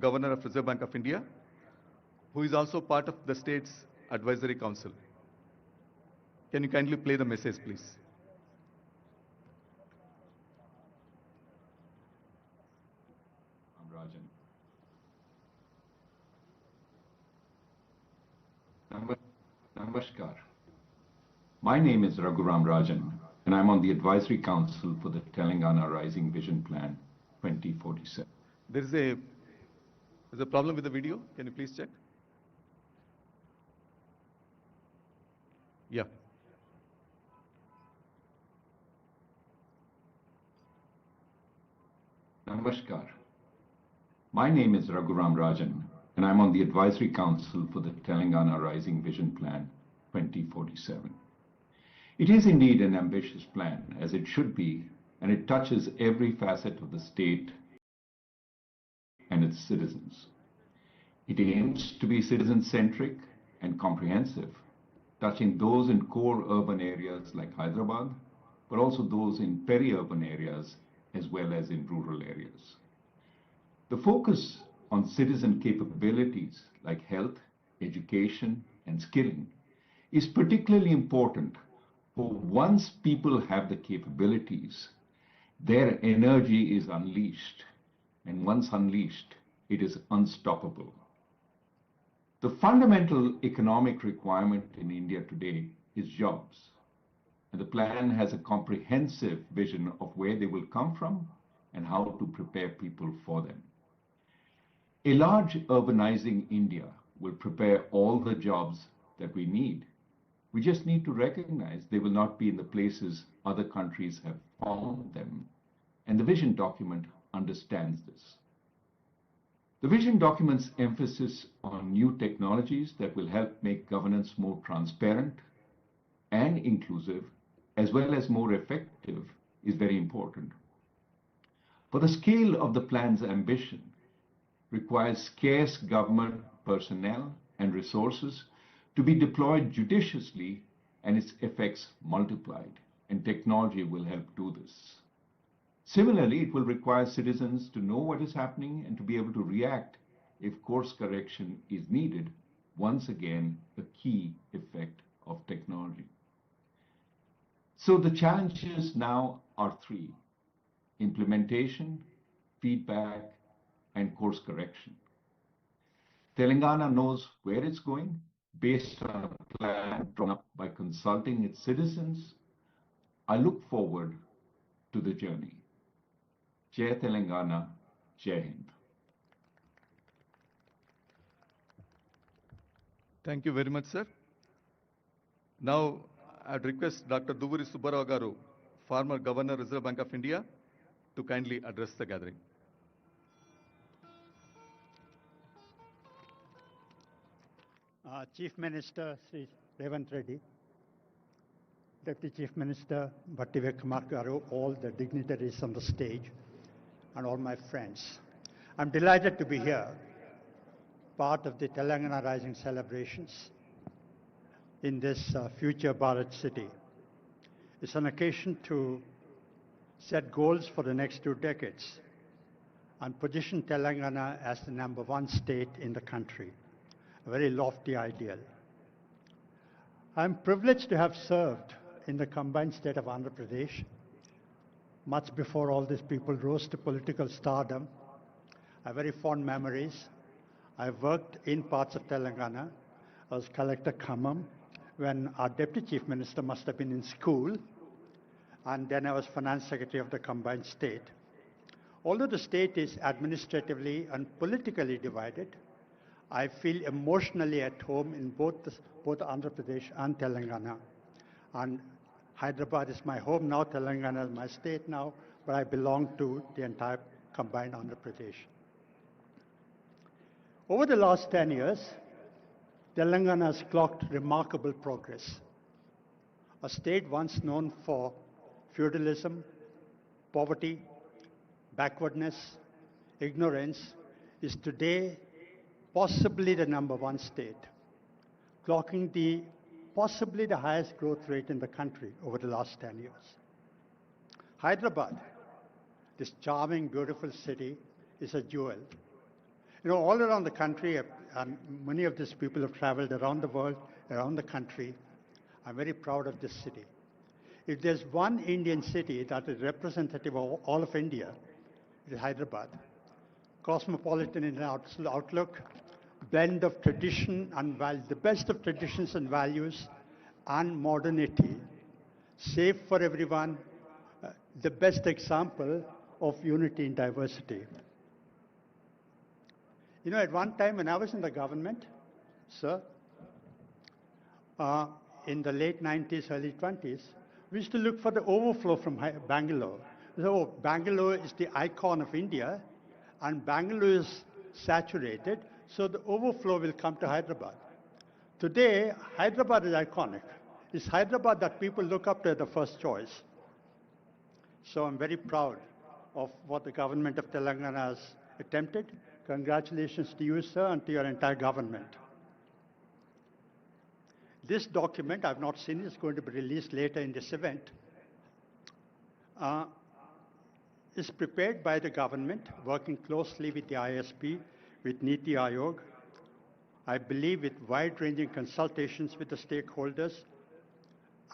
Governor of Reserve Bank of India, who is also part of the state's advisory council. Can you kindly play the message, please? Rajan. Namaskar. My name is Raghuram Rajan, and I'm on the Advisory Council for the Telangana Rising Vision Plan 2047. There's a problem with the video. Can you please check? Yeah. Namaskar. My name is Raghuram Rajan, and I'm on the Advisory Council for the Telangana Rising Vision Plan 2047. It is indeed an ambitious plan, as it should be, and it touches every facet of the state and its citizens. It aims to be citizen-centric and comprehensive, touching those in core urban areas like Hyderabad, but also those in peri-urban areas as well as in rural areas. The focus on citizen capabilities like health, education, and skilling is particularly important, for once people have the capabilities, their energy is unleashed, and once unleashed, it is unstoppable. The fundamental economic requirement in India today is jobs, and the plan has a comprehensive vision of where they will come from and how to prepare people for them. A large urbanizing India will prepare all the jobs that we need. We just need to recognize they will not be in the places other countries have found them, and the vision document understands this. The vision document's emphasis on new technologies that will help make governance more transparent and inclusive, as well as more effective, is very important. For the scale of the plan's ambition requires scarce government personnel and resources to be deployed judiciously and its effects multiplied, and technology will help do this. Similarly, it will require citizens to know what is happening and to be able to react if course correction is needed, once again, a key effect of technology. So the challenges now are three: implementation, feedback, and course correction. Telangana knows where it's going based on a plan drawn up by consulting its citizens. I look forward to the journey. Jai Telangana, Jai Hind. Thank you very much, sir. Now, I'd request Dr. Duvuri Subbarao Garu, former Governor, Reserve Bank of India, to kindly address the gathering. Chief Minister Sri Revanth Reddy, Deputy Chief Minister Bhattivekumar Garu, all the dignitaries on the stage, and all my friends. I'm delighted to be here, part of the Telangana Rising celebrations in this future Bharat city. It's an occasion to set goals for the next 2 decades and position Telangana as the #1 state in the country. A very lofty ideal. I'm privileged to have served in the combined state of Andhra Pradesh much before all these people rose to political stardom. I have very fond memories. I worked in parts of Telangana. I was Collector Khammam when our Deputy Chief Minister must have been in school, and then I was Finance Secretary of the combined state. Although the state is administratively and politically divided, I feel emotionally at home in both Andhra Pradesh and Telangana. And Hyderabad is my home now, Telangana is my state now, but I belong to the entire combined Andhra Pradesh. Over the last 10 years, Telangana has clocked remarkable progress. A state once known for feudalism, poverty, backwardness, ignorance, is today possibly the #1 state, clocking possibly the highest growth rate in the country over the last 10 years. Hyderabad, this charming, beautiful city, is a jewel. You know, all around the country, and many of these people have traveled around the world, around the country. I'm very proud of this city. If there's one Indian city that is representative of all of India, it is Hyderabad. Cosmopolitan in outlook, blend of tradition and the best of traditions and values and modernity, safe for everyone, the best example of unity in diversity. You know, at one time when I was in the government, sir, in the late 90s, early 20s, we used to look for the overflow from Bangalore. So Bangalore is the icon of India, and Bangalore is saturated, so the overflow will come to Hyderabad. Today, Hyderabad is iconic. It's Hyderabad that people look up to as the first choice. So I'm very proud of what the government of Telangana has attempted. Congratulations to you, sir, and to your entire government. This document, I've not seen it, it's going to be released later in this event, is prepared by the government, working closely with the ISP, with NITI Aayog, I believe with wide-ranging consultations with the stakeholders.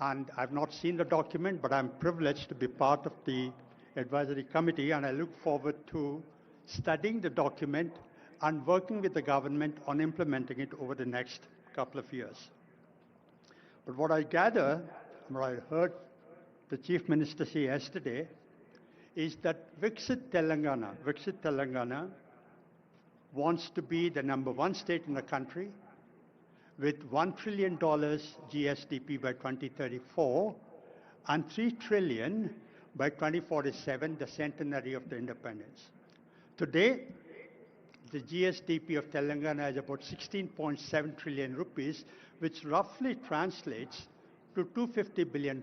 And I've not seen the document, but I'm privileged to be part of the advisory committee, and I look forward to studying the document and working with the government on implementing it over the next couple of years. But what I gather, what I heard the Chief Minister say yesterday, is that Viksit Telangana wants to be the #1 state in the country with $1 trillion GSDP by 2034 and $3 trillion by 2047, the centenary of the independence. Today, the GSDP of Telangana is about 16.7 trillion rupees, which roughly translates to $250 billion.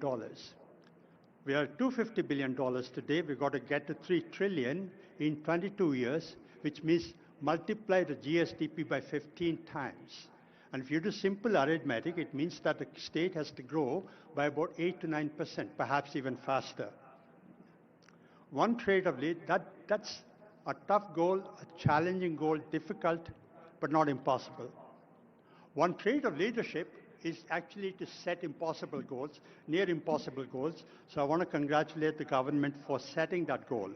We are at $250 billion today. We've got to get to 3 trillion in 22 years, which means multiply the GSDP by 15 times. And if you do simple arithmetic, it means that the state has to grow by about 8 to 9%, perhaps even faster. One trait of lead, that's a tough goal, a challenging goal, difficult, but not impossible. One trait of leadership is actually to set impossible goals, near impossible goals. So I want to congratulate the government for setting that goal.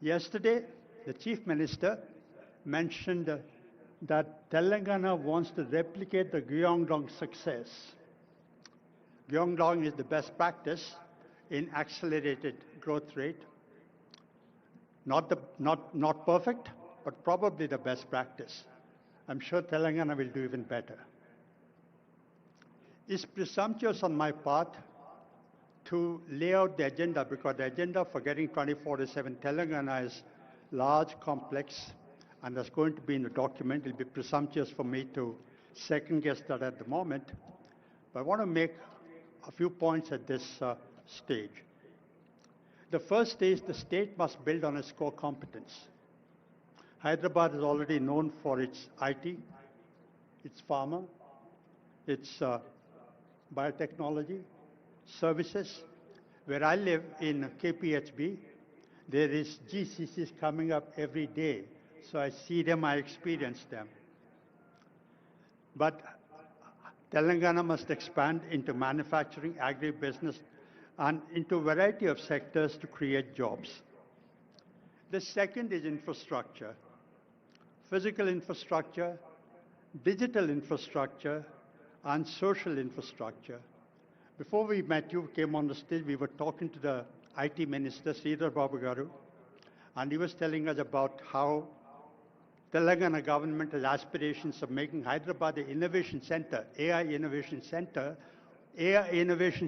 Yesterday, the Chief Minister mentioned that Telangana wants to replicate the Gyeongdong success. Gyeongdong is the best practice in accelerated growth rate. Not perfect, but probably the best practice. I'm sure Telangana will do even better. It's presumptuous on my part to lay out the agenda, because the agenda for getting 2047 Telangana is large, complex, and that's going to be in the document. It'll be presumptuous for me to second guess that at the moment. But I want to make a few points at this stage. The first is the state must build on its core competence. Hyderabad is already known for its IT, its pharma, its biotechnology, services. Where I live in KPHB, there is GCCs coming up every day. So I see them, I experience them. But Telangana must expand into manufacturing, agribusiness, and into a variety of sectors to create jobs. The second is infrastructure. Physical infrastructure, digital infrastructure, and social infrastructure. Before we met, you came on the stage, we were talking to the IT Minister, Sridhar Babu Garu, and he was telling us about how Telangana government has aspirations of making Hyderabad the innovation center, AI innovation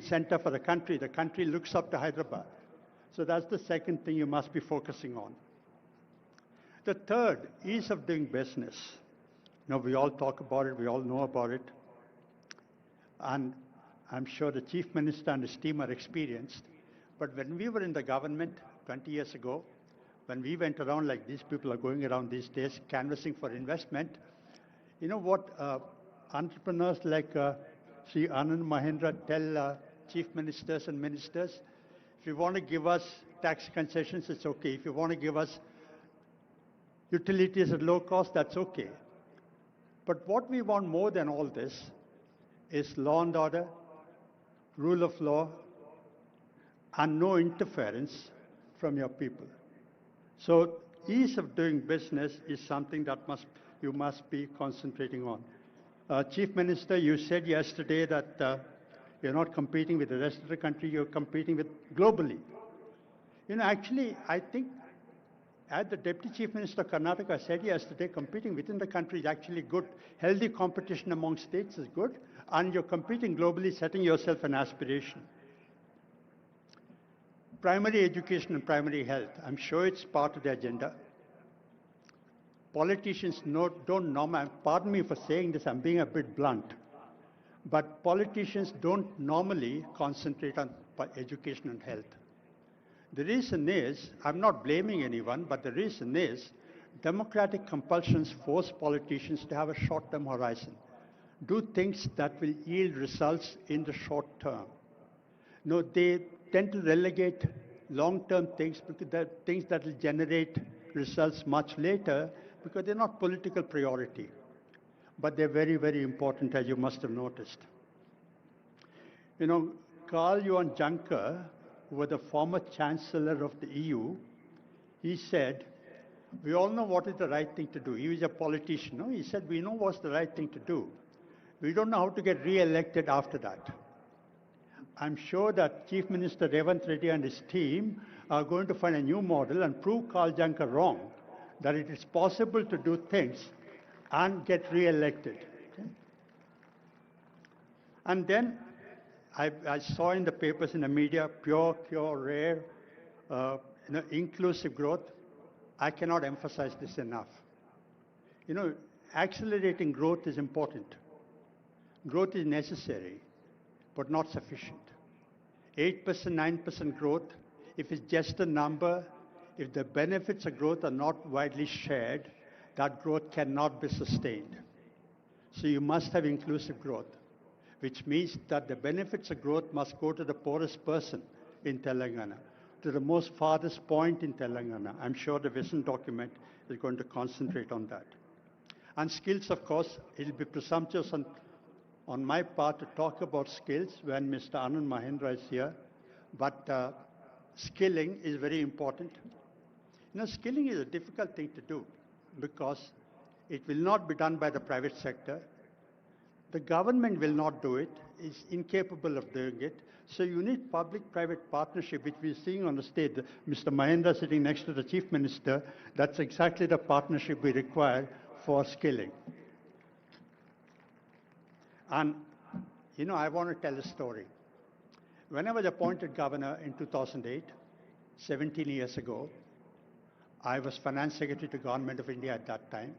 center for the country. The country looks up to Hyderabad. So that's the second thing you must be focusing on. The third, ease of doing business. You know, we all talk about it, we all know about it. And I'm sure the Chief Minister and his team are experienced. But when we were in the government 20 years ago, when we went around like these people are going around these days, canvassing for investment, you know what entrepreneurs like Sri Anand Mahendra tell chief ministers and ministers? If you want to give us tax concessions, it's okay. If you want to give us utilities at low cost, that's okay. But what we want more than all this is law and order, rule of law, and no interference from your people. So ease of doing business is something that you must be concentrating on. Chief Minister, you said yesterday that you're not competing with the rest of the country, you're competing with globally. You know, actually, I think as the Deputy Chief Minister of Karnataka said yesterday, competing within the country is actually good. Healthy competition among states is good, and you're competing globally, setting yourself an aspiration. Primary education and primary health, I'm sure it's part of the agenda. Politicians don't normally, pardon me for saying this, I'm being a bit blunt, but politicians don't normally concentrate on education and health. The reason is, I'm not blaming anyone, but the reason is democratic compulsions force politicians to have a short-term horizon. Do things that will yield results in the short term. No, they tend to relegate long-term things because they're things that will generate results much later because they're not political priority. But they're very, very important, as you must have noticed. You know, Karl-Johan Juncker, who was the former Chancellor of the EU, he said, we all know what is the right thing to do. He was a politician. No? He said, we know what's the right thing to do. We don't know how to get re-elected after that. I'm sure that Chief Minister Revanth Reddy and his team are going to find a new model and prove Karl Juncker wrong, that it is possible to do things and get re-elected. Okay? And then I saw in the papers, in the media, pure, rare, inclusive growth. I cannot emphasize this enough. You know, accelerating growth is important. Growth is necessary, but not sufficient. 8%, 9% growth, if it's just a number, if the benefits of growth are not widely shared, that growth cannot be sustained. So you must have inclusive growth, which means that the benefits of growth must go to the poorest person in Telangana, to the most farthest point in Telangana. I'm sure the vision document is going to concentrate on that. And skills, of course, it will be presumptuous on my part to talk about skills when Mr. Anand Mahendra is here, but skilling is very important. You know, skilling is a difficult thing to do because it will not be done by the private sector. The government will not do it, is incapable of doing it. So you need public-private partnership, which we're seeing on the stage. Mr. Mahendra sitting next to the Chief Minister, that's exactly the partnership we require for skilling. And, you know, I want to tell a story. When I was appointed governor in 2008, 17 years ago, I was Finance Secretary to Government of India at that time.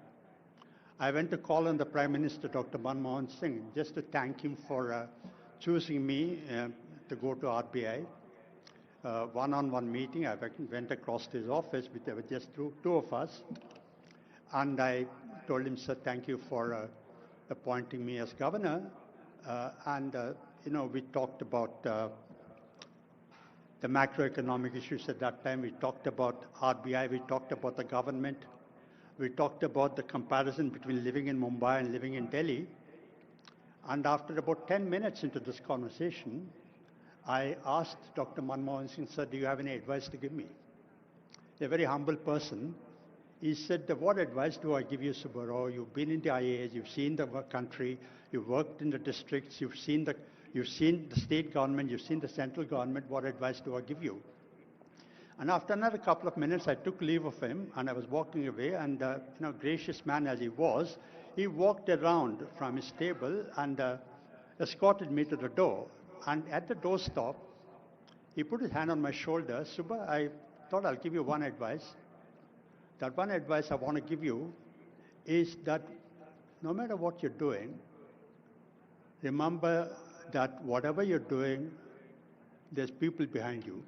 I went to call on the Prime Minister, Dr. Manmohan Singh, just to thank him for choosing me to go to RBI. One-on-one meeting, I went across to his office, there were just two of us. And I told him, sir, thank you for appointing me as governor. You know, we talked about the macroeconomic issues at that time. We talked about RBI, we talked about the government. We talked about the comparison between living in Mumbai and living in Delhi. And after about 10 minutes into this conversation, I asked Dr. Manmohan Singh, sir, do you have any advice to give me? A very humble person. He said, what advice do I give you, Subbarao? You've been in the IAS, you've seen the country, you've worked in the districts, you've seen the state government, you've seen the central government, what advice do I give you? And after another couple of minutes, I took leave of him and I was walking away, and you know, gracious man as he was, he walked around from his table and escorted me to the door. And at the doorstop, he put his hand on my shoulder. Subba, I thought I'll give you one advice. That one advice I want to give you is that no matter what you're doing, remember that whatever you're doing, there's people behind you.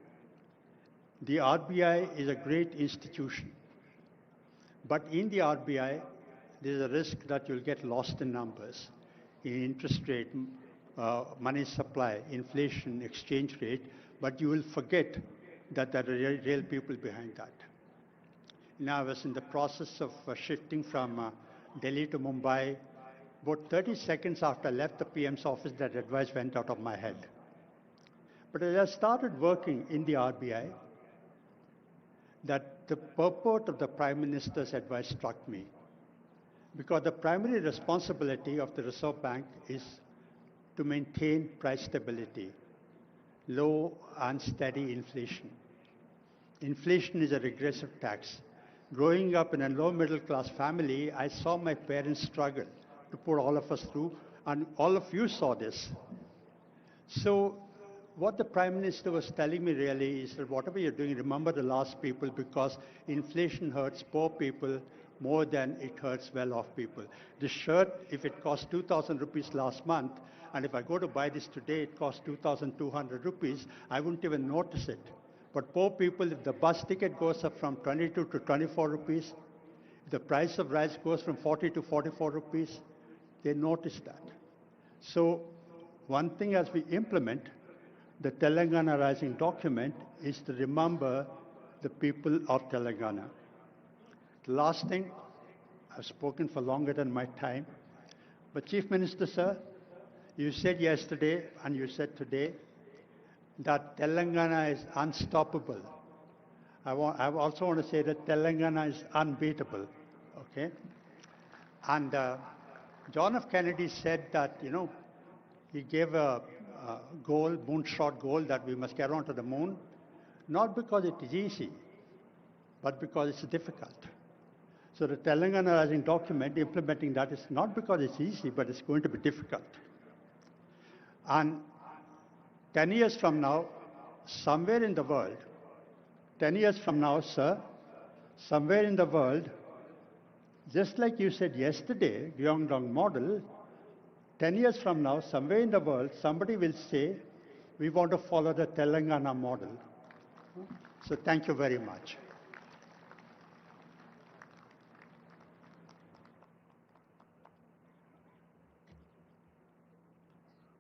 The RBI is a great institution, but in the RBI, there's a risk that you'll get lost in numbers, in interest rate, money supply, inflation, exchange rate, but you will forget that there are real people behind that. Now, I was in the process of shifting from Delhi to Mumbai. About 30 seconds after I left the PM's office, that advice went out of my head. But as I started working in the RBI, that the purport of the Prime Minister's advice struck me. Because the primary responsibility of the Reserve Bank is to maintain price stability, low and steady inflation. Inflation is a regressive tax. Growing up in a low middle class family, I saw my parents struggle to put all of us through, and all of you saw this. So what the Prime Minister was telling me really is that whatever you're doing, remember the last people, because inflation hurts poor people more than it hurts well-off people. The shirt, if it cost 2,000 rupees last month, and if I go to buy this today, it costs 2,200 rupees, I wouldn't even notice it. But poor people, if the bus ticket goes up from 22 to 24 rupees, if the price of rice goes from 40 to 44 rupees, they notice that. So one thing as we implement the Telangana Rising document is to remember the people of Telangana. The last thing, I've spoken for longer than my time, but Chief Minister, sir, you said yesterday and you said today that Telangana is unstoppable. I also want to say that Telangana is unbeatable, okay? And John F. Kennedy said that, he gave a goal, moonshot goal, that we must get onto the moon, not because it is easy, but because it's difficult. So the Telangana Rising document, implementing that is not because it's easy, but it's going to be difficult. And 10 years from now, somewhere in the world, 10 years from now, sir, somewhere in the world, just like you said yesterday, Gyeongdong model, 10 years from now, somewhere in the world, somebody will say, we want to follow the Telangana model. So thank you very much.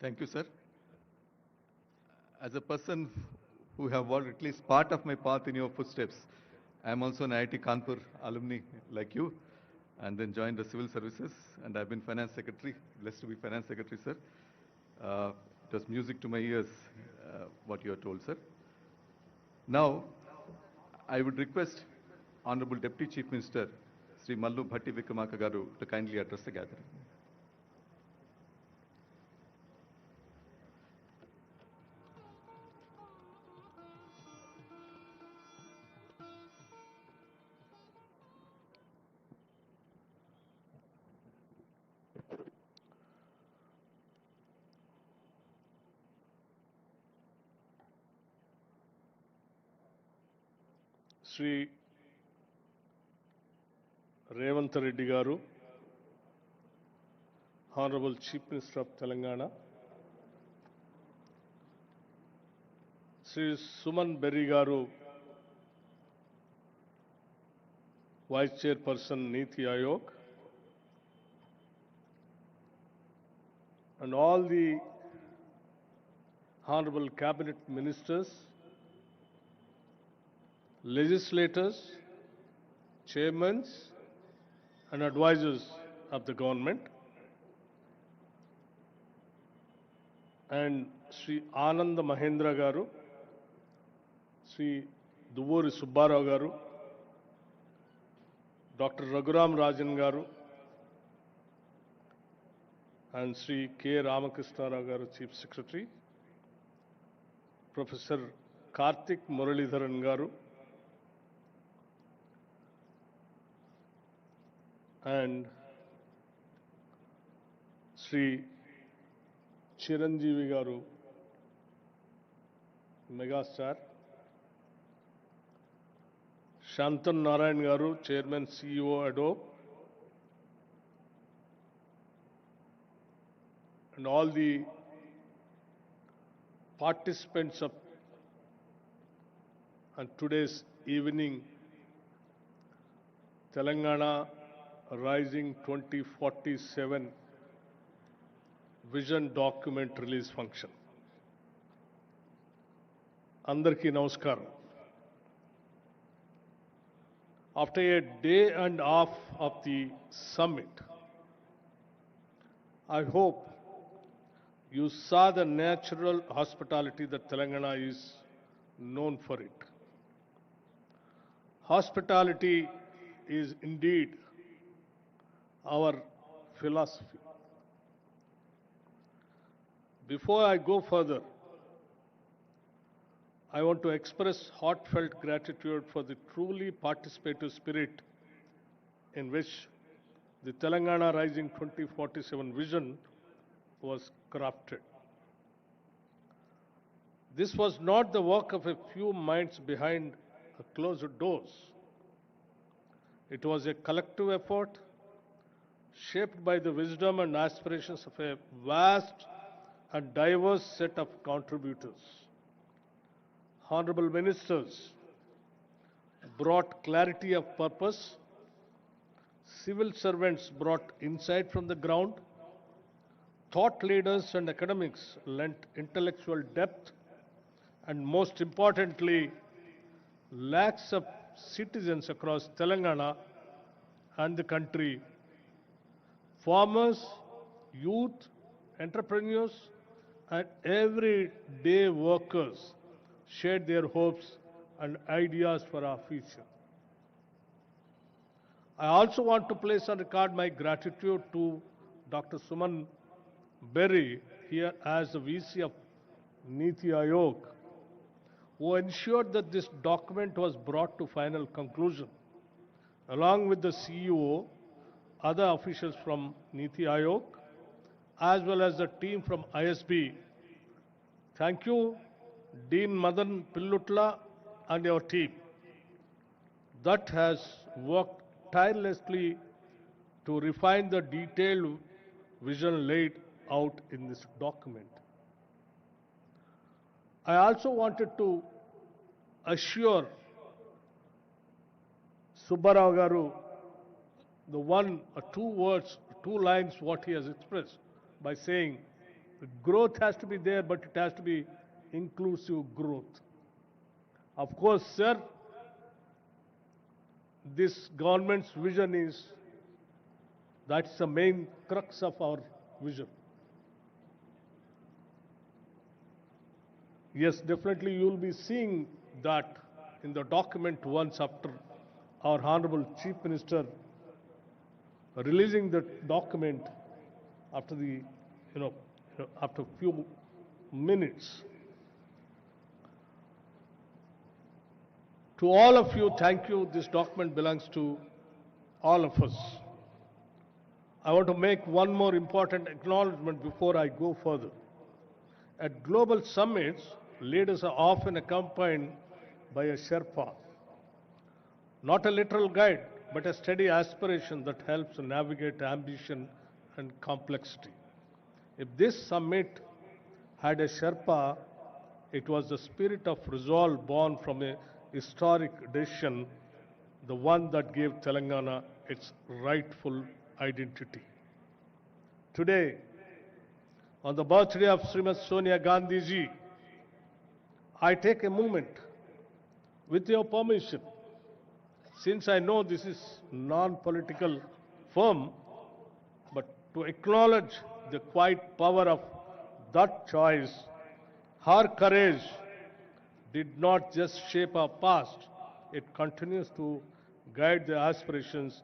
Thank you, sir. As a person who have walked at least part of my path in your footsteps, I am also an IIT Kanpur alumni like you, and then joined the civil services, and I've been finance secretary, blessed to be finance secretary, sir. It was music to my ears, what you have told, sir. Now, I would request Honorable Deputy Chief Minister, Sri Mallu Bhatti Vikramarka Garu, to kindly address the gathering. Sri Revanth Reddy Garu, Honorable Chief Minister of Telangana, Sri Suman Berry Garu, Vice Chairperson NITI Aayog, and all the Honorable Cabinet Ministers, legislators, chairmen, and advisors of the government, and Sri Ananda Mahendra Garu, Sri Duvuri Subbarao Garu, Dr. Raghuram Rajan Garu, and Sri K. Ramakrishna Rao Garu, Chief Secretary, Professor Karthik Muralidharan Garu, and Sri Chiranjeevi Garu, Megastar, Shantan Narayan Garu, Chairman CEO Adobe, and all the participants of today's evening Telangana Rising 2047 Vision Document Release Function. Andarki Namaskaram. After a day and a half of the summit, I hope you saw the natural hospitality that Telangana is known for it. Hospitality is indeed our philosophy. Before I go further, I want to express heartfelt gratitude for the truly participative spirit in which the Telangana Rising 2047 vision was crafted. This was not the work of a few minds behind closed doors. It was a collective effort shaped by the wisdom and aspirations of a vast and diverse set of contributors. Honorable ministers brought clarity of purpose, civil servants brought insight from the ground, thought leaders and academics lent intellectual depth, and most importantly, lakhs of citizens across Telangana and the country, farmers, youth, entrepreneurs, and everyday workers shared their hopes and ideas for our future. I also want to place on record my gratitude to Dr. Suman Berry here as the VC of NITI Aayog, who ensured that this document was brought to final conclusion, along with the CEO, other officials from NITI Aayog, as well as the team from ISB. Thank you, Dean Madan Pillutla and your team that has worked tirelessly to refine the detailed vision laid out in this document. I also wanted to assure Subbarao Garu the one or two words, two lines what he has expressed by saying growth has to be there, but it has to be inclusive growth. Of course, sir, this government's vision is, that's the main crux of our vision. Yes, definitely you will be seeing that in the document once after our Honorable Chief Minister releasing the document after the, after a few minutes. To all of you, thank you. This document belongs to all of us. I want to make one more important acknowledgement before I go further. At global summits, leaders are often accompanied by a Sherpa, not a literal guide, but a steady aspiration that helps navigate ambition and complexity. If this summit had a Sherpa, it was the spirit of resolve born from a historic decision, the one that gave Telangana its rightful identity. Today, on the birthday of Srimati Sonia Gandhi ji, I take a moment, with your permission, since I know this is non-political forum, but to acknowledge the quiet power of that choice. Her courage did not just shape our past, it continues to guide the aspirations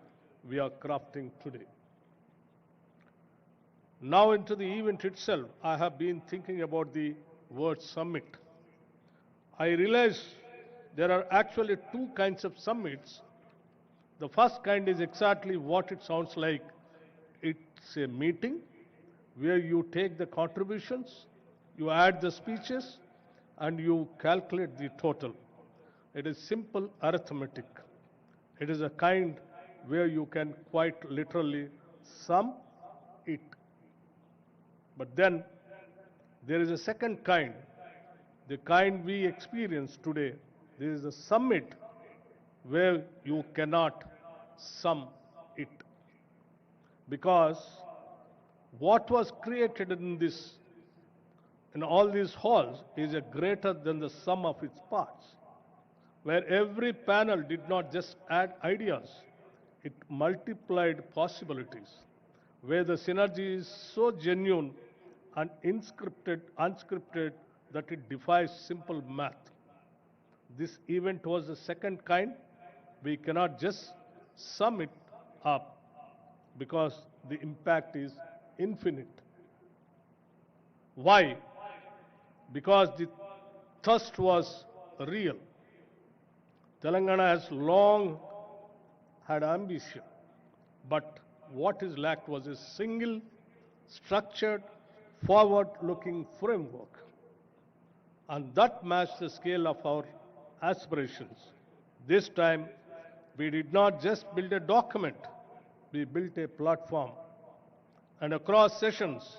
we are crafting today. Now into the event itself, I have been thinking about the word summit. I realize there are actually two kinds of summits. The first kind is exactly what it sounds like. It's a meeting where you take the contributions, you add the speeches, and you calculate the total. It is simple arithmetic. It is a kind where you can quite literally sum it. But then there is a second kind, the kind we experience today. There is a summit where you cannot sum it. Because what was created in all these halls is a greater than the sum of its parts. where every panel did not just add ideas, it multiplied possibilities, where the synergy is so genuine and unscripted that it defies simple math. This event was the second kind. We cannot just sum it up because the impact is infinite. Why? Because the thirst was real. Telangana has long had ambition, but what is lacked was a single, structured, forward-looking framework. And that matched the scale of our aspirations. This time, we did not just build a document, we built a platform. And across sessions,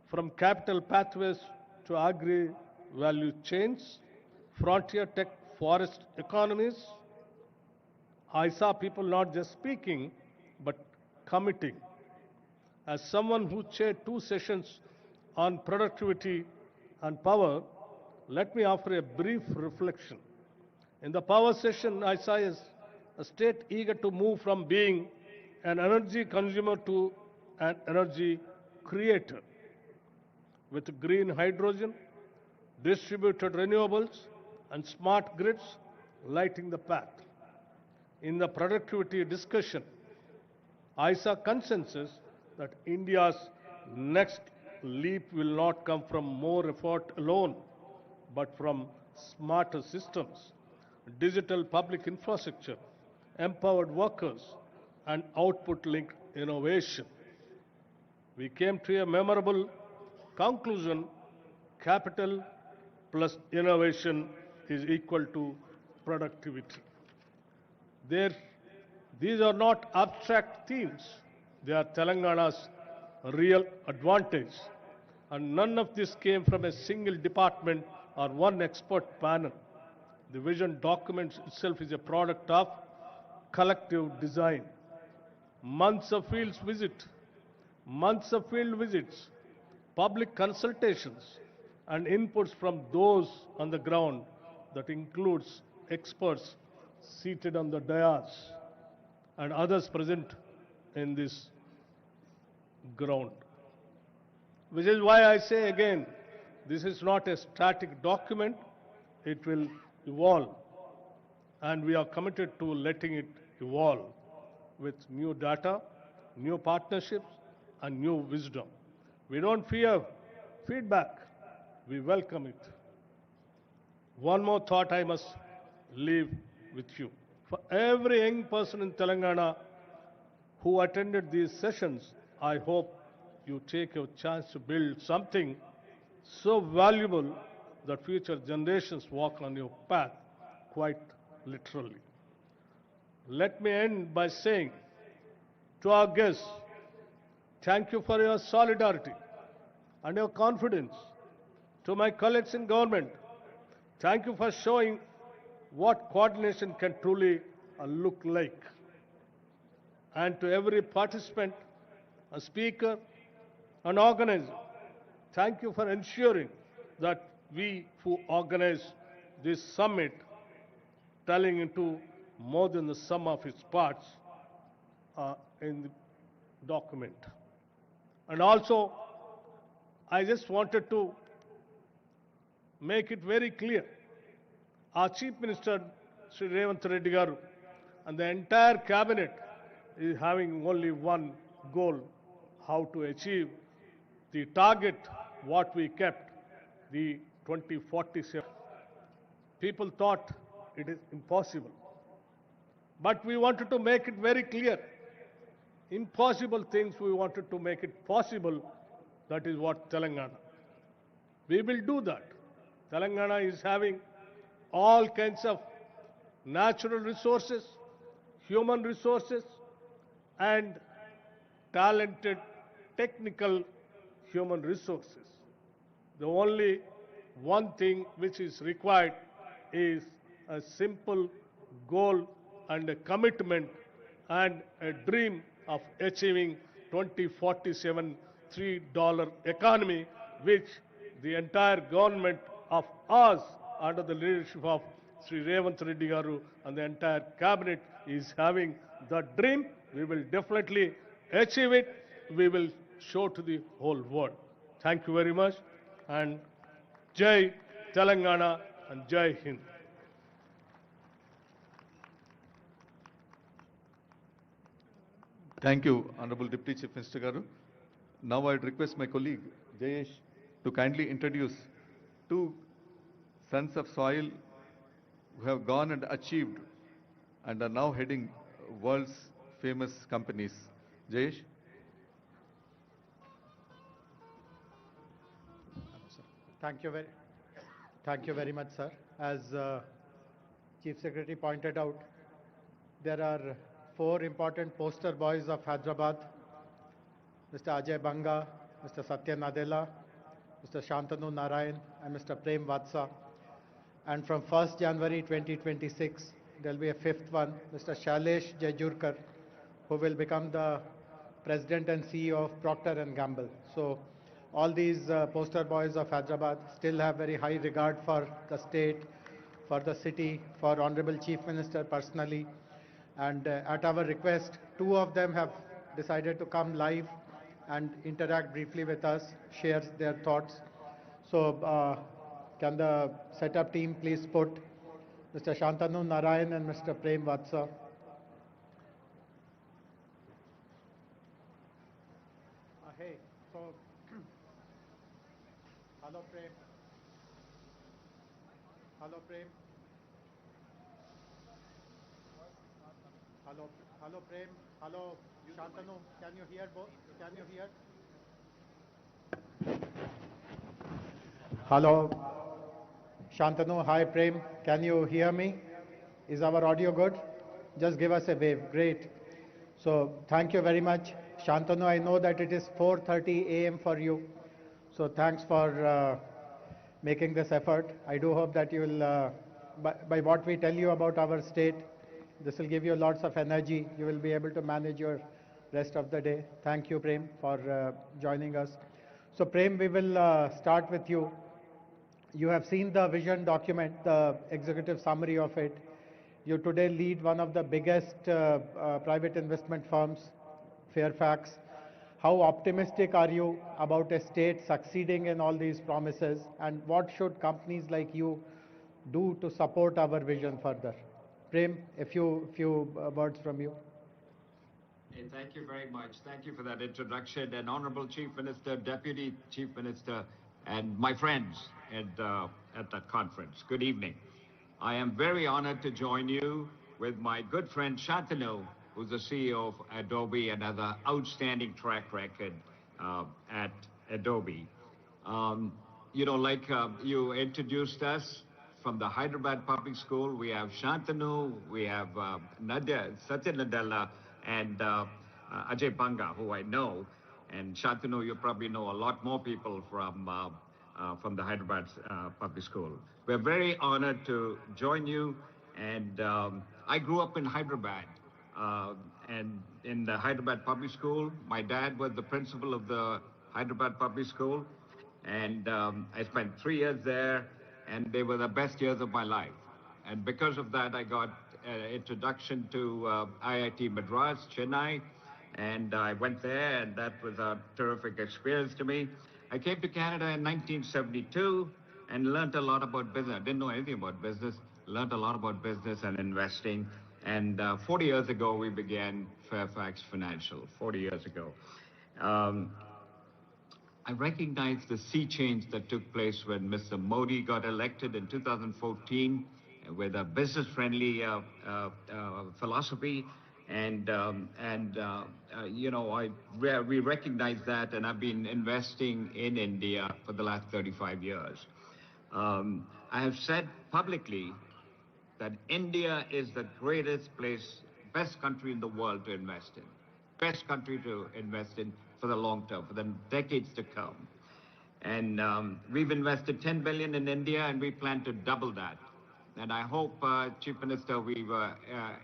from capital pathways to agri-value chains, frontier tech forest economies, I saw people not just speaking, but committing. As someone who chaired 2 sessions on productivity and power, let me offer a brief reflection. In the power session, I saw a state eager to move from being an energy consumer to an energy creator. With green hydrogen, distributed renewables, and smart grids lighting the path. In the productivity discussion, I saw consensus that India's next leap will not come from more effort alone, but from smarter systems, digital public infrastructure, empowered workers, and output-linked innovation. We came to a memorable conclusion: capital plus innovation is equal to productivity. These are not abstract themes. They are Telangana's real advantage. And none of this came from a single department or one expert panel. The vision document itself is a product of collective design. Months of field visits, public consultations, and inputs from those on the ground that includes experts seated on the dais and others present in this ground. Which is why I say again, this is not a static document, it will evolve. And we are committed to letting it evolve with new data, new partnerships, and new wisdom. We don't fear feedback, we welcome it. One more thought I must leave with you. For every young person in Telangana who attended these sessions, I hope you take your chance to build something so valuable that future generations walk on your path, quite literally. Let me end by saying to our guests, thank you for your solidarity and your confidence. To my colleagues in government, thank you for showing what coordination can truly look like. And to every participant, a speaker, an organizer, thank you for ensuring that we who organize this summit, telling into more than the sum of its parts, in the document. And also, I just wanted to make it very clear. Our Chief Minister, Sri Revanth Reddy garu, and the entire cabinet is having only one goal: how to achieve the target what we kept, the 2047. People thought it is impossible. But we wanted to make it very clear. Impossible things we wanted to make it possible. That is what Telangana. We will do that. Telangana is having all kinds of natural resources, human resources, and talented technical human resources. The only one thing which is required is a simple goal and a commitment and a dream of achieving 2047 $3 economy, which the entire government of us under the leadership of Sri Revanth Reddy Garu and the entire cabinet is having the dream. We will definitely achieve it. We will show to the whole world. Thank you very much. And Jai Telangana and Jai Hind. Thank you, Honorable Deputy Chief Minister Garu. Now I'd request my colleague Jayesh to kindly introduce two sons of soil who have gone and achieved and are now heading world's famous companies. Jayesh? Thank you very much, sir. As Chief Secretary pointed out, there are four important poster boys of Hyderabad: Mr. Ajay Banga, Mr. Satya Nadella, Mr. Shantanu Narayan, and Mr. Prem Vatsa. And from 1st January 2026, there will be a fifth one, Mr. Shailesh Jejurkar, who will become the President and CEO of Procter & Gamble. So all these poster boys of Hyderabad still have very high regard for the state, for the city, for Honorable Chief Minister personally. And at our request, two of them have decided to come live and interact briefly with us, share their thoughts. So can the setup team please put Mr. Shantanu Narayan and Mr. Prem Vatsa? Hey, so hello Prem. Hello Prem. Hello Prem. Hello Shantanu. Can you hear both? Can you hear? Hello Shantanu. Hi Prem. Can you hear me? Is our audio good? Just give us a wave. Great. So thank you very much. Shantanu, I know that it is 4:30 a.m. for you. So thanks for making this effort. I do hope that you will, by what we tell you about our state, this will give you lots of energy. You will be able to manage your rest of the day. Thank you, Prem, for joining us. So Prem, we will start with you. You have seen the vision document, the executive summary of it. You today lead one of the biggest private investment firms, Fairfax. How optimistic are you about a state succeeding in all these promises, and what should companies like you do to support our vision further? Prem, a few words from you. Hey, thank you very much. Thank you for that introduction. And Honorable Chief Minister, Deputy Chief Minister, and my friends at that conference, good evening. I am very honored to join you with my good friend Shantanu, who's the CEO of Adobe and has an outstanding track record at Adobe. You introduced us from the Hyderabad Public School. We have Shantanu, we have Satya Nadella, and Ajay Banga, who I know. And Shantanu, you probably know a lot more people from the Hyderabad Public School. We're very honored to join you. And I grew up in Hyderabad, and in the Hyderabad Public School. My dad was the principal of the Hyderabad Public School, and I spent 3 years there, and they were the best years of my life. And because of that, I got an introduction to IIT Madras, Chennai, and I went there, and that was a terrific experience to me. I came to Canada in 1972 and learned a lot about business. I didn't know anything about business, learned a lot about business and investing. And 40 years ago, we began Fairfax Financial, 40 years ago. I recognize the sea change that took place when Mr. Modi got elected in 2014 with a business-friendly philosophy. We recognize that, and I've been investing in India for the last 35 years. I have said publicly that India is the greatest place, best country in the world to invest in, best country to invest in for the long term, for the decades to come. And we've invested 10 billion in India, and we plan to double that. And I hope, Chief Minister, we were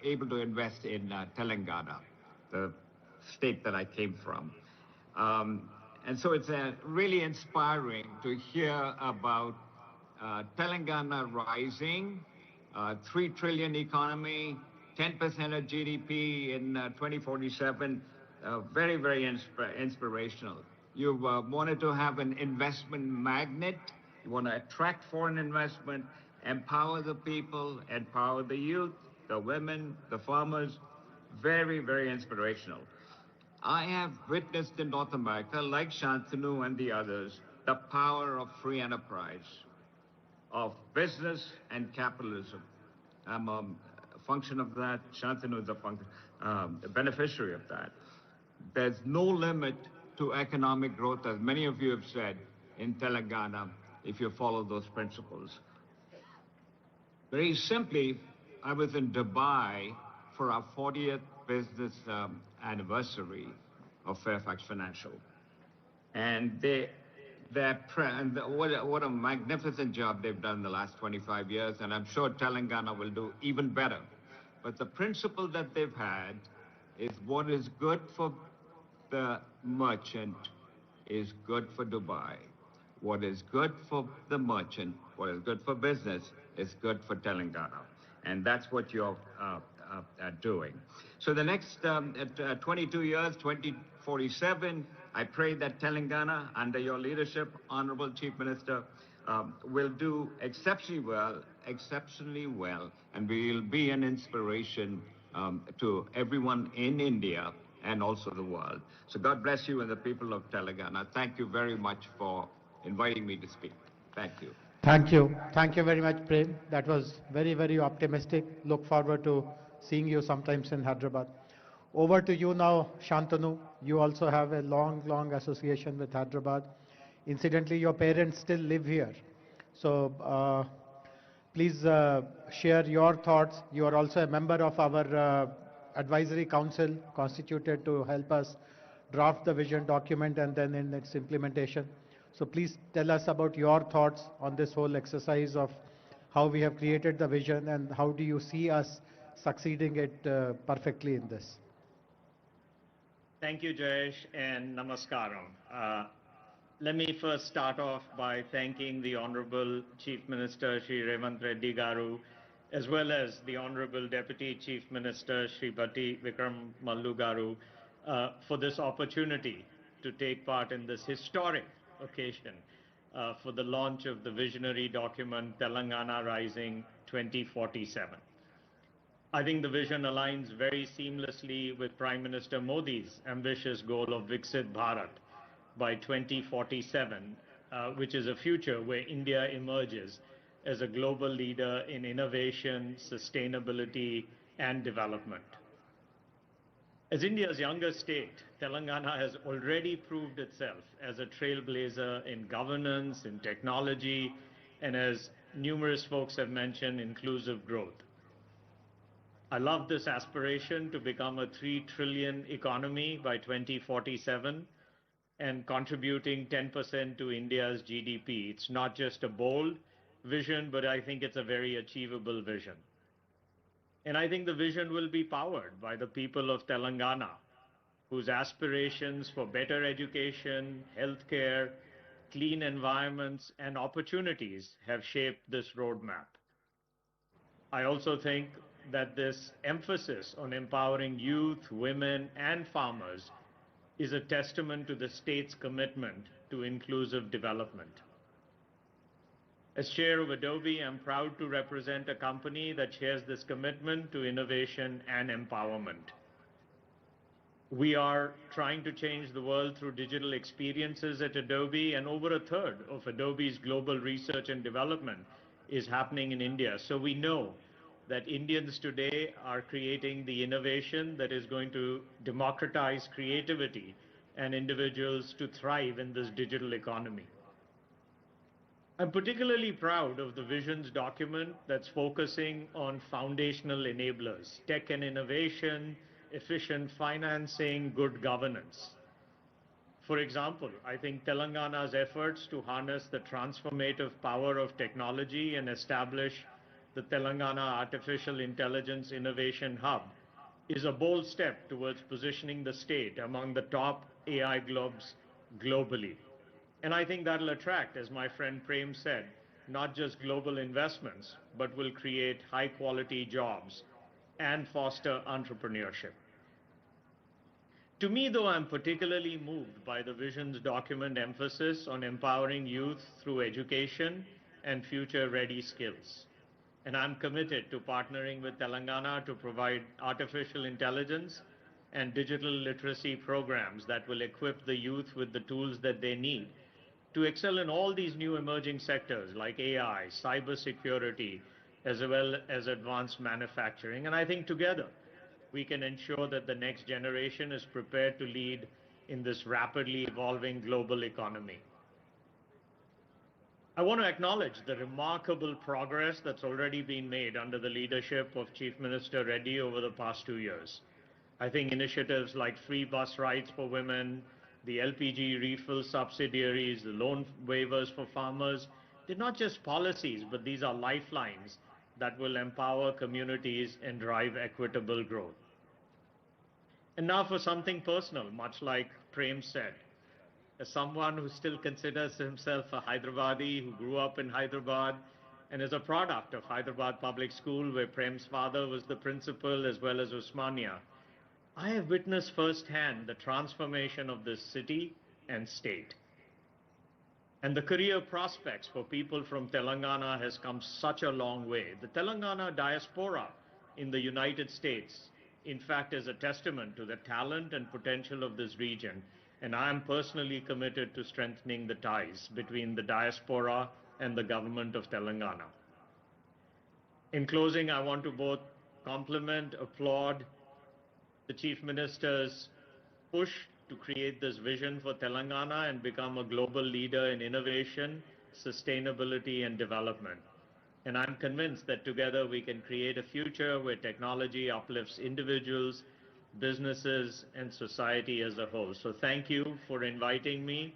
able to invest in Telangana, the state that I came from. And so it's really inspiring to hear about Telangana rising 3 trillion economy, 10% of GDP in 2047, very, very inspirational. You wanted to have an investment magnet. You want to attract foreign investment, empower the people, empower the youth, the women, the farmers. Very, very inspirational. I have witnessed in North America, like Shantanu and the others, the power of free enterprise, of business and capitalism. I'm a function of that. Shantanu is a beneficiary of that. There's no limit to economic growth, as many of you have said, in Telangana, if you follow those principles. Very simply, I was in Dubai for our 40th business anniversary of Fairfax Financial. And what a magnificent job they've done in the last 25 years, and I'm sure Telangana will do even better. But the principle that they've had is what is good for the merchant is good for Dubai. What is good for the merchant, what is good for business, is good for Telangana. And that's what you're doing. So the next 22 years, 2047, I pray that Telangana, under your leadership, Honorable Chief Minister, will do exceptionally well, and we will be an inspiration to everyone in India and also the world. So God bless you and the people of Telangana. Thank you very much for inviting me to speak. Thank you. Thank you. Thank you very much, Prem. That was very, very optimistic. Look forward to seeing you sometimes in Hyderabad. Over to you now, Shantanu. You also have a long, long association with Hyderabad. Incidentally, your parents still live here. So please share your thoughts. You are also a member of our advisory council constituted to help us draft the vision document and then in its implementation. So please tell us about your thoughts on this whole exercise of how we have created the vision and how do you see us succeeding it perfectly in this. Thank you, Jayesh, and namaskaram. Let me first start off by thanking the Honorable Chief Minister, Shri Revanth Reddy Garu, as well as the Honorable Deputy Chief Minister, Shri Bhatti Vikram Mallu Garu, for this opportunity to take part in this historic occasion for the launch of the visionary document Telangana Rising 2047. I think the vision aligns very seamlessly with Prime Minister Modi's ambitious goal of Viksit Bharat by 2047, which is a future where India emerges as a global leader in innovation, sustainability, and development. As India's youngest state, Telangana has already proved itself as a trailblazer in governance, in technology, and as numerous folks have mentioned, inclusive growth. I love this aspiration to become a 3 trillion economy by 2047 and contributing 10% to India's GDP. It's not just a bold vision, but I think it's a very achievable vision. And I think the vision will be powered by the people of Telangana, whose aspirations for better education, healthcare, clean environments, and opportunities have shaped this roadmap. I also think that this emphasis on empowering youth, women, and farmers is a testament to the state's commitment to inclusive development. As chair of Adobe, I'm proud to represent a company that shares this commitment to innovation and empowerment. We are trying to change the world through digital experiences at Adobe, and over a third of Adobe's global research and development is happening in India. So we know that Indians today are creating the innovation that is going to democratize creativity and individuals to thrive in this digital economy. I'm particularly proud of the visions document that's focusing on foundational enablers, tech and innovation, efficient financing, good governance. For example, I think Telangana's efforts to harness the transformative power of technology and establish the Telangana Artificial Intelligence Innovation Hub is a bold step towards positioning the state among the top AI globes globally. And I think that'll attract, as my friend Prem said, not just global investments, but will create high-quality jobs and foster entrepreneurship. To me, though, I'm particularly moved by the vision's document emphasis on empowering youth through education and future-ready skills. And I'm committed to partnering with Telangana to provide artificial intelligence and digital literacy programs that will equip the youth with the tools that they need to excel in all these new emerging sectors like AI, cybersecurity, as well as advanced manufacturing. And I think together we can ensure that the next generation is prepared to lead in this rapidly evolving global economy. I want to acknowledge the remarkable progress that's already been made under the leadership of Chief Minister Reddy over the past 2 years. I think initiatives like free bus rides for women, the LPG refill subsidiaries, the loan waivers for farmers, they're not just policies, but these are lifelines that will empower communities and drive equitable growth. And now for something personal, much like Prem said, as someone who still considers himself a Hyderabadi, who grew up in Hyderabad, and is a product of Hyderabad Public School, where Prem's father was the principal as well as Usmania, I have witnessed firsthand the transformation of this city and state. And the career prospects for people from Telangana has come such a long way. The Telangana diaspora in the United States, in fact, is a testament to the talent and potential of this region. And I am personally committed to strengthening the ties between the diaspora and the government of Telangana. In closing, I want to both compliment, applaud the Chief Minister's push to create this vision for Telangana and become a global leader in innovation, sustainability, and development. And I'm convinced that together we can create a future where technology uplifts individuals, businesses, and society as a whole. So thank you for inviting me.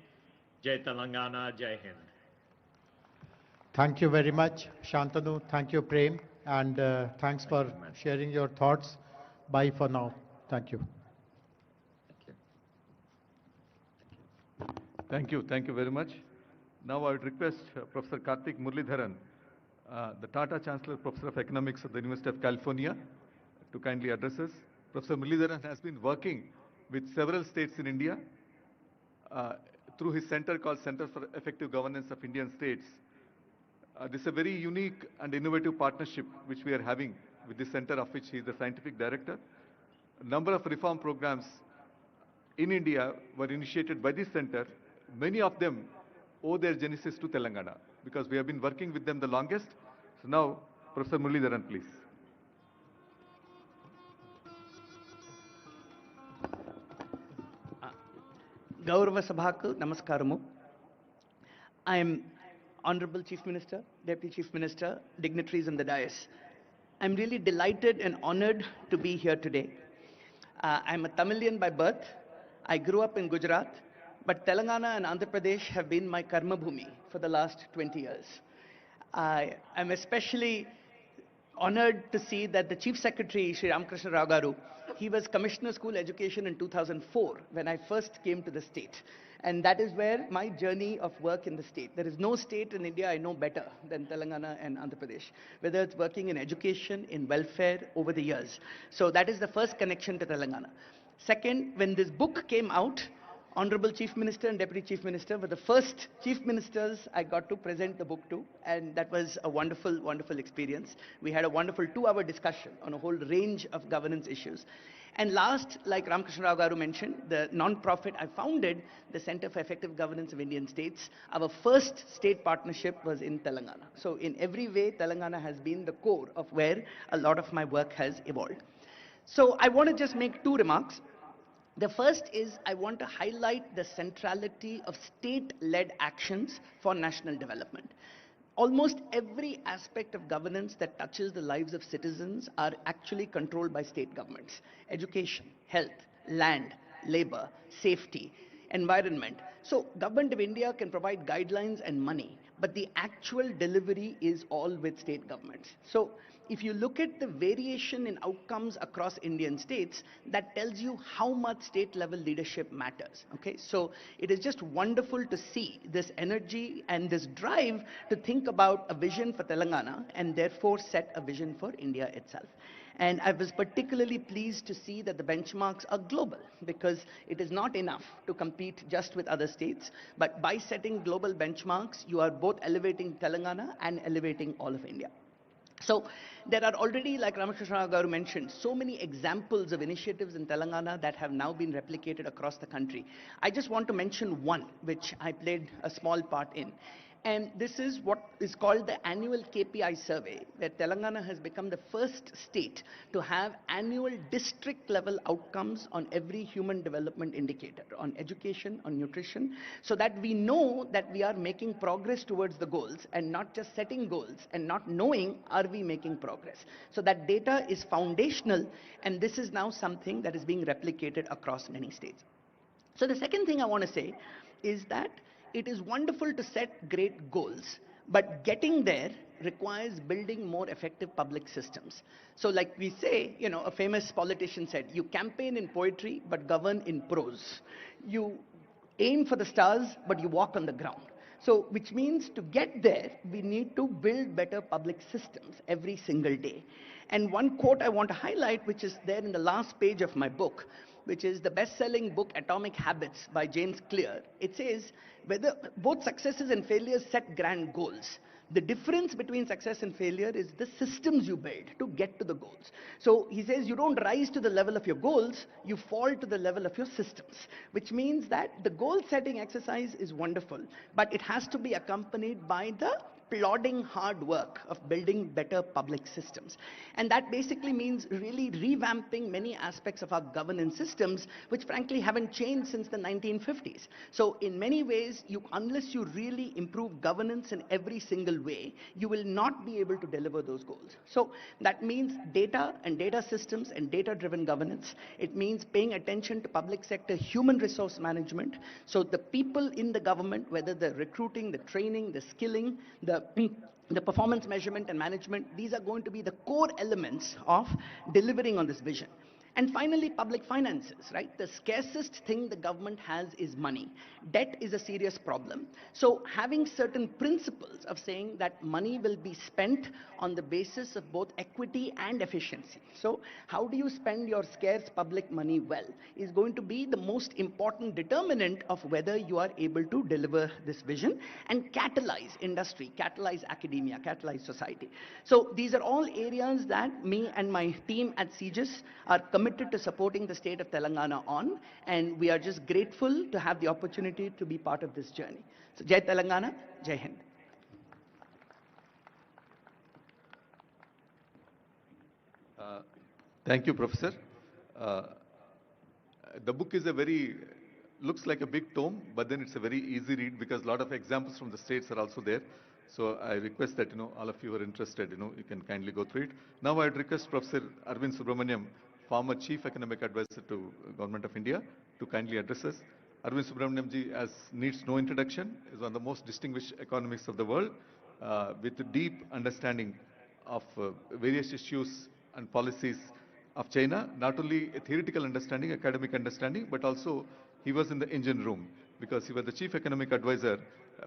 Jai Telangana, Jai Hind. Thank you very much, Shantanu. Thank you, Prem. And thanks for sharing your thoughts. Bye for now. Thank you. Thank you. Thank you very much. Now I would request Professor Karthik Muralidharan, the Tata Chancellor, Professor of Economics at the University of California, to kindly address us. Professor Muralidharan has been working with several states in India through his center called Center for Effective Governance of Indian States. This is a very unique and innovative partnership which we are having with this center, of which he is the scientific director. A number of reform programs in India were initiated by this center. Many of them owe their genesis to Telangana because we have been working with them the longest. So now, Professor Muralidharan, please. Gaurava Sabhaku, Namaskaramu. I am Honorable Chief Minister, Deputy Chief Minister, dignitaries on the dais. I'm really delighted and honored to be here today. I'm a Tamilian by birth. I grew up in Gujarat, but Telangana and Andhra Pradesh have been my karma bhumi for the last 20 years. I am especially honored to see that the Chief Secretary, Sri Ramakrishna Rao Garu, he was Commissioner School Education in 2004 when I first came to the state. And that is where my journey of work in the state. There is no state in India I know better than Telangana and Andhra Pradesh, whether it's working in education, in welfare over the years. So that is the first connection to Telangana. Second, when this book came out, Honorable Chief Minister and Deputy Chief Minister were the first Chief Ministers I got to present the book to, and that was a wonderful, wonderful experience. We had a wonderful 2-hour discussion on a whole range of governance issues. And last, like Ramakrishna Rao Garu mentioned, the non-profit I founded, the Center for Effective Governance of Indian States. Our first state partnership was in Telangana. So in every way, Telangana has been the core of where a lot of my work has evolved. So I want to just make 2 remarks. The first is I want to highlight the centrality of state-led actions for national development. Almost every aspect of governance that touches the lives of citizens are actually controlled by state governments. Education, health, land, labor, safety, environment. So Government of India can provide guidelines and money, but the actual delivery is all with state governments. So if you look at the variation in outcomes across Indian states, that tells you how much state level leadership matters. Okay, so it is just wonderful to see this energy and this drive to think about a vision for Telangana and therefore set a vision for India itself. And I was particularly pleased to see that the benchmarks are global, because it is not enough to compete just with other states, but by setting global benchmarks, you are both elevating Telangana and elevating all of India. So there are already, like Ramakrishna Garu mentioned, so many examples of initiatives in Telangana that have now been replicated across the country. I just want to mention one, which I played a small part in. And this is what is called the annual KPI survey, where Telangana has become the first state to have annual district level outcomes on every human development indicator, on education, on nutrition, so that we know that we are making progress towards the goals and not just setting goals and not knowing are we making progress. So that data is foundational, and this is now something that is being replicated across many states. So the second thing I want to say is that it is wonderful to set great goals, but getting there requires building more effective public systems. So like we say, you know, a famous politician said, you campaign in poetry, but govern in prose. You aim for the stars, but you walk on the ground. So, which means to get there, we need to build better public systems every single day. And one quote I want to highlight, which is there in the last page of my book, which is the best-selling book Atomic Habits by James Clear. It says, whether both successes and failures set grand goals. The difference between success and failure is the systems you build to get to the goals. So he says you don't rise to the level of your goals, you fall to the level of your systems, which means that the goal-setting exercise is wonderful, but it has to be accompanied by the plodding hard work of building better public systems. And that basically means really revamping many aspects of our governance systems, which frankly haven't changed since the 1950s. So in many ways, unless you really improve governance in every single way, you will not be able to deliver those goals. So that means data and data systems and data-driven governance. It means paying attention to public sector human resource management. So the people in the government, whether the recruiting, the training, the skilling, the performance measurement and management, these are going to be the core elements of delivering on this vision. And finally, public finances, right? The scarcest thing the government has is money. Debt is a serious problem. So having certain principles of saying that money will be spent on the basis of both equity and efficiency. So how do you spend your scarce public money well is going to be the most important determinant of whether you are able to deliver this vision and catalyze industry, catalyze academia, catalyze society. So these are all areas that me and my team at CGIS are committed to supporting the state of Telangana on, and we are just grateful to have the opportunity to be part of this journey. So Jai Telangana, Jai Hind. Thank you, Professor. The book is looks like a big tome, but then it's a very easy read because a lot of examples from the states are also there. So I request that, all of you are interested, you can kindly go through it. Now I'd request Professor Arvind Subramaniam, former Chief Economic Advisor to Government of India, to kindly address us. Arvind Subramaniam ji, as needs no introduction, is one of the most distinguished economists of the world, with a deep understanding of various issues and policies of China, not only a theoretical understanding, academic understanding, but also he was in the engine room because he was the chief economic advisor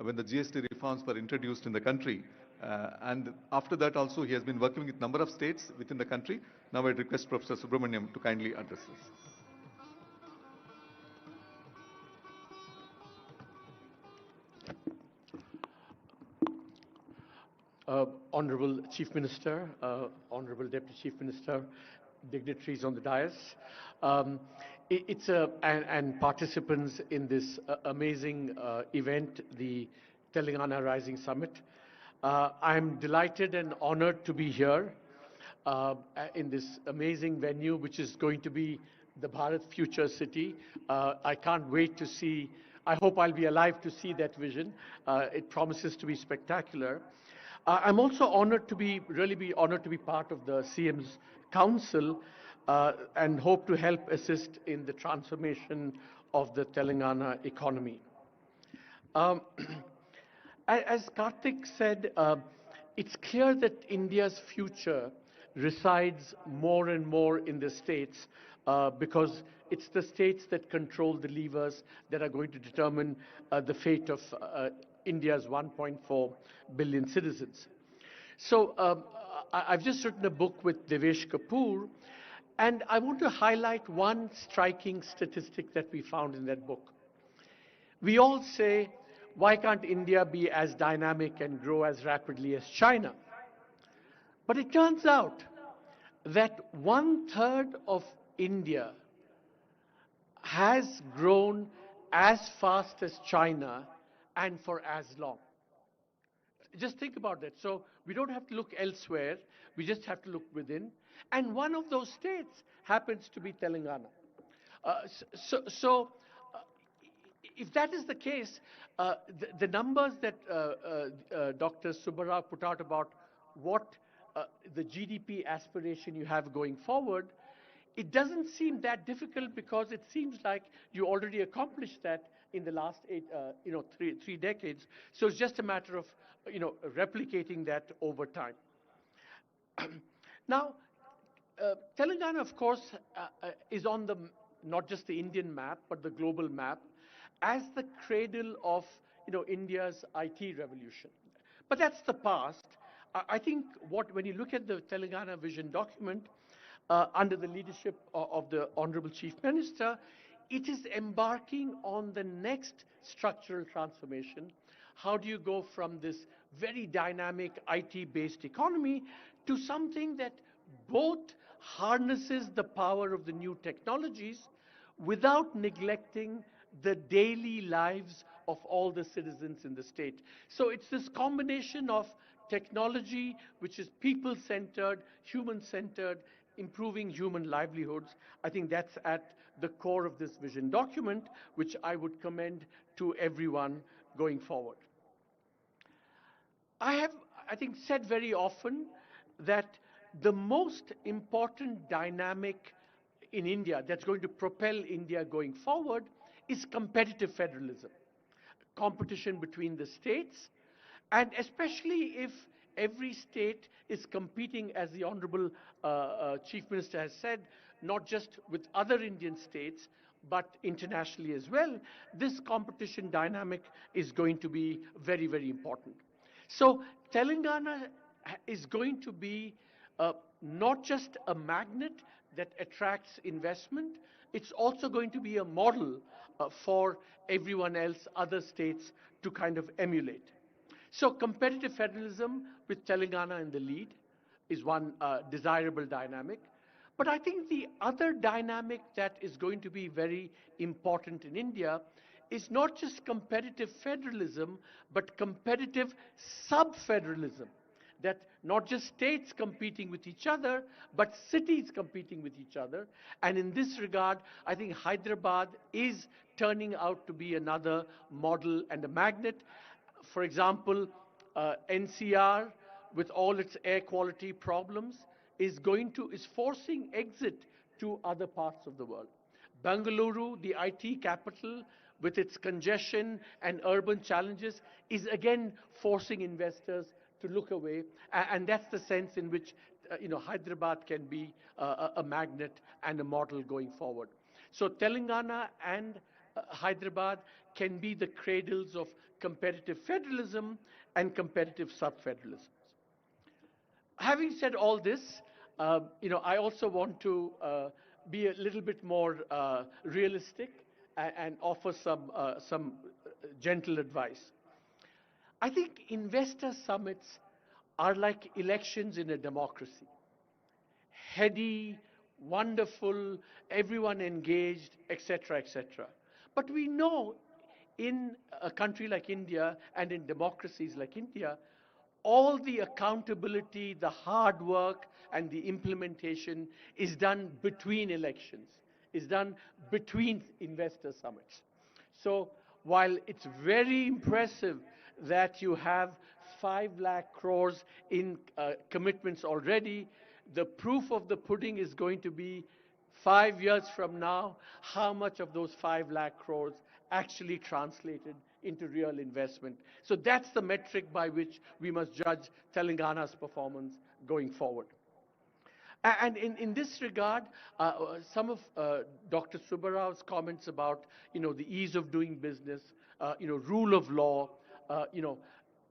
when the GST reforms were introduced in the country. And after that also he has been working with a number of states within the country. Now I request Professor Subramaniam to kindly address us. Honorable Chief Minister, Honorable Deputy Chief Minister, dignitaries on the dais, and participants in this amazing event, the Telangana Rising Summit. I'm delighted and honored to be here in this amazing venue, which is going to be the Bharat Future City. I can't wait to see, I hope I'll be alive to see that vision. It promises to be spectacular. I'm also honored to be part of the CM's Council and hope to help assist in the transformation of the Telangana economy. As Karthik said, it's clear that India's future resides more and more in the states because it's the states that control the levers that are going to determine the fate of India's 1.4 billion citizens. So I've just written a book with Devesh Kapoor, and I want to highlight one striking statistic that we found in that book. We all say, why can't India be as dynamic and grow as rapidly as China? But it turns out that 1/3 of India has grown as fast as China and for as long. Just think about that. So we don't have to look elsewhere. We just have to look within. And one of those states happens to be Telangana. If that is the case, the numbers that Dr. Subbarao put out about what the GDP aspiration you have going forward, it doesn't seem that difficult because it seems like you already accomplished that in the last three decades. So it's just a matter of replicating that over time. Now, Telangana, of course, is on the not just the Indian map but the global map as the cradle of India's IT revolution. But that's the past. I think when you look at the Telangana vision document under the leadership of the Honorable Chief Minister, it is embarking on the next structural transformation. How do you go from this very dynamic IT-based economy to something that both harnesses the power of the new technologies without neglecting the daily lives of all the citizens in the state? So it's this combination of technology, which is people-centered, human-centered, improving human livelihoods. I think that's at the core of this vision document, which I would commend to everyone going forward. I have, I think, said very often that the most important dynamic in India that's going to propel India going forward is competitive federalism, competition between the states, and especially if every state is competing, as the Honorable Chief Minister has said, not just with other Indian states, but internationally as well, this competition dynamic is going to be very, very important. So Telangana is going to be not just a magnet that attracts investment, it's also going to be a model for everyone else, other states, to kind of emulate. So competitive federalism with Telangana in the lead is one desirable dynamic. But I think the other dynamic that is going to be very important in India is not just competitive federalism, but competitive sub-federalism. That not just states competing with each other, but cities competing with each other. And in this regard, I think Hyderabad is turning out to be another model and a magnet. For example, NCR, with all its air quality problems, is forcing exit to other parts of the world. Bengaluru, the IT capital, with its congestion and urban challenges, is again forcing investors to look away, and that's the sense in which Hyderabad can be a magnet and a model going forward. So Telangana and Hyderabad can be the cradles of competitive federalism and competitive sub-federalism. Having said all this, I also want to be a little bit more realistic and offer some gentle advice. I think investor summits are like elections in a democracy. Heady, wonderful, everyone engaged, etc., etc. But we know in a country like India and in democracies like India, all the accountability, the hard work, and the implementation is done between elections, is done between investor summits. So while it's very impressive that you have 5 lakh crores in commitments already, the proof of the pudding is going to be 5 years from now, how much of those 5 lakh crores actually translated into real investment. So that's the metric by which we must judge Telangana's performance going forward. And in this regard, some of Dr. Subbarao's comments about, the ease of doing business, rule of law,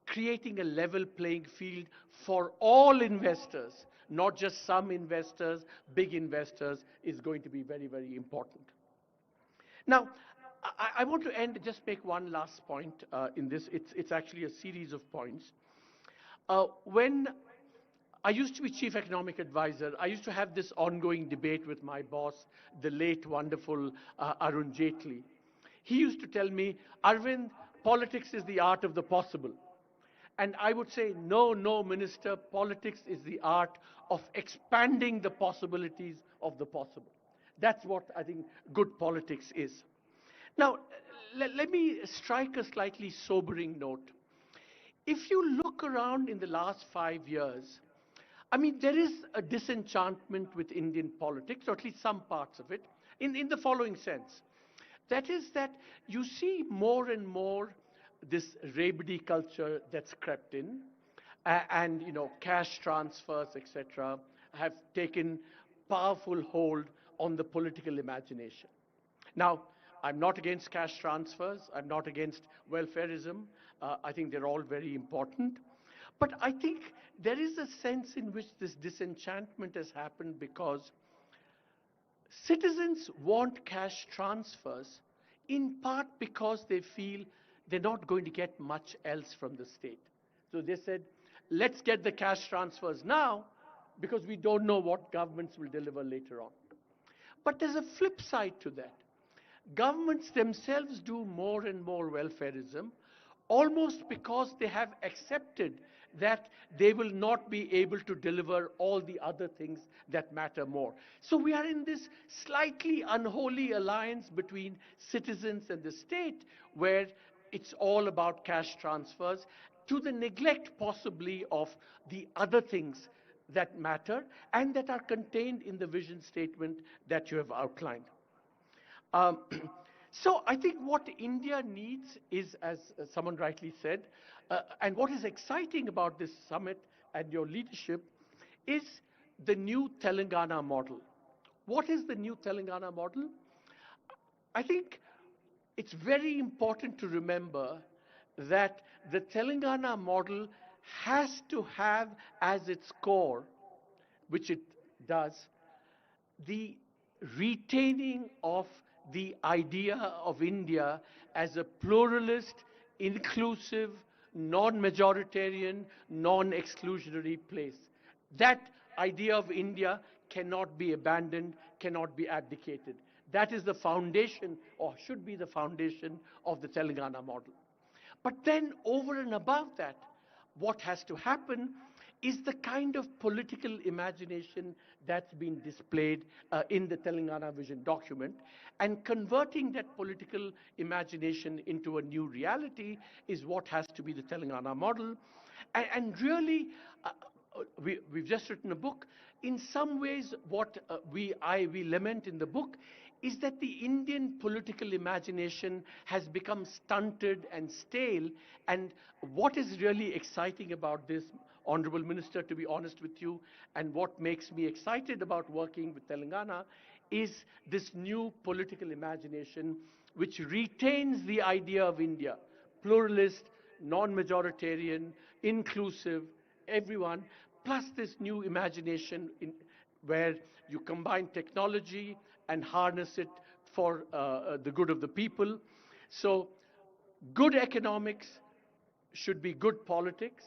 creating a level playing field for all investors, not just some investors, big investors, is going to be very, very important. Now, I want to just make one last point in this. It's actually a series of points. When I used to be chief economic advisor, I used to have this ongoing debate with my boss, the late wonderful Arun Jaitley. He used to tell me, Arvind, politics is the art of the possible. And I would say, no, no, Minister, politics is the art of expanding the possibilities of the possible. That's what I think good politics is. Now, let me strike a slightly sobering note. If you look around in the last 5 years, I mean, there is a disenchantment with Indian politics, or at least some parts of it, in the following sense. That is that you see more and more this rabidi culture that's crept in, and cash transfers, etc., have taken powerful hold on the political imagination. Now, I'm not against cash transfers. I'm not against welfareism. I think they're all very important. But I think there is a sense in which this disenchantment has happened because citizens want cash transfers in part because they feel they're not going to get much else from the state. So they said, let's get the cash transfers now because we don't know what governments will deliver later on. But there's a flip side to that. Governments themselves do more and more welfareism almost because they have accepted that they will not be able to deliver all the other things that matter more. So we are in this slightly unholy alliance between citizens and the state where it's all about cash transfers to the neglect possibly of the other things that matter and that are contained in the vision statement that you have outlined. So I think what India needs is, as someone rightly said, and what is exciting about this summit and your leadership is the new Telangana model. What is the new Telangana model? I think it's very important to remember that the Telangana model has to have as its core, which it does, the retaining of the idea of India as a pluralist, inclusive, non-majoritarian, non-exclusionary place. That idea of India cannot be abandoned, cannot be abdicated. That is the foundation, or should be the foundation, of the Telangana model. But then over and above that, what has to happen is the kind of political imagination that's been displayed in the Telangana Vision document, and converting that political imagination into a new reality is what has to be the Telangana model. And really, we've just written a book. In some ways, what we lament in the book is that the Indian political imagination has become stunted and stale. And what is really exciting about this, Honorable Minister, to be honest with you, and what makes me excited about working with Telangana is this new political imagination which retains the idea of India, pluralist, non-majoritarian, inclusive, everyone, plus this new imagination where you combine technology and harness it for the good of the people. So good economics should be good politics.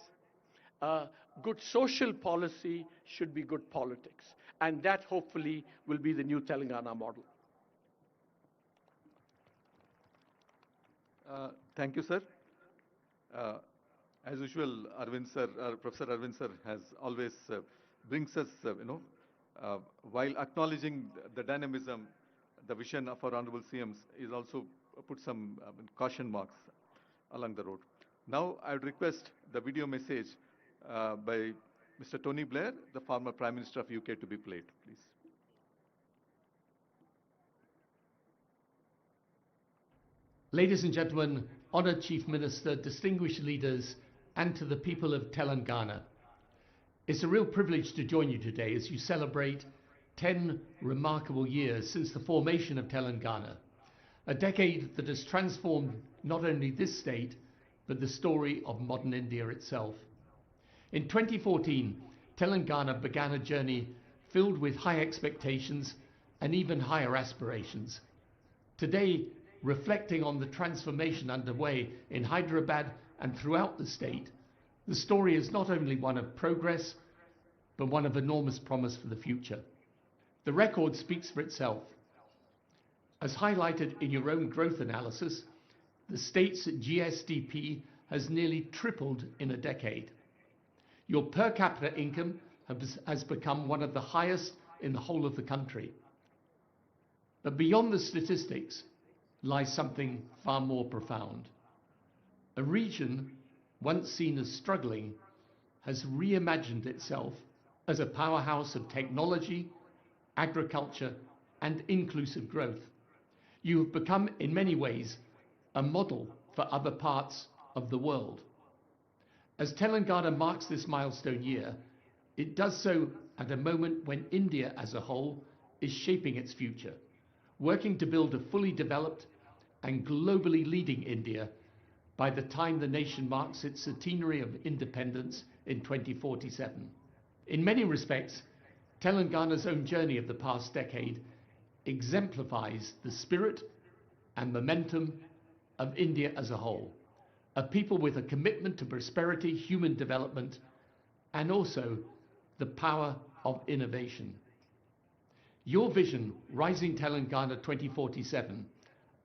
Good social policy should be good politics. And that hopefully will be the new Telangana model. Thank you, sir. As usual, Arvind sir, Professor Arvind sir has always brings us, while acknowledging the dynamism, the vision of our Honorable CMs is also put some caution marks along the road. Now, I would request the video message by Mr. Tony Blair, the former Prime Minister of UK, to be played, please. Ladies and gentlemen, Honored Chief Minister, distinguished leaders, and to the people of Telangana. It's a real privilege to join you today as you celebrate 10 remarkable years since the formation of Telangana, a decade that has transformed not only this state, but the story of modern India itself. In 2014, Telangana began a journey filled with high expectations and even higher aspirations. Today, reflecting on the transformation underway in Hyderabad and throughout the state, the story is not only one of progress, but one of enormous promise for the future. The record speaks for itself. As highlighted in your own growth analysis, the state's GSDP has nearly tripled in a decade. Your per capita income has become one of the highest in the whole of the country. But beyond the statistics lies something far more profound. A region once seen as struggling has reimagined itself as a powerhouse of technology, agriculture, and inclusive growth. You have become, in many ways, a model for other parts of the world. As Telangana marks this milestone year, it does so at a moment when India as a whole is shaping its future, working to build a fully developed and globally leading India by the time the nation marks its centenary of independence in 2047. In many respects, Telangana's own journey of the past decade exemplifies the spirit and momentum of India as a whole, a people with a commitment to prosperity, human development, and also the power of innovation. Your vision, Rising Telangana 2047,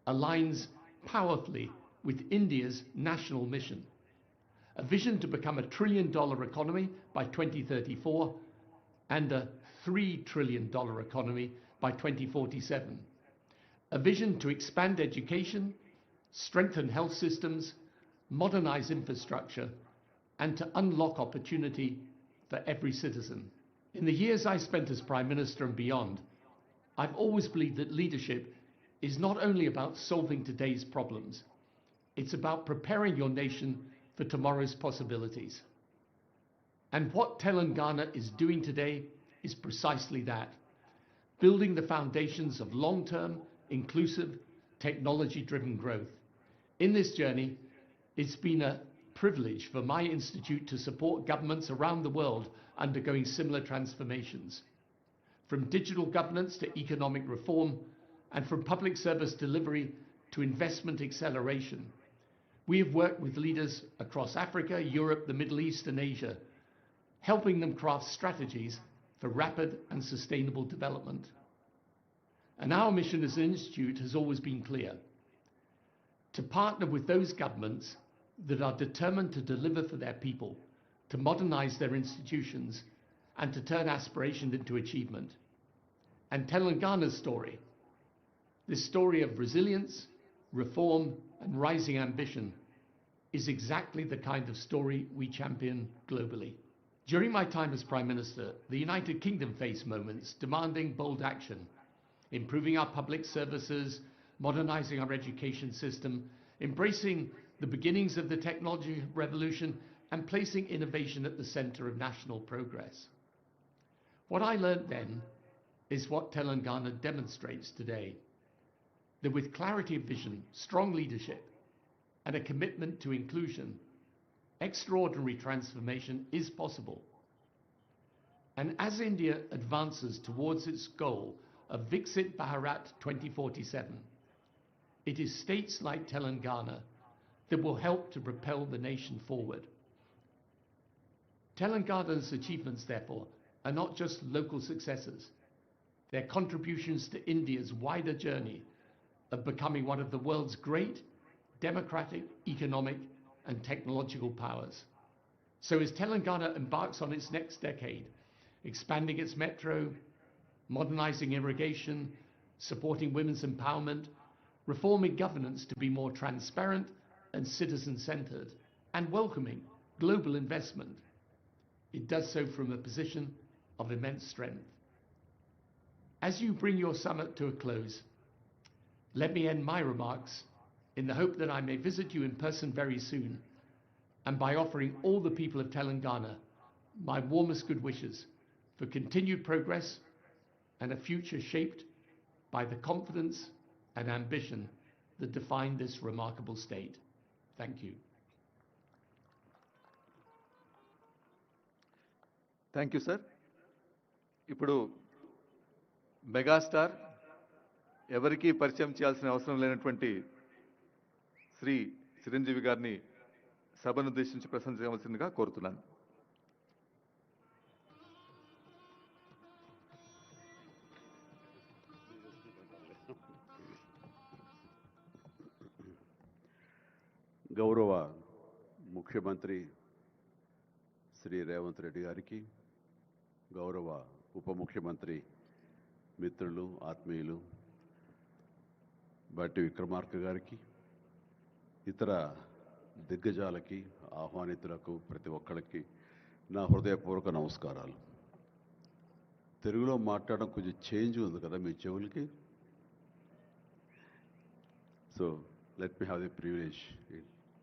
aligns powerfully with India's national mission, a vision to become a $1 trillion economy by 2034 and a $3 trillion economy by 2047, a vision to expand education, strengthen health systems, modernize infrastructure, and to unlock opportunity for every citizen. In the years I spent as Prime Minister and beyond, I've always believed that leadership is not only about solving today's problems, it's about preparing your nation for tomorrow's possibilities. And what Telangana is doing today is precisely that, building the foundations of long-term, inclusive, technology-driven growth. In this journey, it's been a privilege for my institute to support governments around the world undergoing similar transformations, from digital governance to economic reform, and from public service delivery to investment acceleration. We have worked with leaders across Africa, Europe, the Middle East, and Asia, helping them craft strategies for rapid and sustainable development. And our mission as an institute has always been clear: to partner with those governments that are determined to deliver for their people, to modernize their institutions, and to turn aspiration into achievement. And Telangana's story, this story of resilience, reform, and rising ambition, is exactly the kind of story we champion globally. During my time as Prime Minister, the United Kingdom faced moments demanding bold action, improving our public services, modernizing our education system, embracing the beginnings of the technology revolution, and placing innovation at the center of national progress. What I learned then is what Telangana demonstrates today, that with clarity of vision, strong leadership, and a commitment to inclusion, extraordinary transformation is possible. And as India advances towards its goal of Viksit Bharat 2047, it is states like Telangana that will help to propel the nation forward. Telangana's achievements, therefore, are not just local successes. They're contributions to India's wider journey of becoming one of the world's great democratic, economic, and technological powers. So as Telangana embarks on its next decade, expanding its metro, modernizing irrigation, supporting women's empowerment, reforming governance to be more transparent and citizen-centered, and welcoming global investment, it does so from a position of immense strength. As you bring your summit to a close, let me end my remarks in the hope that I may visit you in person very soon, and by offering all the people of Telangana my warmest good wishes for continued progress and a future shaped by the confidence and ambition that define this remarkable state. Thank you. Thank you sir. ఇప్పుడు megastar, ఎవరికీ పరిచయం చేయాల్సిన అవసరం లేనటువంటి శ్రీ చిరంజీవి గారిని సభను ఉద్దేశించి ప్రసంగించవలసిందిగా కోరుతున్నాను. గౌరవ ముఖ్యమంత్రి శ్రీ రేవంత్ రెడ్డి గారికి, గౌరవ ఉప ముఖ్యమంత్రి మిత్రులు, ఆత్మీయులు బట్టి విక్రమార్క గారికి, ఇతర దిగ్గజాలకి, ఆహ్వానితులకు, ప్రతి ఒక్కరికి నా హృదయపూర్వక నమస్కారాలు. తెలుగులో మాట్లాడడం కొంచెం చేంజ్ ఉంది కదా మీ చెవులకి. So let me have the privilege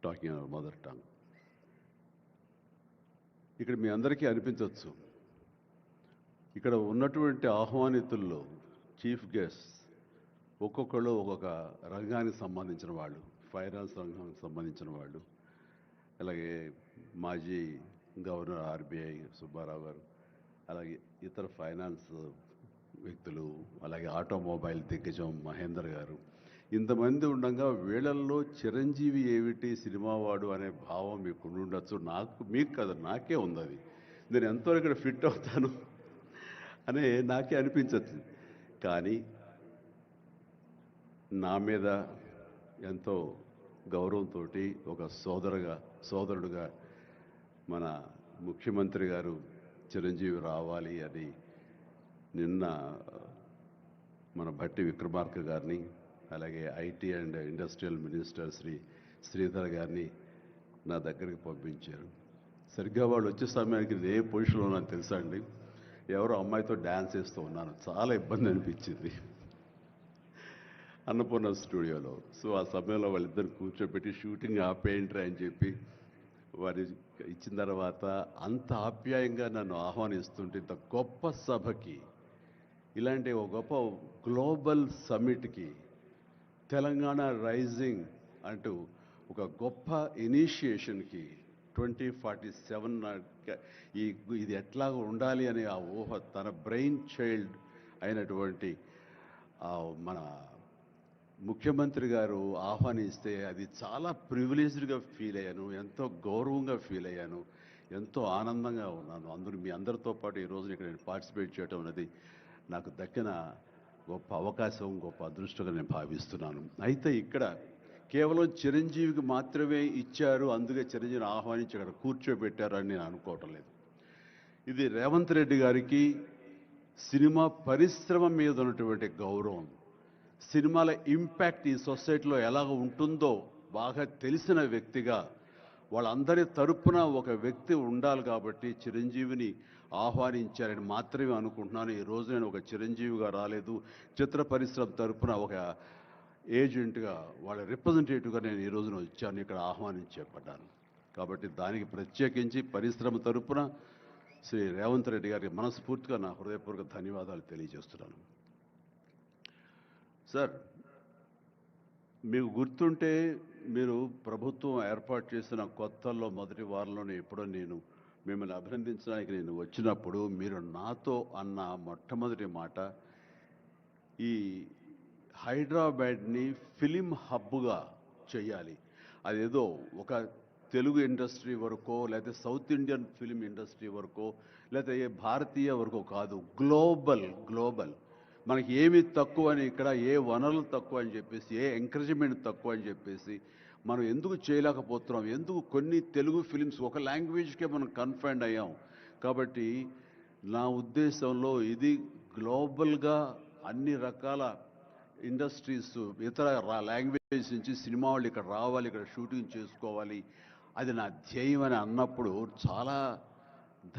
talking our mother tongue. ఇక్కడ మీ అందరికీ అనిపించవచ్చు, ఇక్కడ ఉన్నటువంటి ఆహ్వానితుల్లో చీఫ్ గెస్ట్ ఒక్కొక్కళ్ళు ఒక్కొక్క రంగానికి సంబంధించిన వాళ్ళు, ఫైనాన్స్ రంగానికి సంబంధించిన వాళ్ళు, అలాగే మాజీ గవర్నర్ ఆర్బీఐ సుబ్బారావు గారు, అలాగే ఇతర ఫైనాన్స్ వ్యక్తులు, అలాగే ఆటోమొబైల్ దిగ్గజం మహేందర్ గారు, ఇంతమంది ఉండగా వీళ్ళల్లో చిరంజీవి ఏమిటి సినిమావాడు అనే భావం మీకు ఉండొచ్చు. మీకు కాదు, నాకే ఉంది అది. నేను ఎంతో ఇక్కడ ఫిట్ అవుతాను అని నాకే అనిపించచ్చు. కానీ నా మీద ఎంతో గౌరవంతో ఒక సోదరుడుగా మన ముఖ్యమంత్రి గారు చిరంజీవి రావాలి అని నిన్న మన భట్టి విక్రమార్క గారిని, అలాగే IT and industrial minister Shri Sridhar గారిని నా దగ్గరికి పంపించారు. సరిగ్గా వాళ్ళు వచ్చే సమయానికి ఏ పొజిషన్లో ఉన్నాను తెలుసా అండి? ఎవరో అమ్మాయితో డ్యాన్స్ చేస్తూ ఉన్నాను. చాలా ఇబ్బంది అనిపించింది అన్నపూర్ణ స్టూడియోలో. సో ఆ సమయంలో వాళ్ళిద్దరు కూర్చోబెట్టి షూటింగ్ ఆపేయండి అని చెప్పి వారి ఇచ్చిన తర్వాత అంత ఆప్యాయంగా నన్ను ఆహ్వానిస్తుంటే, ఇంత గొప్ప సభకి, ఇలాంటి ఒక గొప్ప గ్లోబల్ సమ్మిట్కి, తెలంగాణ రైజింగ్ అంటూ ఒక గొప్ప ఇనిషియేషన్కి 2047 ఇది ఎట్లా ఉండాలి అనే ఆ ఊహ తన బ్రెయిన్ చైల్డ్ అయినటువంటి మన ముఖ్యమంత్రి గారు ఆహ్వానిస్తే అది చాలా ప్రివిలేజ్డ్గా ఫీల్ అయ్యాను, ఎంతో గౌరవంగా ఫీల్ అయ్యాను, ఎంతో ఆనందంగా ఉన్నాను. మీ అందరితో పాటు ఈ రోజున ఇక్కడ నేను పార్టిసిపేట్ చేయడం అనేది నాకు దక్కిన గొప్ప అవకాశం, గొప్ప అదృష్టంగా నేను భావిస్తున్నాను. అయితే ఇక్కడ కేవలం చిరంజీవికి మాత్రమే ఇచ్చారు, అందుకే చిరంజీవిని ఆహ్వానించి అక్కడ కూర్చోబెట్టారు అని నేను అనుకోవటం లేదు. ఇది రేవంత్ రెడ్డి గారికి సినిమా పరిశ్రమ మీద ఉన్నటువంటి గౌరవం, సినిమాల ఇంపాక్ట్ ఈ సొసైటీలో ఎలాగ ఉంటుందో బాగా తెలిసిన వ్యక్తిగా వాళ్ళందరి తరపున ఒక వ్యక్తి ఉండాలి కాబట్టి చిరంజీవిని ఆహ్వానించారని మాత్రమే అనుకుంటున్నాను. ఈ రోజు నేను ఒక చిరంజీవిగా రాలేదు, చిత్ర పరిశ్రమ తరపున ఒక ఏజెంట్గా, వాళ్ళ రిప్రజెంటేటివ్గా నేను ఈ రోజున వచ్చాను, ఇక్కడ ఆహ్వానించబడ్డాను. కాబట్టి దానికి ప్రత్యేకించి పరిశ్రమ తరపున శ్రీ రేవంత్ రెడ్డి గారికి మనస్ఫూర్తిగా నా హృదయపూర్వక ధన్యవాదాలు తెలియజేస్తున్నాను. సార్, మీకు గుర్తుంటే మీరు ప్రభుత్వం ఏర్పాటు చేసిన కొత్తల్లో మొదటి వారంలోనే ఎప్పుడో నేను మిమ్మల్ని అభినందించడానికి నేను వచ్చినప్పుడు మీరు నాతో అన్న మొట్టమొదటి మాట, ఈ హైదరాబాద్ని ఫిలిం హబ్గా చేయాలి, అదేదో ఒక తెలుగు ఇండస్ట్రీ వరకో లేకపోతే సౌత్ ఇండియన్ ఫిలిం ఇండస్ట్రీ వరకో లేకపోతే ఏ భారతీయ వరకో కాదు, గ్లోబల్ మనకి ఏమి తక్కువ అని, ఇక్కడ ఏ వనరులు తక్కువ అని చెప్పేసి, ఏ ఎంకరేజ్మెంట్ తక్కువ అని చెప్పేసి మనం ఎందుకు చేయలేకపోతున్నాం, ఎందుకు కొన్ని తెలుగు ఫిలిమ్స్ ఒక లాంగ్వేజ్కే మనం కన్ఫైన్డ్ అయ్యాం. కాబట్టి నా ఉద్దేశంలో ఇది గ్లోబల్గా అన్ని రకాల ఇండస్ట్రీస్, ఇతర లాంగ్వేజ్ నుంచి సినిమా వాళ్ళు ఇక్కడ రావాలి, ఇక్కడ షూటింగ్ చేసుకోవాలి, అది నా ధ్యేయం అని అన్నప్పుడు చాలా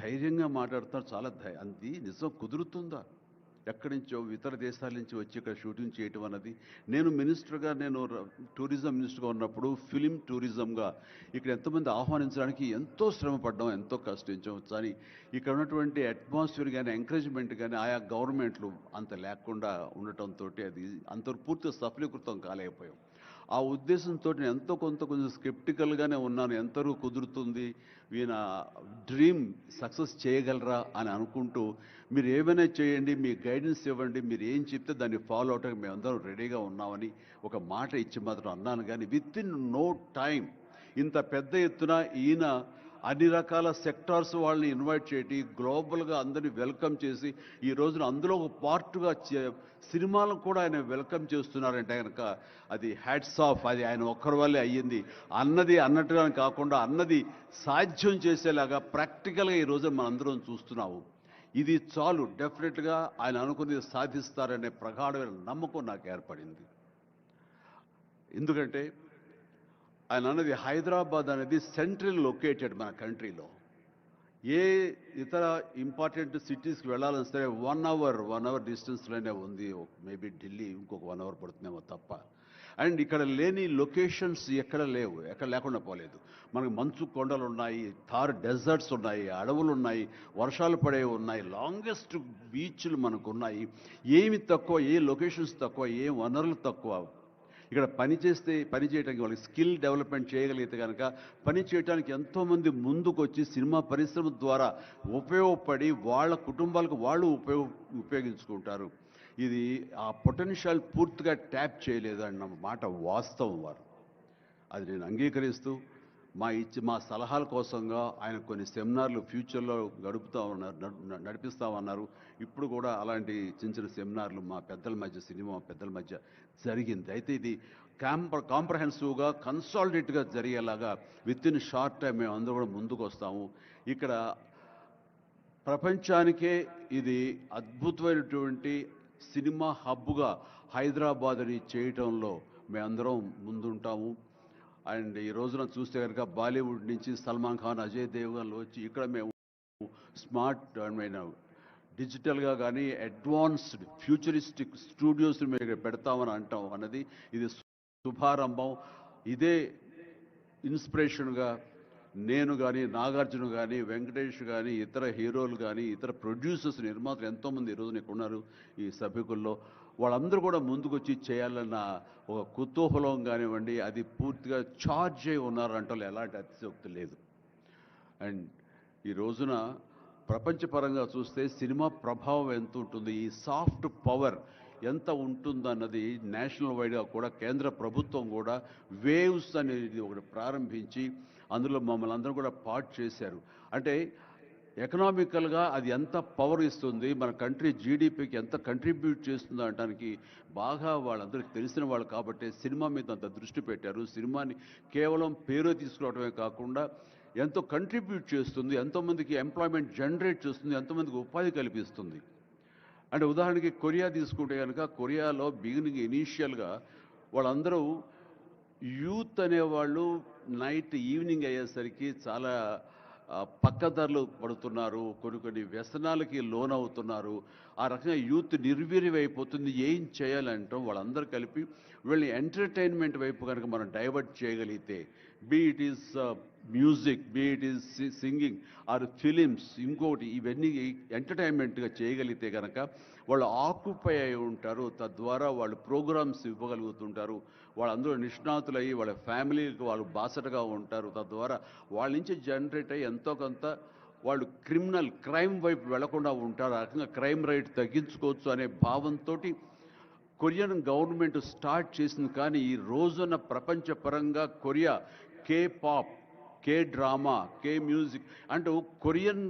ధైర్యంగా మాట్లాడుతున్నారు. అది నిజం కుదురుతుందా? ఎక్కడి నుంచో ఇతర దేశాల నుంచి వచ్చి ఇక్కడ షూటింగ్ చేయటం అన్నది, నేను మినిస్టర్గా, నేను టూరిజం మినిస్టర్గా ఉన్నప్పుడు ఫిలిం టూరిజంగా ఇక్కడ ఎంతమంది ఆహ్వానించడానికి ఎంతో శ్రమ పడ్డాం, ఎంతో కష్టించాం. కానీ ఇక్కడ ఉన్నటువంటి అట్మాస్ఫియర్ కానీ ఎంకరేజ్మెంట్ కానీ ఆయా గవర్నమెంట్లు అంత లేకుండా ఉండటంతో అది అంత పూర్తిగా సఫలీకృతం కాలేకపోయాం. ఆ ఉద్దేశంతో నేను ఎంతో కొంచెం స్కెప్టికల్గానే ఉన్నాను. ఎంతవరకు కుదురుతుంది, ఈయన డ్రీమ్ సక్సెస్ చేయగలరా అని అనుకుంటూ, మీరు ఏమైనా చేయండి, మీ గైడెన్స్ ఇవ్వండి, మీరు ఏం చెప్తే దాన్ని ఫాలో అవడానికి మేమందరం రెడీగా ఉన్నామని ఒక మాట ఇచ్చి మాత్రం అన్నాను. కానీ విత్ ఇన్ నో టైం ఇంత పెద్ద ఎత్తున ఈయన అన్ని రకాల సెక్టార్స్ వాళ్ళని ఇన్వైట్ చేసి గ్లోబల్గా అందరినీ వెల్కమ్ చేసి ఈ రోజున అందులో ఒక పార్ట్గా సినిమాలను కూడా ఆయన వెల్కమ్ చేస్తున్నారంటే కనుక అది హ్యాట్స్ ఆఫ్. అది ఆయన ఒక్కరి వల్లే అయ్యింది. అన్నట్టుగా కాకుండా అన్నది సాధ్యం చేసేలాగా ప్రాక్టికల్గా ఈ రోజున మనందరం చూస్తున్నాము. ఇది చాలు, డెఫినెట్గా ఆయన అనుకున్నది సాధిస్తారనే ప్రగాఢమైన నమ్మకం నాకు ఏర్పడింది. ఎందుకంటే ఆయన అన్నది హైదరాబాద్ అనేది సెంట్రల్ లొకేటెడ్ మన కంట్రీలో. ఏ ఇతర ఇంపార్టెంట్ సిటీస్కి వెళ్ళాలని సరే 1 అవర్ డిస్టెన్స్లోనే ఉంది. మేబీ ఢిల్లీ ఇంకొక 1 అవర్ పడుతుందేమో తప్ప. అండ్ ఇక్కడ లేని లొకేషన్స్ ఎక్కడ లేవు, ఎక్కడ లేకుండా పోలేదు. మనకు మంచు కొండలు ఉన్నాయి, థార్ డెజర్ట్స్ ఉన్నాయి, అడవులు ఉన్నాయి, వర్షాలు పడేవి ఉన్నాయి, లాంగెస్ట్ బీచ్లు మనకు ఉన్నాయి. ఏమి తక్కువ, ఏ లొకేషన్స్ తక్కువ, ఏ వనరులు తక్కువ. ఇక్కడ పని చేయడానికి వాళ్ళకి స్కిల్ డెవలప్మెంట్ చేయగలిగితే కనుక పని చేయడానికి ఎంతోమంది ముందుకు వచ్చి సినిమా పరిశ్రమ ద్వారా ఉపయోగపడి వాళ్ళ కుటుంబాలకు వాళ్ళు ఉపయోగించుకుంటారు. ఇది ఆ పొటెన్షియల్ పూర్తిగా ట్యాప్ చేయలేదు అన్న మాట వాస్తవం. వారు అది నేను అంగీకరిస్తూ మా సలహాల కోసంగా ఆయన కొన్ని సెమినార్లు ఫ్యూచర్లో నడిపిస్తామన్నారు. ఇప్పుడు కూడా అలాంటి చిన్న సెమినార్లు మా పెద్దల మధ్య, సినిమా పెద్దల మధ్య జరిగింది. అయితే ఇది కాంప్రహెన్సివ్గా కన్సాలిడేట్గా జరిగేలాగా విత్ ఇన్ షార్ట్ టైం మేము అందరూ కూడా ముందుకు వస్తాము. ఇక్కడ ప్రపంచానికే ఇది అద్భుతమైనటువంటి సినిమా హబ్గా హైదరాబాద్ని చేయటంలో మేమందరం ముందుంటాము. అండ్ ఈ రోజున చూస్తే కనుక బాలీవుడ్ నుంచి సల్మాన్ ఖాన్, అజయ్ దేవ్గన్ వచ్చి ఇక్కడ మేము స్మార్ట్ డిజిటల్గా కానీ అడ్వాన్స్డ్ ఫ్యూచరిస్టిక్ స్టూడియోస్ మేము పెడతామని అంటాం అన్నది ఇది శుభారంభం. ఇదే ఇన్స్పిరేషన్గా నేను కానీ, నాగార్జున కానీ, వెంకటేష్ కానీ, ఇతర హీరోలు కానీ, ఇతర ప్రొడ్యూసర్స్, నిర్మాతలు ఎంతోమంది ఈరోజు నీకు ఉన్నారు ఈ సభ్యుకుల్లో. వాళ్ళందరూ కూడా ముందుకు వచ్చి చేయాలన్న ఒక కుతూహలం కానివ్వండి, అది పూర్తిగా ఛార్జ్ అయి ఉన్నారంటే ఎలాంటి అతిశయోక్తి లేదు. అండ్ ఈ రోజున ప్రపంచపరంగా చూస్తే సినిమా ప్రభావం ఎంత ఉంటుంది, ఈ సాఫ్ట్ పవర్ ఎంత ఉంటుందన్నది నేషనల్ వైడ్గా కూడా కేంద్ర ప్రభుత్వం కూడా వేవ్స్ అనేది ఒకటి ప్రారంభించి అందులో మమ్మల్ని అందరూ కూడా పార్ట్ చేశారు. అంటే ఎకనామికల్గా అది ఎంత పవర్ ఇస్తుంది, మన కంట్రీ జీడిపికి ఎంత కంట్రిబ్యూట్ చేస్తుందో అనడానికి బాగా వాళ్ళందరికీ తెలిసిన వాళ్ళు కాబట్టి సినిమా మీద అంత దృష్టి పెట్టారు. సినిమాని కేవలం పేరు తీసుకురావడమే కాకుండా ఎంతో కంట్రిబ్యూట్ చేస్తుంది, ఎంతోమందికి ఎంప్లాయ్మెంట్ జనరేట్ చేస్తుంది, ఎంతోమందికి ఉపాధి కల్పిస్తుంది. అంటే ఉదాహరణకి కొరియా తీసుకుంటే కనుక కొరియాలో బిగినింగ్ ఇనీషియల్గా వాళ్ళందరూ యూత్ అనేవాళ్ళు నైట్ ఈవినింగ్ అయ్యేసరికి చాలా పక్కదారులు పడుతున్నారు, కొన్ని వ్యసనాలకి లోనవుతున్నారు. ఆ రకంగా యూత్ నిర్వీర్యమైపోతుంది. ఏం చేయాలంటాం వాళ్ళందరూ కలిపి వీళ్ళని ఎంటర్టైన్మెంట్ వైపు కనుక మనం డైవర్ట్ చేయగలిగితే, be it is music, be it is singing or films, ఇంకోటి ఇవన్నీ ఎంటర్టైన్మెంట్గా చేయగలిగితే కనుక వాళ్ళు ఆక్యుపై అయి ఉంటారు. తద్వారా వాళ్ళు ప్రోగ్రామ్స్ ఇవ్వగలుగుతుంటారు. వాళ్ళందరూ నిష్ణాతులయ్యి వాళ్ళ ఫ్యామిలీకి వాళ్ళు బాసటగా ఉంటారు. తద్వారా వాళ్ళ నుంచి జనరేట్ అయ్యి ఎంతో కొంత వాళ్ళు క్రైమ్ వైపు వెళ్లకుండా ఉంటారు. ఆ రకంగా క్రైమ్ రేట్ తగ్గించుకోవచ్చు అనే భావంతో కొరియన్ గవర్నమెంట్ స్టార్ట్ చేసింది. కానీ ఈ రోజున ప్రపంచపరంగా Korea K pop, K drama, K music అంటూ కొరియన్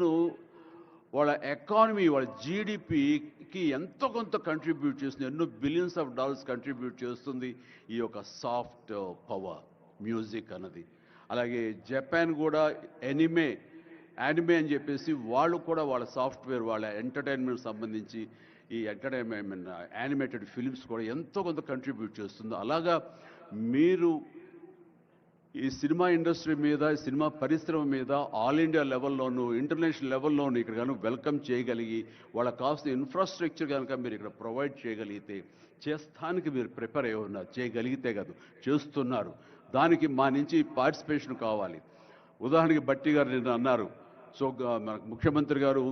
వాళ్ళ ఎకానమీ, వాళ్ళ జీడిపికి ఎంతో కొంత కంట్రిబ్యూట్ చేస్తుంది. ఎన్నో బిలియన్స్ ఆఫ్ డాలర్స్ కంట్రిబ్యూట్ చేస్తుంది ఈ యొక్క సాఫ్ట్ పవర్ మ్యూజిక్ అన్నది. అలాగే జపాన్ కూడా యానిమే అని చెప్పేసి వాళ్ళు కూడా వాళ్ళ సాఫ్ట్వేర్, వాళ్ళ ఎంటర్టైన్మెంట్ సంబంధించి ఈ ఎంటర్టైన్మెంట్ యానిమేటెడ్ ఫిలిమ్స్ కూడా ఎంతో కొంత కంట్రిబ్యూట్ చేస్తుంది. అలాగా మీరు ఈ సినిమా ఇండస్ట్రీ మీద సినిమా పరిశ్రమ మీద ఆల్ ఇండియా లెవెల్లోనూ ఇంటర్నేషనల్ లెవెల్లోనూ ఇక్కడ కనుక వెల్కమ్ చేయగలిగి వాళ్ళకి కావాల్సిన ఇన్ఫ్రాస్ట్రక్చర్ కనుక మీరు ఇక్కడ ప్రొవైడ్ చేయగలిగితే చేస్తానికి మీరు ప్రిపేర్ అయి ఉన్నారు, చేయగలిగితే కాదు చేస్తున్నారు. దానికి మా నుంచి పార్టిసిపేషన్ కావాలి. ఉదాహరణకి బట్టి గారు నిన్న అన్నారు, సో మన ముఖ్యమంత్రి గారు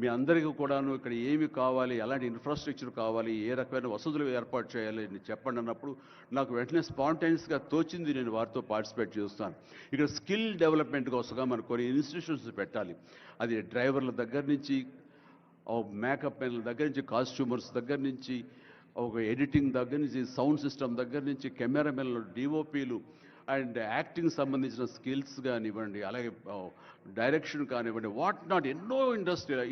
మీ అందరికీ కూడాను ఇక్కడ ఏమి కావాలి, ఎలాంటి ఇన్ఫ్రాస్ట్రక్చర్ కావాలి, ఏ రకమైన వసతులు ఏర్పాటు చేయాలి అని చెప్పండి అన్నప్పుడు నాకు వెంటనే స్పాంటైనియస్గా తోచింది, నేను వారితో పార్టిసిపేట్ చేస్తాను. ఇక్కడ స్కిల్ డెవలప్మెంట్ కోసంగా మనం కొన్ని ఇన్స్టిట్యూషన్స్ పెట్టాలి. అది డ్రైవర్ల దగ్గర నుంచి, మేకప్ మెన్ల దగ్గర నుంచి, కాస్ట్యూమర్స్ దగ్గర నుంచి, ఒక ఎడిటింగ్ దగ్గర నుంచి, సౌండ్ సిస్టమ్ దగ్గర నుంచి, కెమెరామెన్లు, డిఓపీలు అండ్ యాక్టింగ్ సంబంధించిన స్కిల్స్ కానివ్వండి, అలాగే డైరెక్షన్ కానివ్వండి, వాట్ నాట్ ఎన్నో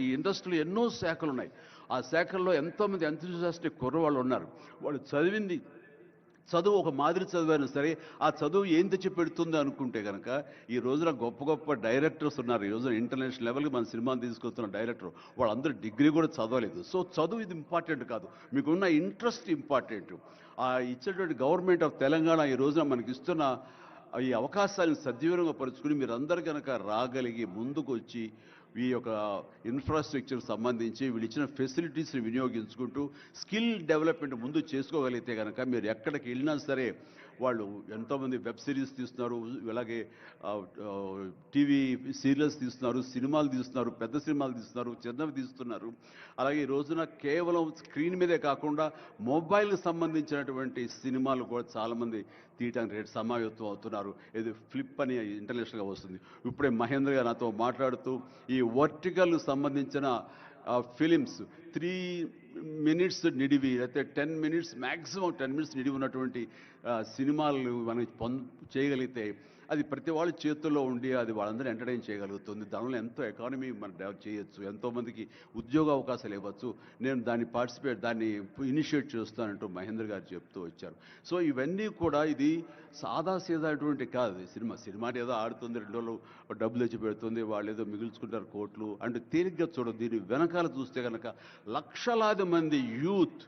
ఈ ఇండస్ట్రీలో ఎన్నో శాఖలు ఉన్నాయి. ఆ శాఖల్లో ఎంతోమంది ఎంతూజియాస్టిక్ కుర్రవాళ్ళు ఉన్నారు. వాళ్ళు చదువు ఒక మాదిరి చదివైనా సరే ఆ చదువు ఏం తెచ్చి పెడుతుంది అనుకుంటే కనుక ఈ రోజున గొప్ప గొప్ప డైరెక్టర్స్ ఉన్నారు. ఈ రోజున ఇంటర్నేషనల్ లెవెల్కి మన సినిమాని తీసుకొస్తున్న డైరెక్టర్ వాళ్ళందరూ డిగ్రీ కూడా చదవలేదు. సో చదువు ఇది ఇంపార్టెంట్ కాదు, మీకున్న ఇంట్రెస్ట్ ఇంపార్టెంట్. ఆ ఇచ్చేటువంటి గవర్నమెంట్ ఆఫ్ తెలంగాణ ఈ రోజున మనకి ఇస్తున్న ఈ అవకాశాలను సద్వినియోగం పరుచుకుని మీరందరూ కనుక రాగలిగి ముందుకు వచ్చి ఈ యొక్క ఇన్ఫ్రాస్ట్రక్చర్ సంబంధించి వీళ్ళు ఇచ్చిన ఫెసిలిటీస్ని వినియోగించుకుంటూ స్కిల్ డెవలప్మెంట్ ముందు చేసుకోగలిగితే కనుక మీరు ఎక్కడికి వెళ్ళినా సరే, వాళ్ళు ఎంతోమంది వెబ్ సిరీస్ తీస్తున్నారు, అలాగే టీవీ సీరియల్స్ తీస్తున్నారు, సినిమాలు తీస్తున్నారు, పెద్ద సినిమాలు తీస్తున్నారు, చిన్నవి తీస్తున్నారు. అలాగే ఈ రోజున కేవలం స్క్రీన్ మీదే కాకుండా మొబైల్కి సంబంధించినటువంటి సినిమాలు కూడా చాలామంది తీయటానికి సమాయత్తం అవుతున్నారు. ఇది ఫ్లిప్ అని ఇంటర్నేషనల్గా వస్తుంది. ఇప్పుడే మహేంద్ర గారు నాతో మాట్లాడుతూ ఈ వర్టికల్ సంబంధించిన ఫిలిమ్స్ 3 minutes నిడివి, అయితే 10 minutes మ్యాక్సిమం 10 minutes నిడివి ఉన్నటువంటి సినిమాలు మనం చేయగలిగితే అది ప్రతి వాళ్ళ చేతుల్లో ఉండి అది వాళ్ళందరూ ఎంటర్టైన్ చేయగలుగుతుంది. దానివల్ల ఎంతో ఎకానమీ మనం డెవలప్ చేయొచ్చు, ఎంతోమందికి ఉద్యోగ అవకాశాలు ఇవ్వచ్చు. నేను దాన్ని ఇనిషియేట్ చేస్తానంటూ మహేంద్ర గారు చెప్తూ వచ్చారు. సో ఇవన్నీ కూడా ఇది సాదాసీదాటువంటి కాదు. సినిమా ఏదో ఆడుతుంది, 2 రోజులు డబ్బులు తెచ్చి పెడుతుంది, వాళ్ళు ఏదో మిగుల్చుకుంటారు కోట్లు అంటే తేలిగ్గా చూడదు. దీని వెనకాల చూస్తే కనుక లక్షలాది మంది యూత్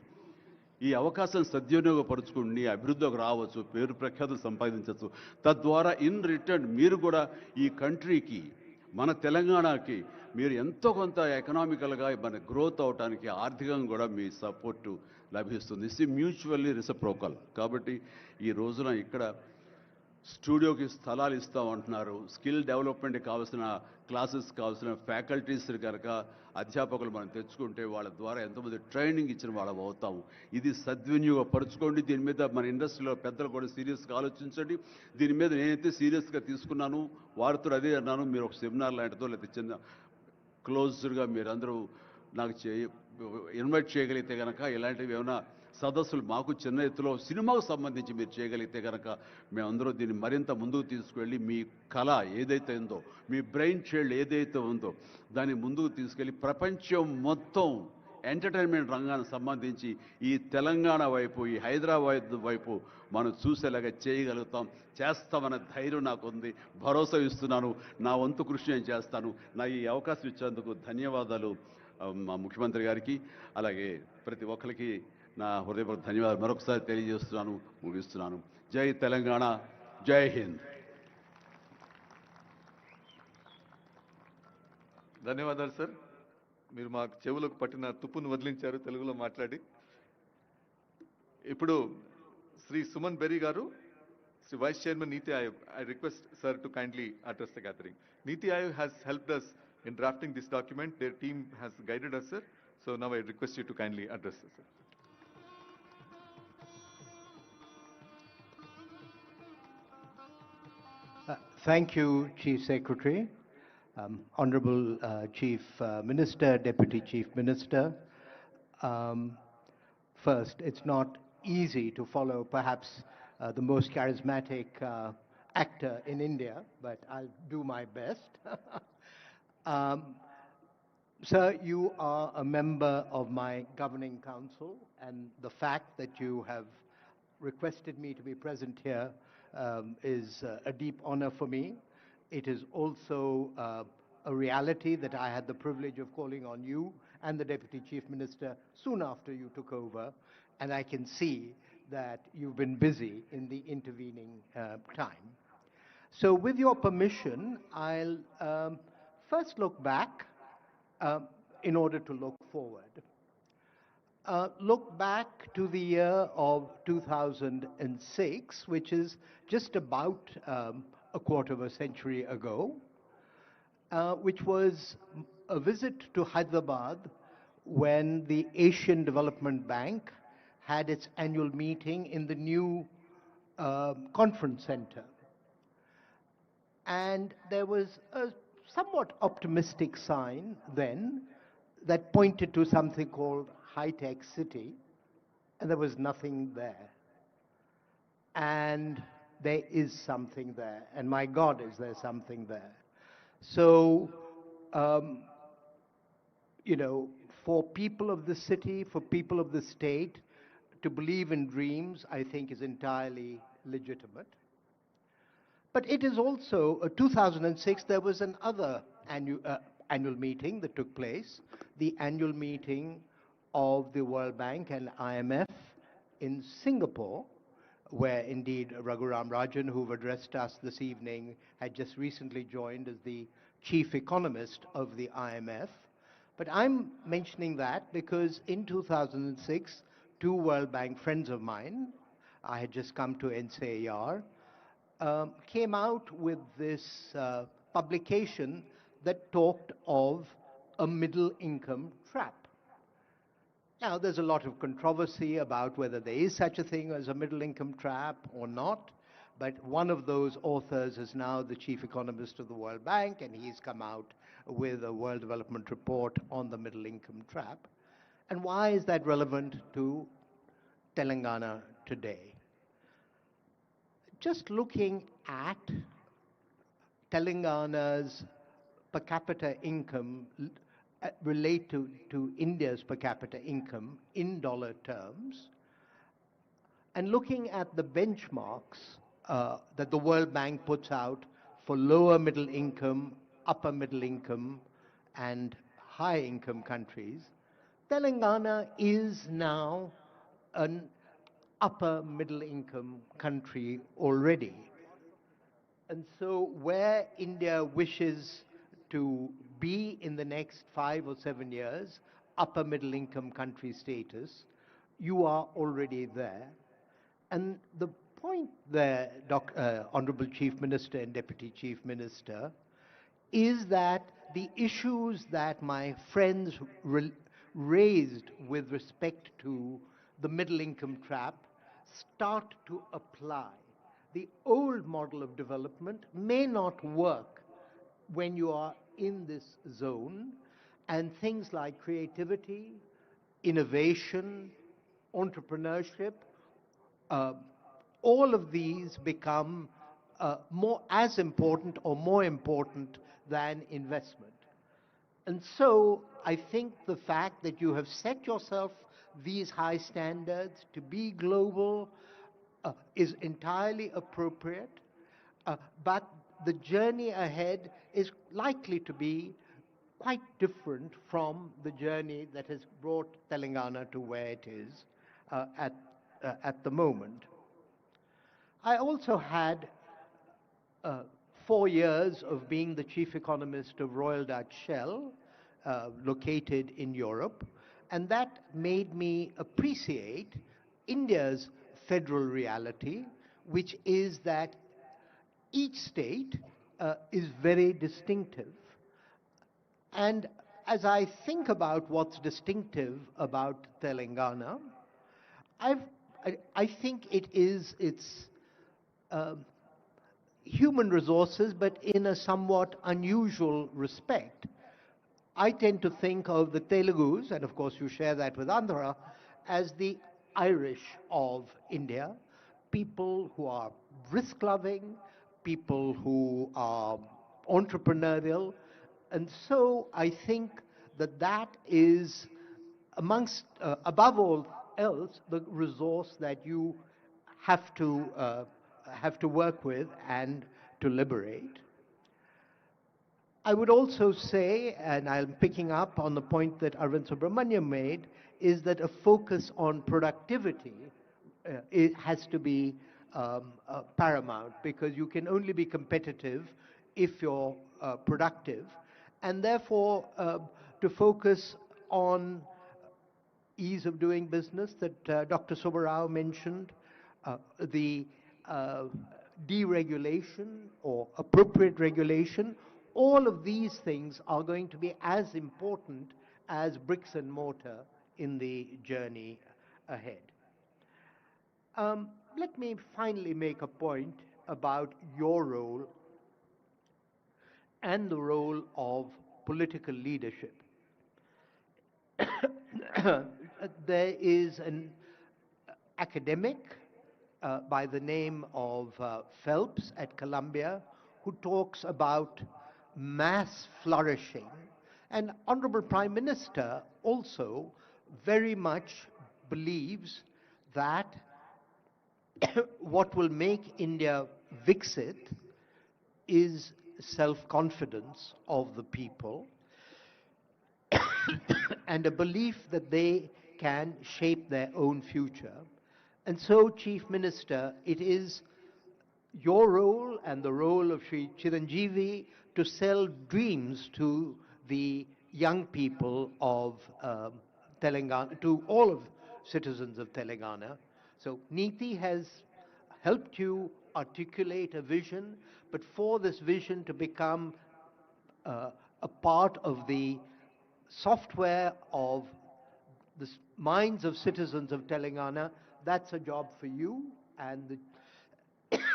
ఈ అవకాశం సద్వినియోగపరుచుకుని అభివృద్ధిలోకి రావచ్చు, పేరు ప్రఖ్యాతులు సంపాదించవచ్చు. తద్వారా ఇన్ రిటర్న్ మీరు కూడా ఈ కంట్రీకి, మన తెలంగాణకి మీరు ఎంతో కొంత ఎకనామికల్గా మన గ్రోత్ అవడానికి ఆర్థికంగా కూడా మీ సపోర్టు లభిస్తుంది. ఇది మ్యూచువల్లీ రెసిప్రోకల్. కాబట్టి ఈ రోజున ఇక్కడ స్టూడియోకి స్థలాలు ఇస్తామంటున్నారు. స్కిల్ డెవలప్మెంట్కి కావాల్సిన క్లాసెస్ కావాల్సిన ఫ్యాకల్టీస్ కనుక అధ్యాపకులు మనం తెచ్చుకుంటే వాళ్ళ ద్వారా ఎంతోమంది ట్రైనింగ్ ఇచ్చిన వాళ్ళం అవుతాము. ఇది సద్వినియోగపరచుకోండి. దీని మీద మన ఇండస్ట్రీలో పెద్దలు కూడా సీరియస్గా ఆలోచించండి. దీని మీద నేనైతే సీరియస్గా తీసుకున్నాను, వారితో అదే అన్నాను. మీరు ఒక సెమినార్ లాంటిదో లేకపోతే చిన్న క్లోజ్డ్గా మీరందరూ నాకు ఇన్వైట్ చేయగలిగితే కనుక ఇలాంటివి ఏమైనా సదస్సులు మాకు చిన్న ఎత్తులో సినిమాకు సంబంధించి మీరు చేయగలిగితే కనుక మేమందరూ దీన్ని మరింత ముందుకు తీసుకువెళ్ళి మీ కళ ఏదైతే ఉందో, మీ బ్రెయిన్ చైల్డ్ ఏదైతే ఉందో దాన్ని ముందుకు తీసుకెళ్ళి ప్రపంచం మొత్తం ఎంటర్టైన్మెంట్ రంగానికి సంబంధించి ఈ తెలంగాణ వైపు, ఈ హైదరాబాద్ వైపు మనం చూసేలాగా చేయగలుగుతాం, చేస్తామన్న ధైర్యం నాకు ఉంది. భరోసా ఇస్తున్నాను. నా వంతు కృషి నేను చేస్తాను. నా ఈ అవకాశం ఇచ్చేందుకు ధన్యవాదాలు మా ముఖ్యమంత్రి గారికి, అలాగే ప్రతి ఒక్కరికి నా హృదయపూర్వక ధన్యవాదాలు మరొకసారి తెలియజేస్తున్నాను, ముగిస్తున్నాను. జై తెలంగాణ, జై హింద్. ధన్యవాదాలు సార్. మీరు మా చెవులకు పట్టిన తుప్పును వదిలించారు తెలుగులో మాట్లాడి. ఇప్పుడు శ్రీ సుమన్ బెర్రీ గారు, Shri vice chairman NITI Aayog. I request sir to kindly address the gathering. NITI Aayog has helped us in drafting this document. Their team has guided us, sir. So now I request you to kindly address us, sir. Thank you, Chief Secretary, Honorable Chief Minister, Deputy Chief Minister. First, it's not easy to follow perhaps the most charismatic actor in India, but I'll do my best. Sir, you are a member of my governing council, and the fact that you have requested me to be present here is a deep honor for me. It is also a reality that I had the privilege of calling on you and the Deputy Chief Minister soon after you took over, and I can see that you've been busy in the intervening time. So with your permission, I'll first look back in order to look forward. Look back to the year of 2006, which is just about a quarter of a century ago, which was a visit to Hyderabad when the Asian Development Bank had its annual meeting in the new conference center. And there was a somewhat optimistic sign then that pointed to something called high-tech city, and there was nothing there. And there is something there, and my God, is there something there. So, you know, for people of the city, for people of the state, to believe in dreams, I think is entirely legitimate. But it is also, 2006, there was another annual meeting that took place, the annual meeting of the World Bank and IMF in Singapore, where indeed Raghuram Rajan, who've addressed us this evening, had just recently joined as the chief economist of the IMF. But I'm mentioning that because in 2006, two World Bank friends of mine, I had just come to NCAR, came out with this publication that talked of a middle income trap. Now, there's a lot of controversy about whether there is such a thing as a middle income trap or not, but one of those authors is now the chief economist of the World Bank, and he's come out with a World Development Report on the middle income trap. And why is that relevant to Telangana today? Just looking at Telangana's per capita income relate to India's per capita income in dollar terms, and looking at the benchmarks that the World Bank puts out for lower middle income, upper middle income, and high income countries, Telangana is now an upper middle income country already. And so where India wishes to be in the next 5 or 7 years, upper middle income country status, you are already there. And the point there, Honorable Chief Minister and Deputy Chief Minister, is that the issues that my friends raised with respect to the middle income trap start to apply. The old model of development may not work when you are in this zone, and things like creativity, innovation, entrepreneurship, all of these become as important or more important than investment. And so I think the fact that you have set yourself these high standards to be global is entirely appropriate, but the journey ahead is likely to be quite different from the journey that has brought Telangana to where it is at the moment. I also had 4 years of being the chief economist of Royal Dutch Shell, located in Europe, and that made me appreciate India's federal reality, which is that each state is very distinctive. And as I think about what's distinctive about Telangana, I think it is its human resources, but in a somewhat unusual respect. I tend to think of the Telugus, and of course you share that with Andhra, as the Irish of India, people who are risk-loving, people who are entrepreneurial, and so I think that that is amongst, above all else, the resource that you have to work with and to liberate. I would also say, and I'm picking up on the point that Arvind Subramaniam made, is that a focus on productivity it has to be paramount, because you can only be competitive if you're productive, and therefore to focus on ease of doing business that Dr. Subbarao mentioned, the deregulation or appropriate regulation. All of these things are going to be as important as bricks and mortar in the journey ahead. Let me finally make a point about your role and the role of political leadership. There is an academic by the name of Phelps at Columbia who talks about mass flourishing, and Honorable Prime Minister also very much believes that what will make India Viksit is self-confidence of the people and a belief that they can shape their own future. And so, Chief Minister, it is your role and the role of Sri Chiranjeevi to sell dreams to the young people of Telangana, to all of citizens of Telangana. So NITI has helped you articulate a vision, but for this vision to become a part of the software of the minds of citizens of Telangana, that's a job for you and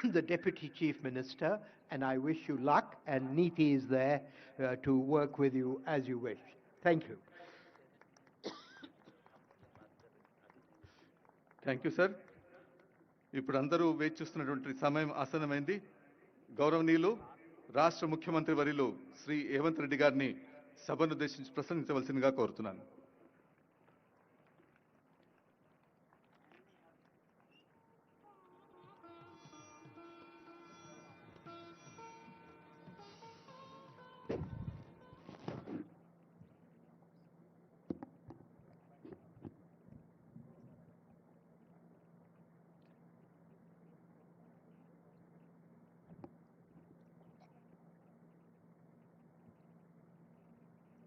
the Deputy Chief Minister, and I wish you luck, and NITI is there to work with you as you wish. Thank you. Thank you sir. ఇప్పుడు అందరూ వేచి చూస్తున్నటువంటి సమయం ఆసన్నమైంది. గౌరవనీయులు రాష్ట్ర ముఖ్యమంత్రి వర్యులు శ్రీ రేవంత్ రెడ్డి గారిని సభను ఉద్దేశించి ప్రసంగించవలసిందిగా కోరుతున్నాను.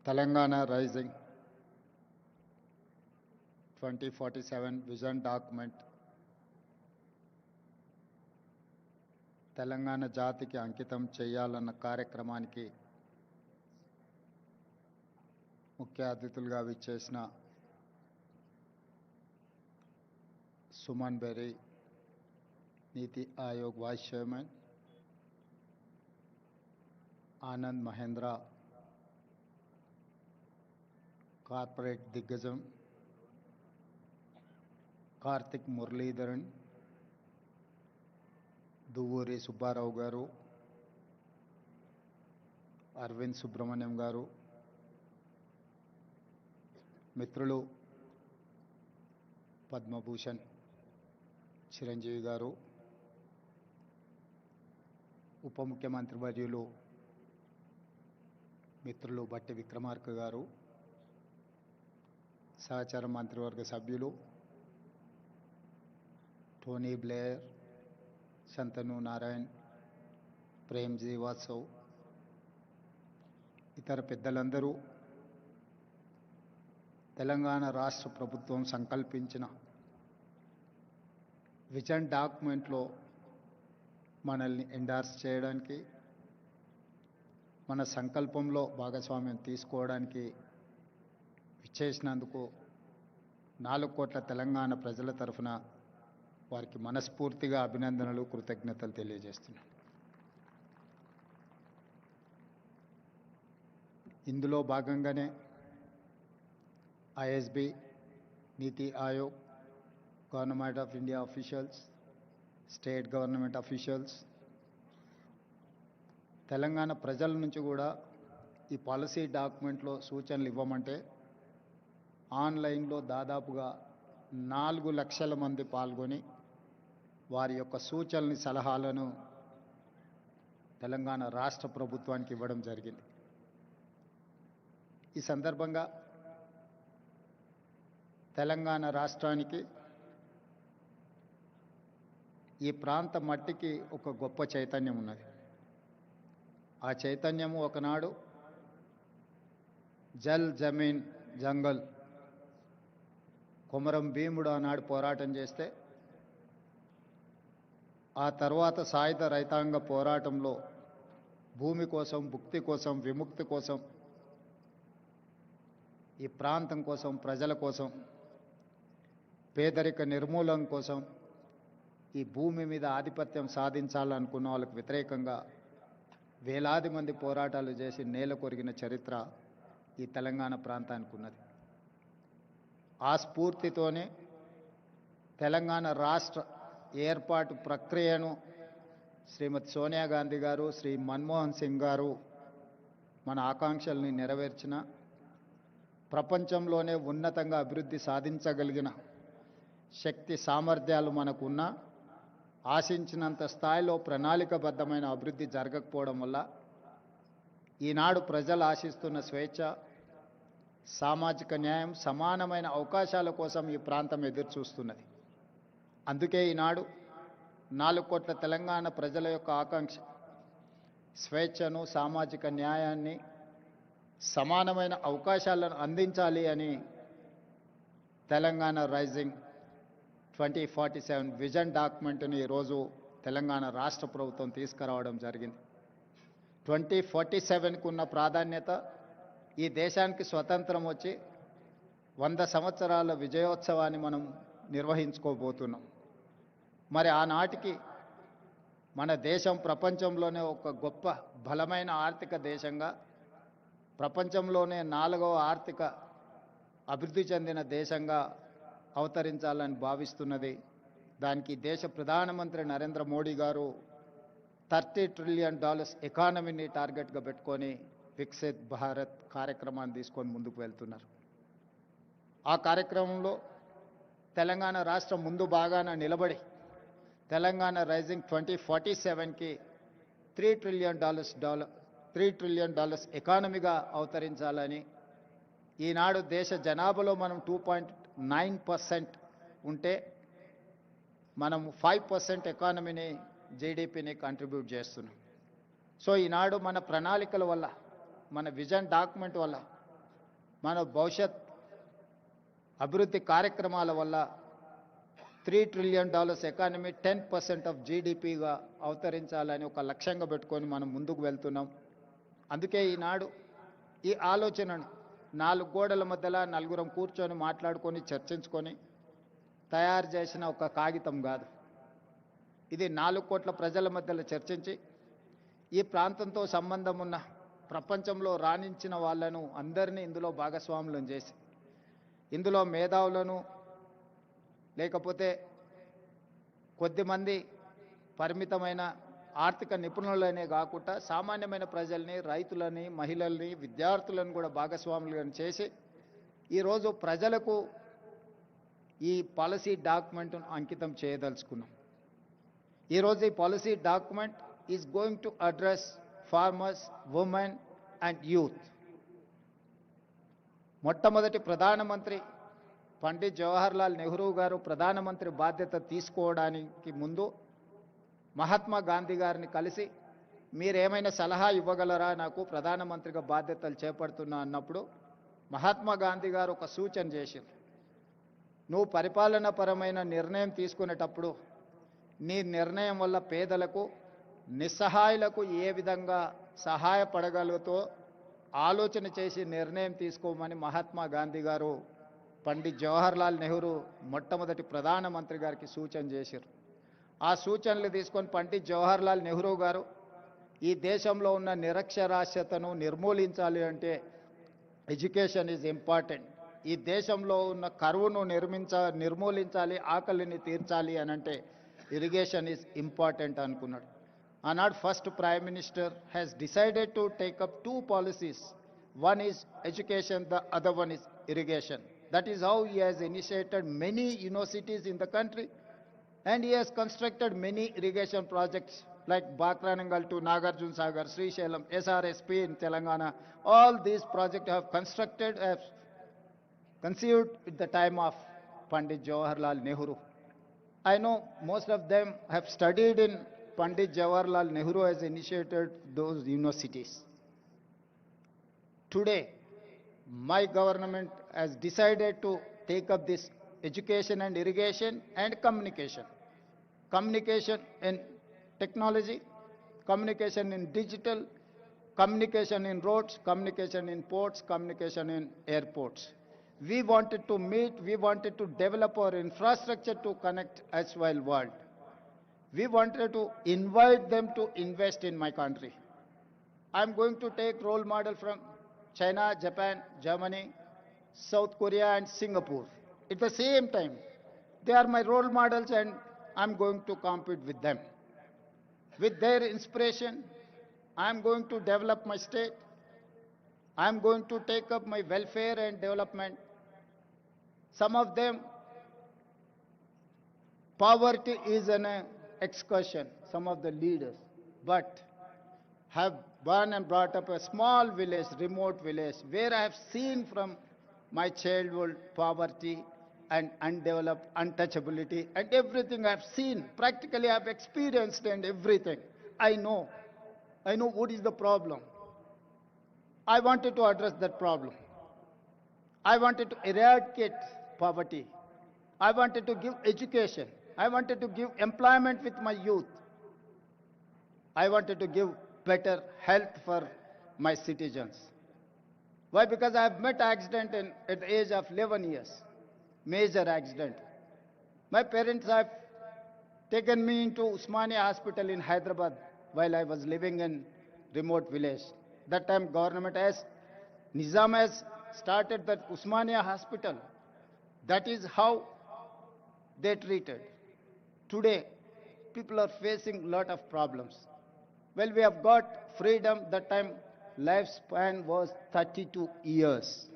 Telangana Rising 2047 Vision Document Telangana జాతికి అంకితం చేయాలన్న కార్యక్రమానికి ముఖ్య అతిథులుగా విచ్చేసిన Suman Bery, NITI Aayog vice chairman, Anand Mahindra, corporate దిగ్గజం కార్తిక్ మురళీధరన్, దువ్వూరి సుబ్బారావు గారు, అరవింద్ సుబ్రహ్మణ్యం గారు, మిత్రులు పద్మభూషణ్ చిరంజీవి గారు, ఉప ముఖ్యమంత్రి వర్యులు మిత్రులు బట్టి విక్రమార్క గారు, సహచార మంత్రివర్గ సభ్యులు టోనీ బ్లేయర్, శంతను నారాయణ్, ప్రేమ్జీ వాత్సవ్, ఇతర పెద్దలందరూ తెలంగాణ రాష్ట్ర ప్రభుత్వం సంకల్పించిన విజన్ డాక్యుమెంట్లో మనల్ని ఎండార్స్ చేయడానికి, మన సంకల్పంలో భాగస్వామ్యం తీసుకోవడానికి విచ్చేసినందుకు 4 కోట్ల తెలంగాణ ప్రజల తరఫున వారికి మనస్ఫూర్తిగా అభినందనలు, కృతజ్ఞతలు తెలియజేస్తున్నాను. ఇందులో భాగంగానే ISB, NITI Aayog, government of India officials, state government officials, Telangana ప్రజల నుంచి కూడా ఈ పాలసీ డాక్యుమెంట్లో సూచనలు ఇవ్వమంటే ఆన్లైన్లో దాదాపుగా 4 లక్షల మంది పాల్గొని వారి యొక్క సూచనల్ని, సలహాలను తెలంగాణ రాష్ట్ర ప్రభుత్వానికి ఇవ్వడం జరిగింది. ఈ సందర్భంగా తెలంగాణ రాష్ట్రానికి ఈ ప్రాంత మట్టికి ఒక గొప్ప చైతన్యం ఉన్నది. ఆ చైతన్యము ఒకనాడు జల్ జమీన్ జంగల్ కొమరం భీముడు ఆనాడు పోరాటం చేస్తే ఆ తర్వాత సాయుధ రైతాంగ పోరాటంలో భూమి కోసం, భుక్తి కోసం, విముక్తి కోసం, ఈ ప్రాంతం కోసం, ప్రజల కోసం, పేదరిక నిర్మూలన కోసం, ఈ భూమి మీద ఆధిపత్యం సాధించాలనుకున్న వాళ్ళకు వ్యతిరేకంగా వేలాది మంది పోరాటాలు చేసి నేల కొరిగిన చరిత్ర ఈ తెలంగాణ ప్రాంతానికి ఉన్నది. ఆ స్ఫూర్తితోనే తెలంగాణ రాష్ట్ర ఏర్పాటు ప్రక్రియను శ్రీమతి సోనియా గాంధీ గారు, శ్రీ మన్మోహన్ సింగ్ గారు మన ఆకాంక్షల్ని నెరవేర్చిన, ప్రపంచంలోనే ఉన్నతంగా అభివృద్ధి సాధించగలిగిన శక్తి సామర్థ్యాలు మనకున్న, ఆశించినంత స్థాయిలో ప్రణాళికబద్ధమైన అభివృద్ధి జరగకపోవడం వల్ల ఈనాడు ప్రజలు ఆశిస్తున్న స్వేచ్ఛ, సామాజిక న్యాయం, సమానమైన అవకాశాల కోసం ఈ ప్రాంతం ఎదురు చూస్తున్నది. అందుకే ఈనాడు 4 కోట్ల తెలంగాణ ప్రజల యొక్క ఆకాంక్ష స్వేచ్ఛను, సామాజిక న్యాయాన్ని, సమానమైన అవకాశాలను అందించాలి అని తెలంగాణ రైజింగ్ 2047 విజన్ డాక్యుమెంట్ని ఈరోజు తెలంగాణ రాష్ట్ర ప్రభుత్వం తీసుకురావడం జరిగింది. 2047కు ఉన్న ప్రాధాన్యత, ఈ దేశానికి స్వతంత్రం వచ్చి 100 సంవత్సరాల విజయోత్సవాన్ని మనం నిర్వహించుకోబోతున్నాం. మరి ఆనాటికి మన దేశం ప్రపంచంలోనే ఒక గొప్ప బలమైన ఆర్థిక దేశంగా, ప్రపంచంలోనే 4వ ఆర్థిక అభివృద్ధి చెందిన దేశంగా అవతరించాలని భావిస్తున్నది. దానికి దేశ ప్రధానమంత్రి నరేంద్ర మోడీ గారు $30 ట్రిలియన్ ఎకానమీని టార్గెట్గా పెట్టుకొని వికసిత్ భారత్ కార్యక్రమాన్ని తీసుకొని ముందుకు వెళ్తున్నారు. ఆ కార్యక్రమంలో తెలంగాణ రాష్ట్రం ముందు బాగాన నిలబడి తెలంగాణ రైజింగ్ 2047కి $3 ట్రిలియన్ ఎకానమీగా అవతరించాలని, ఈనాడు దేశ జనాభాలో మనం 2.9% ఉంటే మనం 5% ఎకానమీని, జీడిపిని కంట్రిబ్యూట్ చేస్తున్నాం. సో ఈనాడు మన ప్రణాళికల వల్ల, మన విజన్ డాక్యుమెంట్ వల్ల, మన భవిష్యత్ అభివృద్ధి కార్యక్రమాల వల్ల $3 ట్రిలియన్ ఎకానమీ 10% ఆఫ్ జీడిపిగా అవతరించాలని ఒక లక్ష్యంగా పెట్టుకొని మనం ముందుకు వెళ్తున్నాం. అందుకే ఈనాడు ఈ ఆలోచనను 4 గోడల మధ్యలో నలుగురం కూర్చొని మాట్లాడుకొని చర్చించుకొని తయారు చేసిన ఒక కాగితం కాదు. ఇది 4 కోట్ల ప్రజల మధ్యలో చర్చించి ఈ ప్రాంతంతో సంబంధం ఉన్న ప్రపంచంలో రాణించిన వాళ్ళను అందరినీ ఇందులో భాగస్వాములను చేసి, ఇందులో మేధావులను, లేకపోతే కొద్దిమంది పరిమితమైన ఆర్థిక నిపుణులనే కాకుండా సామాన్యమైన ప్రజల్ని, రైతులని, మహిళల్ని, విద్యార్థులను కూడా భాగస్వాములను చేసి ఈరోజు ప్రజలకు ఈ పాలసీ డాక్యుమెంట్ను అంకితం చేయదలుచుకున్నాం. ఈరోజు ఈ policy document is going to address farmers, women and youth. మొట్టమొదటి ప్రధానమంత్రి పండిత్ జవహర్లాల్ నెహ్రూ గారు ప్రధానమంత్రి బాధ్యత తీసుకోవడానికి ముందు మహాత్మా గాంధీ గారిని కలిసి, మీరేమైనా సలహా ఇవ్వగలరా, నాకు ప్రధానమంత్రిగా బాధ్యతలు చేపడుతున్నా అన్నప్పుడు మహాత్మా గాంధీ గారు ఒక సూచన చేశారు. నువ్వు పరిపాలనాపరమైన నిర్ణయం తీసుకునేటప్పుడు నీ నిర్ణయం వల్ల పేదలకు, నిస్సహాయులకు ఏ విధంగా సహాయపడగలుగుతో ఆలోచన చేసి నిర్ణయం తీసుకోమని మహాత్మా గాంధీ గారు పండిత్ జవహర్లాల్ నెహ్రూ మొట్టమొదటి ప్రధానమంత్రి గారికి సూచన చేశారు. ఆ సూచనలు తీసుకొని పండిత్ జవహర్లాల్ నెహ్రూ గారు ఈ దేశంలో ఉన్న నిరక్షరాస్యతను నిర్మూలించాలి అంటే ఎడ్యుకేషన్ ఈజ్ ఇంపార్టెంట్, ఈ దేశంలో ఉన్న కరువును నిర్మూలించాలి, ఆకలిని తీర్చాలి అని అంటే ఇరిగేషన్ ఈజ్ ఇంపార్టెంట్ అనుకున్నాడు. ఆనాడు first prime minister has decided to take up 2 policies. One is education, the other one is irrigation. That is how he has initiated many universities in the country, and he has constructed many irrigation projects like Bakranangal to Nagarjuna Sagar, Srisailam, SRSP in Telangana. All these projects have conceived at the time of Pandit Jawaharlal Nehru. I know most of them have studied in Pandit Jawaharlal Nehru has initiated those universities. Today, my government has decided to take up this education and irrigation and communication. Communication in technology, communication in digital, communication in roads, communication in ports, communication in airports. We wanted to meet, we wanted to develop our infrastructure to connect as well world. We wanted to invite them to invest in my country. I'm going to take role model from China, Japan, Germany, South Korea and Singapore. At the same time, they are my role models and I'm going to compete with them. With their inspiration, I'm going to develop my state. I'm going to take up my welfare and development. Some of them, poverty is an excursion, some of the leaders, but have born and brought up a small village, remote village, where I have seen from my childhood poverty and undeveloped untouchability and everything I have seen. Practically I have experienced and everything. I know what is the problem. I wanted to address that problem. I wanted to eradicate poverty. I wanted to give education. I wanted to give employment with my youth. I wanted to give better health for my citizens. Why? Because I have met accident at the age of 11 years, major accident. My parents have taken me into Usmania Hospital in Hyderabad while I was living in remote village. That time government has, Nizam has started that Usmania Hospital. That is how they treated. Today, people are facing a lot of problems. Well, we have got freedom. That time, lifespan was 32 years.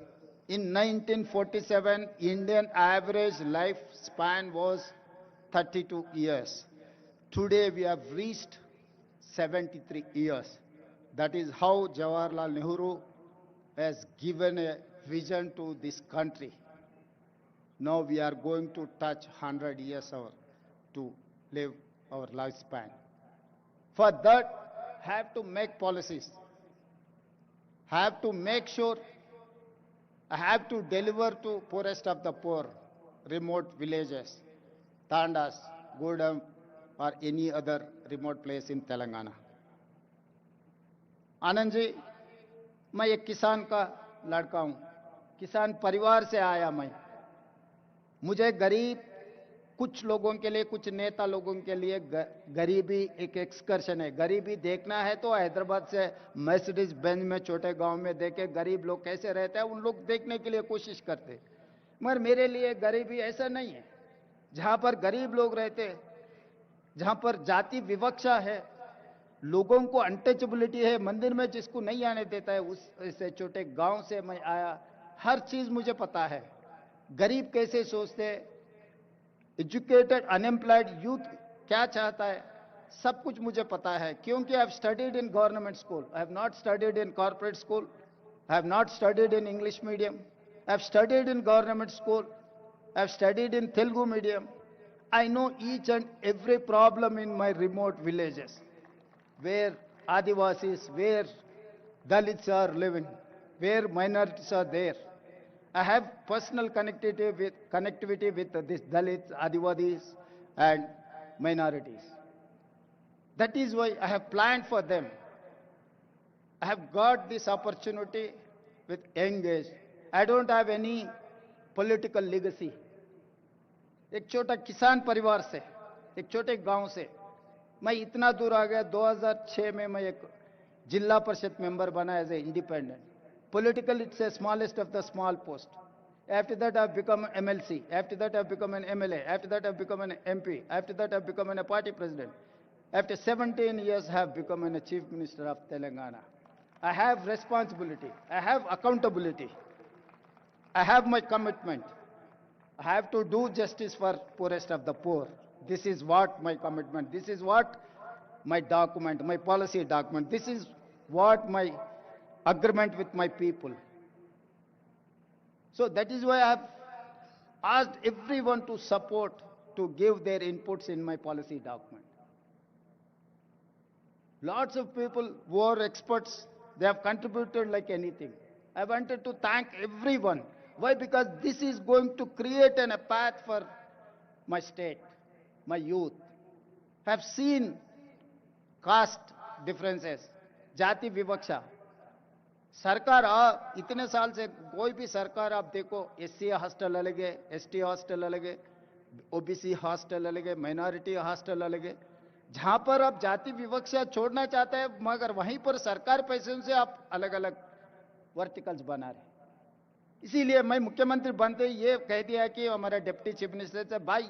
In 1947, Indian average lifespan was 32 years. Today, we have reached 73 years. That is how Jawaharlal Nehru has given a vision to this country. Now we are going to touch 100 years to live our lifespan. For that, have to make policies, have to make sure, have to deliver to poorest of the poor, remote villages, Tandas, Gudam, or any other remote place in Telangana. Anand ji, मैं एक किसान का लड़का हूँ, किसान परिवार से आया मैं। मुझे गरीब, कुछ लोगों के लिए, कुछ नेता लोगों के लिए गरीबी एक एक्सकर्शन है। गरीबी देखना है तो हैदराबाद से मर्सिडीज बेंज में छोटे गांव में देखे गरीब लोग कैसे रहते हैं, उन लोग देखने के लिए कोशिश करते। मगर मेरे लिए गरीबी ऐसा नहीं है। जहां पर गरीब लोग रहते, जहां पर जाति विवक्षा है, लोगों को अनटचेबिलिटी है, मंदिर में जिसको नहीं आने देता है, उस ऐसे छोटे गांव से मैं आया। हर चीज मुझे पता है, गरीब कैसे सोचते, एजुकेटेड अनएम्प्लॉयड यूथ क्या चाहता है, सब कुछ मुझे पता है। क्योंकि I have studied in government school, I have not studied in corporate school, I have not studied in English medium, I have studied in government school, I have studied in Telugu medium. I know each and every problem in my remote villages, where Adivasis, where Dalits are living, where minorities are there. I have personal connectivity with these Dalits, Adivasis, and minorities. That is why I have planned for them. I have got this opportunity with young age. I don't have any political legacy. एक छोटा किसान परिवार से, एक छोटे गांव से मैं इतना दूर आ गया। 2006 में मैं एक जिला परिषद मेंबर बना as a independent. Political it's a smallest of the small post. After that I have become MLC, after that I have become an MLA, after that I have become an MP, after that I have become an party president, after 17 years I have become a chief minister of Telangana. I have responsibility, I have accountability, I have my commitment. I have to do justice for poorest of the poor. This is what my commitment, this is what my document, my policy document, this is what my agreement with my people. So that is why I have asked everyone to support to give their inputs in my policy document. Lots of people who are experts, they have contributed like anything. I wanted to thank everyone. Why? Because this is going to create a path for my state, my youth. Have seen caste differences, जाति विवक्षा. सरकार इतने साल से कोई भी सरकार आप देखो, SC हॉस्टल अलग है, ST हॉस्टल अलग है, OBC हॉस्टल अलग है, माइनॉरिटी हॉस्टल अलग है. जहां पर आप जाति विवक्षा छोड़ना चाहते हैं, मगर वहीं पर सरकार पैसे से आप अलग अलग वर्टिकल्स बना रहे. इसीलिए मैं मुख्यमंत्री बनते ये कह दिया कि हमारे डिप्टी चीफ मिनिस्टर से, भाई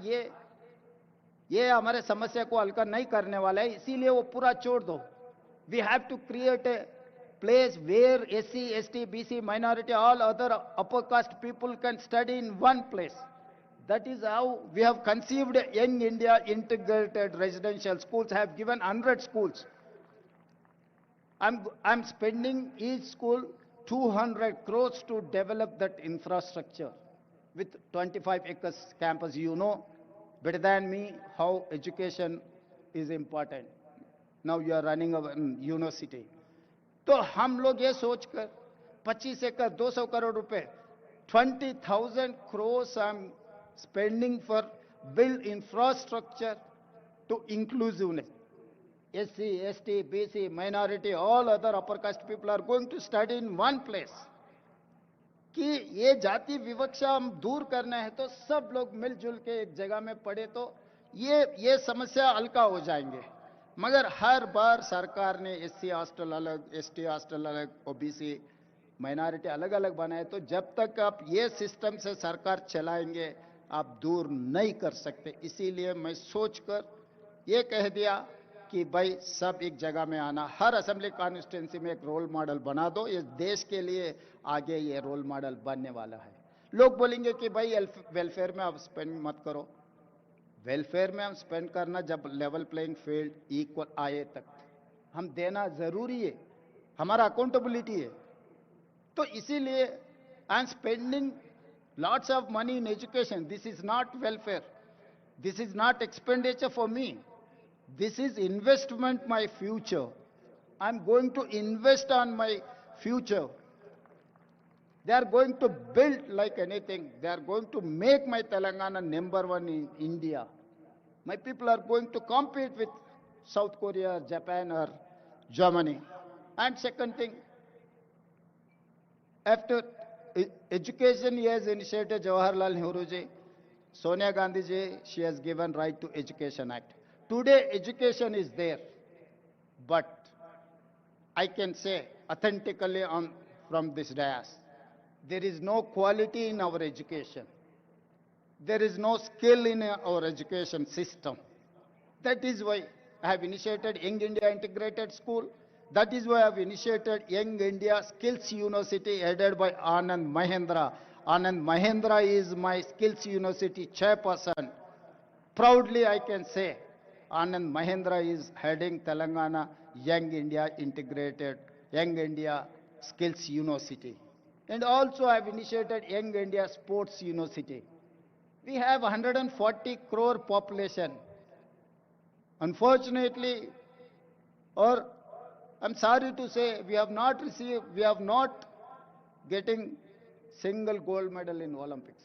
ये हमारे समस्या को हल्का नहीं करने वाला है, इसीलिए वो पूरा छोड़ दो. We have to create a place where SC, ST, BC, minority, all other upper caste people can study in one place. That is how we have conceived Young India Integrated Residential Schools. I have given 100 schools. I'm spending each school 200 crores to develop that infrastructure with 25 acres campus. You know better than me how education is important. Now you are running a university. तो हम लोग ये सोचकर 25 एकड़ 200 करोड़ रुपए 20,000 crores I'm spending for build infrastructure to inclusiveness. SC, ST, BC, minority, all other upper caste people are going to study in one place. कि ये जाति विवक्षा हम दूर करना है तो सब लोग मिलजुल के एक जगह में पढ़े तो ये समस्या हल्का हो जाएंगे. मगर हर बार सरकार ने SC हॉस्टल अलग, ST हॉस्टल अलग, OBC माइनॉरिटी अलग अलग बनाए. तो जब तक आप ये सिस्टम से सरकार चलाएंगे आप दूर नहीं कर सकते. इसीलिए मैं सोचकर ये कह दिया कि भाई सब एक जगह में आना, हर असेंबली कॉन्स्टिट्यूंसी में एक रोल मॉडल बना दो. ये देश के लिए आगे ये रोल मॉडल बनने वाला है. लोग बोलेंगे कि भाई वेलफेयर में आप स्पेंड मत करो. वेलफेयर में हम स्पेंड करना जब लेवल प्लेइंग फील्ड इक्वल आए तक हम देना जरूरी है, हमारा अकाउंटेबिलिटी है. तो इसीलिए I am spending lots of money in education. This is not welfare, this is not expenditure for me, this is investment my future. I am going to invest on my future. They are going to build like anything. They are going to make my Telangana #1 in India. My people are going to compete with South Korea, Japan or Germany. And second thing, after education he has initiated Jawaharlal Nehru ji, Sonia Gandhi ji, she has given Right to Education Act. Today education is there, but I can say authentically from this dais, there is no quality in our education. There is no skill in our education system. That is why I have initiated Young India Integrated School. That is why I have initiated Young India Skills University headed by Anand Mahendra. Anand Mahendra is my Skills University chairperson. Proudly I can say Anand Mahendra is heading Telangana Young India Integrated, Young India Skills University. And also I have initiated Young India Sports University. We have 140 crore population. Unfortunately, or I'm sorry to say, we have not getting single gold medal in Olympics.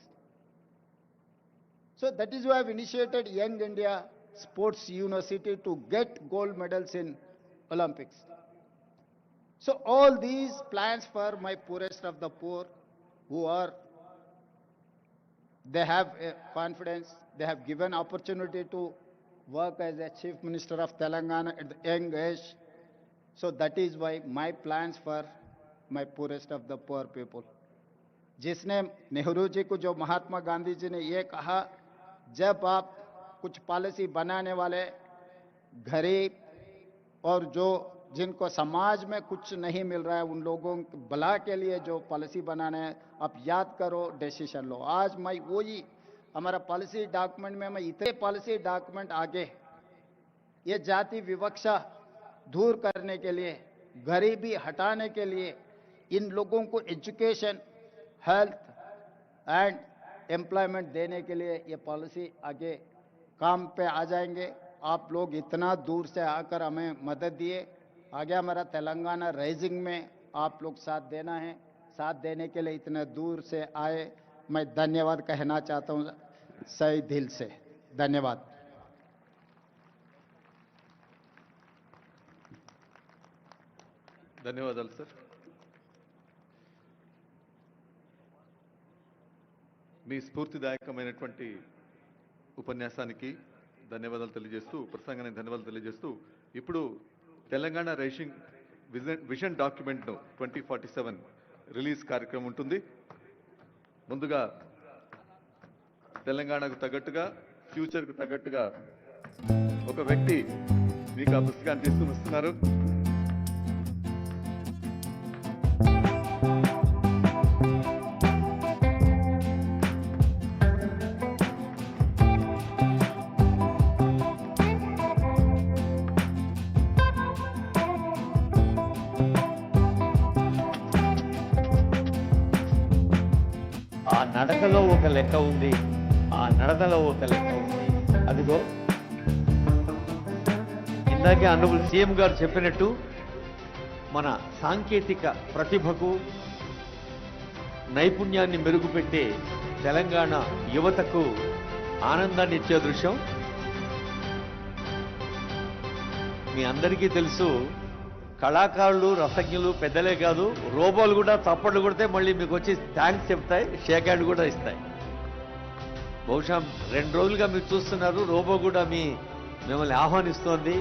So that is why I've initiated Young India Sports University to get gold medals in Olympics. So all these plans for my poorest of the poor they have confidence, they have given opportunity to work as a Chief Minister of Telangana at the young age. So that is why my plans for my poorest of the poor people. जिसने नेहरू जी को, जो महात्मा गांधी जी ने ये कहा, जब आप कुछ policy बनाने वाले गरीब और जो जिनको समाज में कुछ नहीं मिल रहा है उन लोगों के भला के लिए जो पॉलिसी बनाना है, आप याद करो, डिसीजन लो. आज मैं वही हमारा पॉलिसी डॉक्यूमेंट में मैं इतने पॉलिसी डॉक्यूमेंट आगे ये जाति विवक्षा दूर करने के लिए, गरीबी हटाने के लिए, इन लोगों को एजुकेशन, हेल्थ एंड एम्प्लॉयमेंट देने के लिए ये पॉलिसी आगे काम पे आ जाएंगे। आप लोग इतना दूर से आकर हमें मदद दिए, आगे हमारा तेलंगाना राइजिंग में आप लोग साथ देना है, साथ देने के लिए इतने दूर से आए, मैं धन्यवाद कहना चाहता हूँ सही दिल से। धन्यवाद। ధన్యవాదాలు సార్. మీ స్ఫూర్తిదాయకమైనటువంటి ఉపన్యాసానికి ధన్యవాదాలు తెలియజేస్తూ, ప్రసంగానికి ధన్యవాదాలు తెలియజేస్తూ, ఇప్పుడు తెలంగాణ రైజింగ్ విజన్ డాక్యుమెంట్ను 2047 రిలీజ్ కార్యక్రమం ఉంటుంది. ముందుగా తెలంగాణకు తగ్గట్టుగా, ఫ్యూచర్కు తగ్గట్టుగా ఒక వ్యక్తి మీకు ఆ పుస్తకాన్ని తీసుకుని వస్తున్నారు. ఆ నడకలో ఒక లెక్క ఉంది, ఆ నడకలో ఒక లెక్క ఉంది. అదిగో ఇందాకే ఆనరబుల్ సీఎం గారు చెప్పినట్టు మన సాంకేతిక ప్రతిభకు నైపుణ్యాన్ని మెరుగుపెట్టే తెలంగాణ యువతకు ఆనందాన్ని ఇచ్చే దృశ్యం. మీ అందరికీ తెలుసు, కళాకారులు రసజ్ఞులు పెద్దలే కాదు, రోబోలు కూడా చప్పట్లు కొడితే మళ్ళీ మీకు వచ్చి థ్యాంక్స్ చెప్తాయి, షేక్ హ్యాండ్ కూడా ఇస్తాయి. బహుశా 2 రోజులుగా మీరు చూస్తున్నారు, రోబో కూడా మిమ్మల్ని ఆహ్వానిస్తోంది,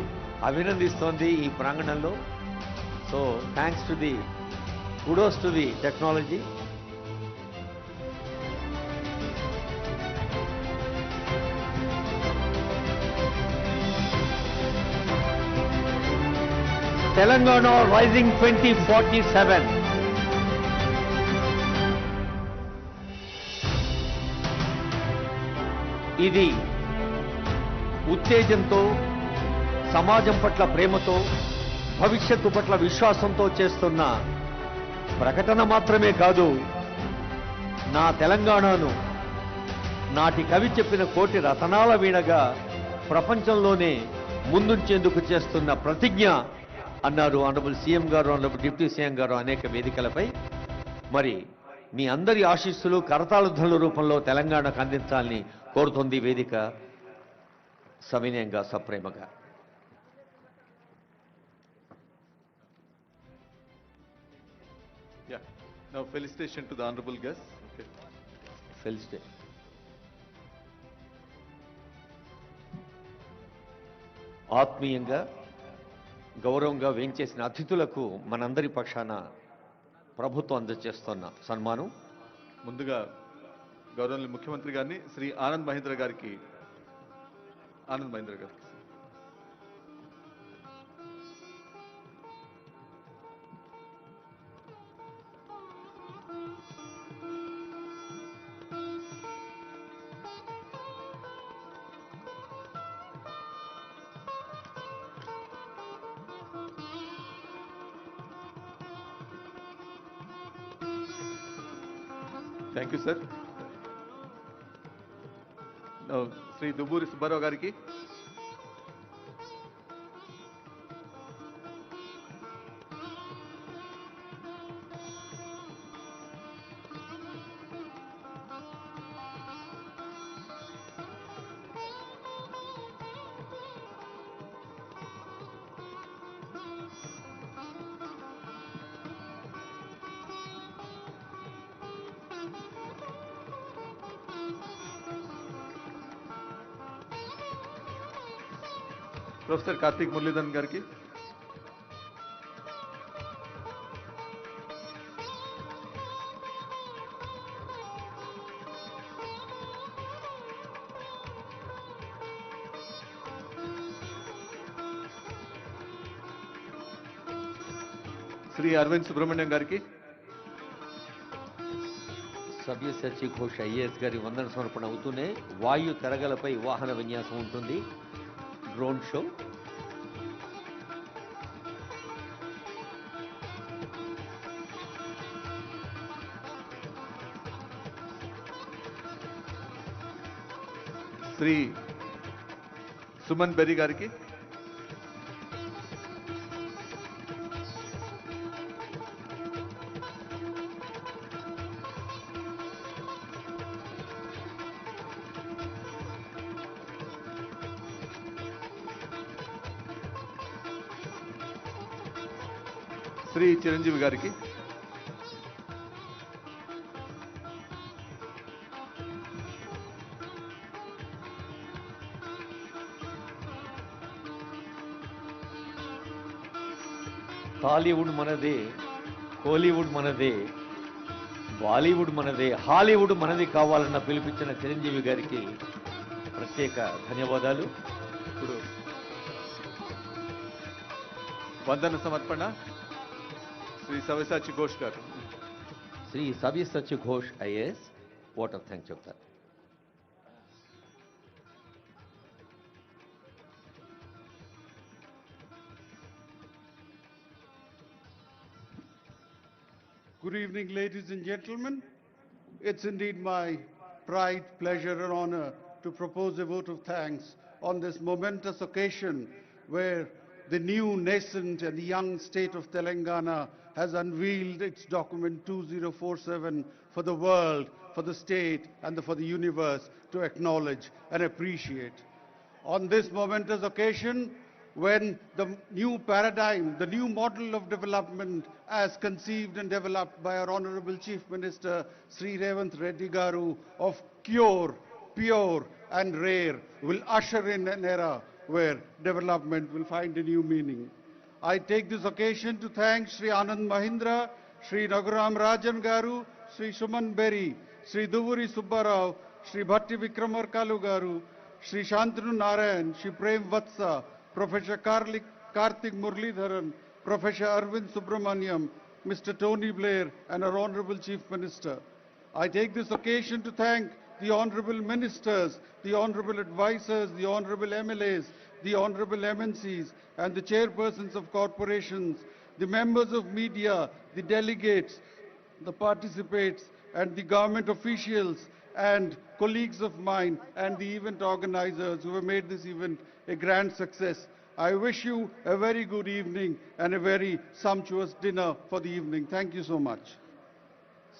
అభినందిస్తోంది ఈ ప్రాంగణంలో. So thanks to the kudos to the technology. Telangana rising 2047. ఇది ఉత్తేజంతో, సమాజం పట్ల ప్రేమతో, భవిష్యత్తు పట్ల విశ్వాసంతో చేస్తున్న ప్రకటన మాత్రమే కాదు, నా తెలంగాణను నాటి కవి చెప్పిన కోటి రతనాల వీణగా ప్రపంచంలోనే ముందుంచేందుకు చేస్తున్న ప్రతిజ్ఞ అన్నారు ఆనరబుల్ సీఎం గారు, ఆనరబుల్ డిప్యూటీ సీఎం గారు అనేక వేదికలపై. మరి మీ అందరి ఆశీస్సులు కరతాళ రూపంలో తెలంగాణకు అందించాలని కోరుతుంది వేదిక సవినయంగా, సప్రేమగా. Yeah. Now felicitation to the honorable guest. Okay. Felicitation. ఆత్మీయంగా, గౌరవంగా వేంచేసిన అతిథులకు మనందరి పక్షాన ప్రభుత్వం అందజేస్తున్న సన్మానం. ముందుగా గౌరవనీయ ముఖ్యమంత్రి గారిని శ్రీ ఆనంద్ మహేంద్ర గారికి thank you sir. Shri Dubburi Subbarao గారికి, ప్రొఫెసర్ కార్తీక్ మురళీధరన్ గారికి, శ్రీ అరవింద్ సుబ్రహ్మణ్యం గారికి, సవ్యసాచి ఘోష్ ఐఏఎస్ గారి వందన సమర్పణ అవుతూనే వాయు తరగలపై వాహన విన్యాసం ఉంటుంది, డ్రోన్ షో. శ్రీ సుమన్ బెర్రీ గారికి, శ్రీ చిరంజీవి గారికి, టాలీవుడ్ మనదే, కోలీవుడ్ మనదే, బాలీవుడ్ మనదే, హాలీవుడ్ మనది కావాలన్న పిలిపించిన చిరంజీవి గారికి ప్రత్యేక ధన్యవాదాలు. ఇప్పుడు వందన సమర్పణ శ్రీ సవ్యసాచి ఘోష్ గారు. Shri Savyasachi Ghosh IAS vote of thanks చెప్తారు. Good evening, ladies and gentlemen. It's indeed my pride, pleasure, and honor to propose a vote of thanks on this momentous occasion where the new, nascent, and young state of Telangana has unveiled its document 2047 for the world, for the state, and for the universe to acknowledge and appreciate. On this momentous occasion, when the new paradigm, the new model of development as conceived and developed by our Honorable Chief Minister Sri Revanth Reddy Garu of cure, pure and rare will usher in an era where development will find a new meaning. I take this occasion to thank Sri Anand Mahindra, Sri Raghuram Rajan Garu, Sri Suman Berry, Sri Duvuri Subbarao, Sri Bhatti Vikramarkalu Garu, Sri Shantanu Narayan, Sri Prem Vatsa, Professor Karthik Muralidharan, Professor Arvind Subramaniam, Mr. Tony Blair, and our Honorable Chief Minister. I take this occasion to thank the Honorable Ministers, the Honorable Advisors, the Honorable MLAs, the Honorable MNCs, and the chairpersons of corporations, the members of media, the delegates, the participants, and the government officials, and colleagues of mine, and the event organizers who have made this event a grand success. I wish you a very good evening and a very sumptuous dinner for the evening. Thank you so much.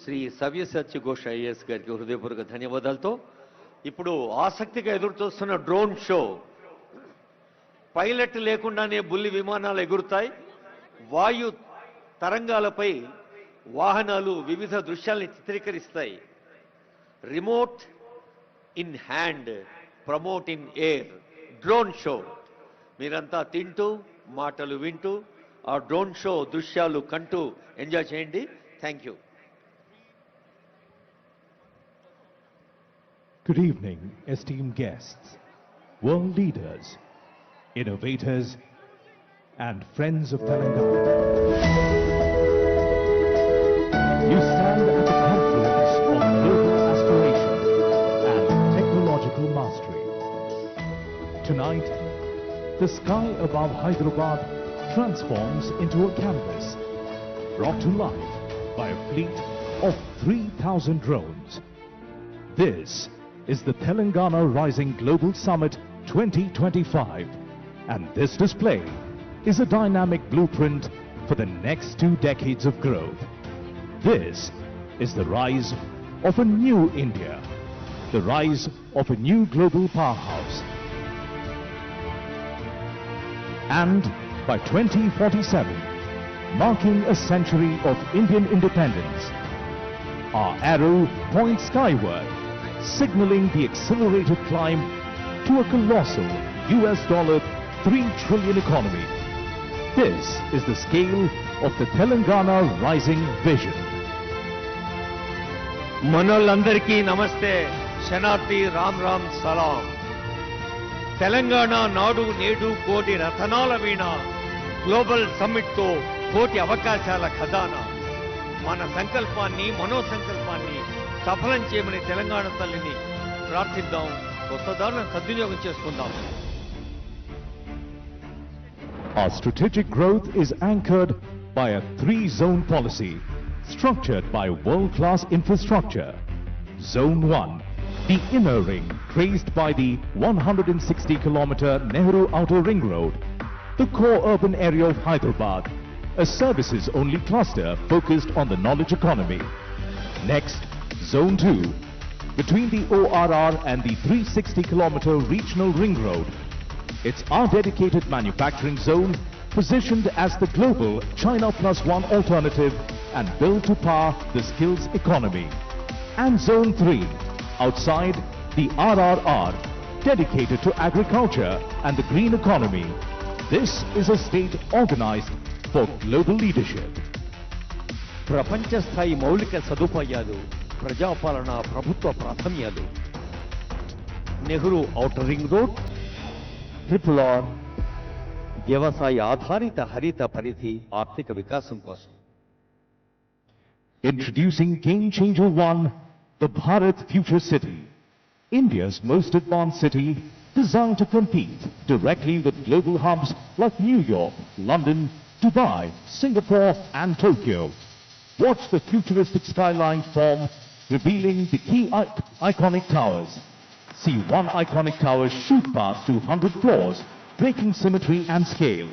Shri Savyasachi Ghosh IAS గారికి హృదయపూర్వక ధన్యవాదాలతో ఇప్పుడు ఆసక్తిగా ఎదురు చూస్తున్న drone show. Pilot లేకుండానే బుల్లి విమానాలు ఎగురుతాయి. వాయు తరంగాలపై వాహనాలు వివిధ దృశ్యాల్ని చిత్రీకరిస్తాయి. Remote in hand, promote in air, drone show. మీరంతా తింటూ మాటలు వింటూ ఆ డ్రోన్ షో దృశ్యాలు కంటూ ఎంజాయ్ చేయండి. Thank you. Good evening, esteemed guests, world leaders, innovators, and friends of Telangana. You stand at the confluence of global aspiration and technological mastery. Tonight, the sky above Hyderabad transforms into a canvas, brought to life by a fleet of 3,000 drones. This is the Telangana Rising Global Summit 2025, and this display is a dynamic blueprint for the next 2 decades of growth. This is the rise of a new India, the rise of a new global powerhouse. And by 2047, marking a century of Indian independence, our arrow points skyward, signaling the accelerated climb to a colossal $3 trillion economy. This is the scale of the Telangana Rising Vision. మనోళ్ళందరికీ నమస్తే, శనార్థి రామ్ రామ్ సలాం. తెలంగాణ నాడు నేడు కోటి రతనాల వీణ, global సమ్మిట్తో కోటి అవకాశాల ఖజానా. మన సంకల్పాన్ని, మనోసంకల్పాన్ని సఫలం చేయమని తెలంగాణ తల్లిని ప్రార్థిద్దాం. కొత్త దారులను సద్వినియోగం చేసుకుందాం. Our strategic growth is anchored by a 3-zone policy structured by world-class infrastructure. Zone 1, The inner ring, traced by the 160-kilometer Nehru Outer Ring Road. The core urban area of Hyderabad, a services-only cluster focused on the knowledge economy. Next, Zone 2, between the ORR and the 360-kilometer Regional Ring Road. It's our dedicated manufacturing zone, positioned as the global China Plus One alternative and built to power the skills economy. And Zone 3, outside the RRR, dedicated to agriculture and the green economy. This is a state organized for global leadership. ప్రపంచ స్థాయి మౌలిక సదుపాయాలు, ప్రజాపాలన ప్రభుత్వ ప్రాధాన్యాలు. Nehru outer ring road, triple R, వ్యవసాయ ఆధారిత హరిత పరిధి ఆర్థిక వికాసం కోసం. Introducing Game Changer 1, the Bharat Future City, India's most advanced city designed to compete directly with global hubs like New York, London, Dubai, Singapore and Tokyo. Watch the futuristic skyline form, revealing the key iconic towers. See one iconic tower shoot past 200 floors, breaking symmetry and scale.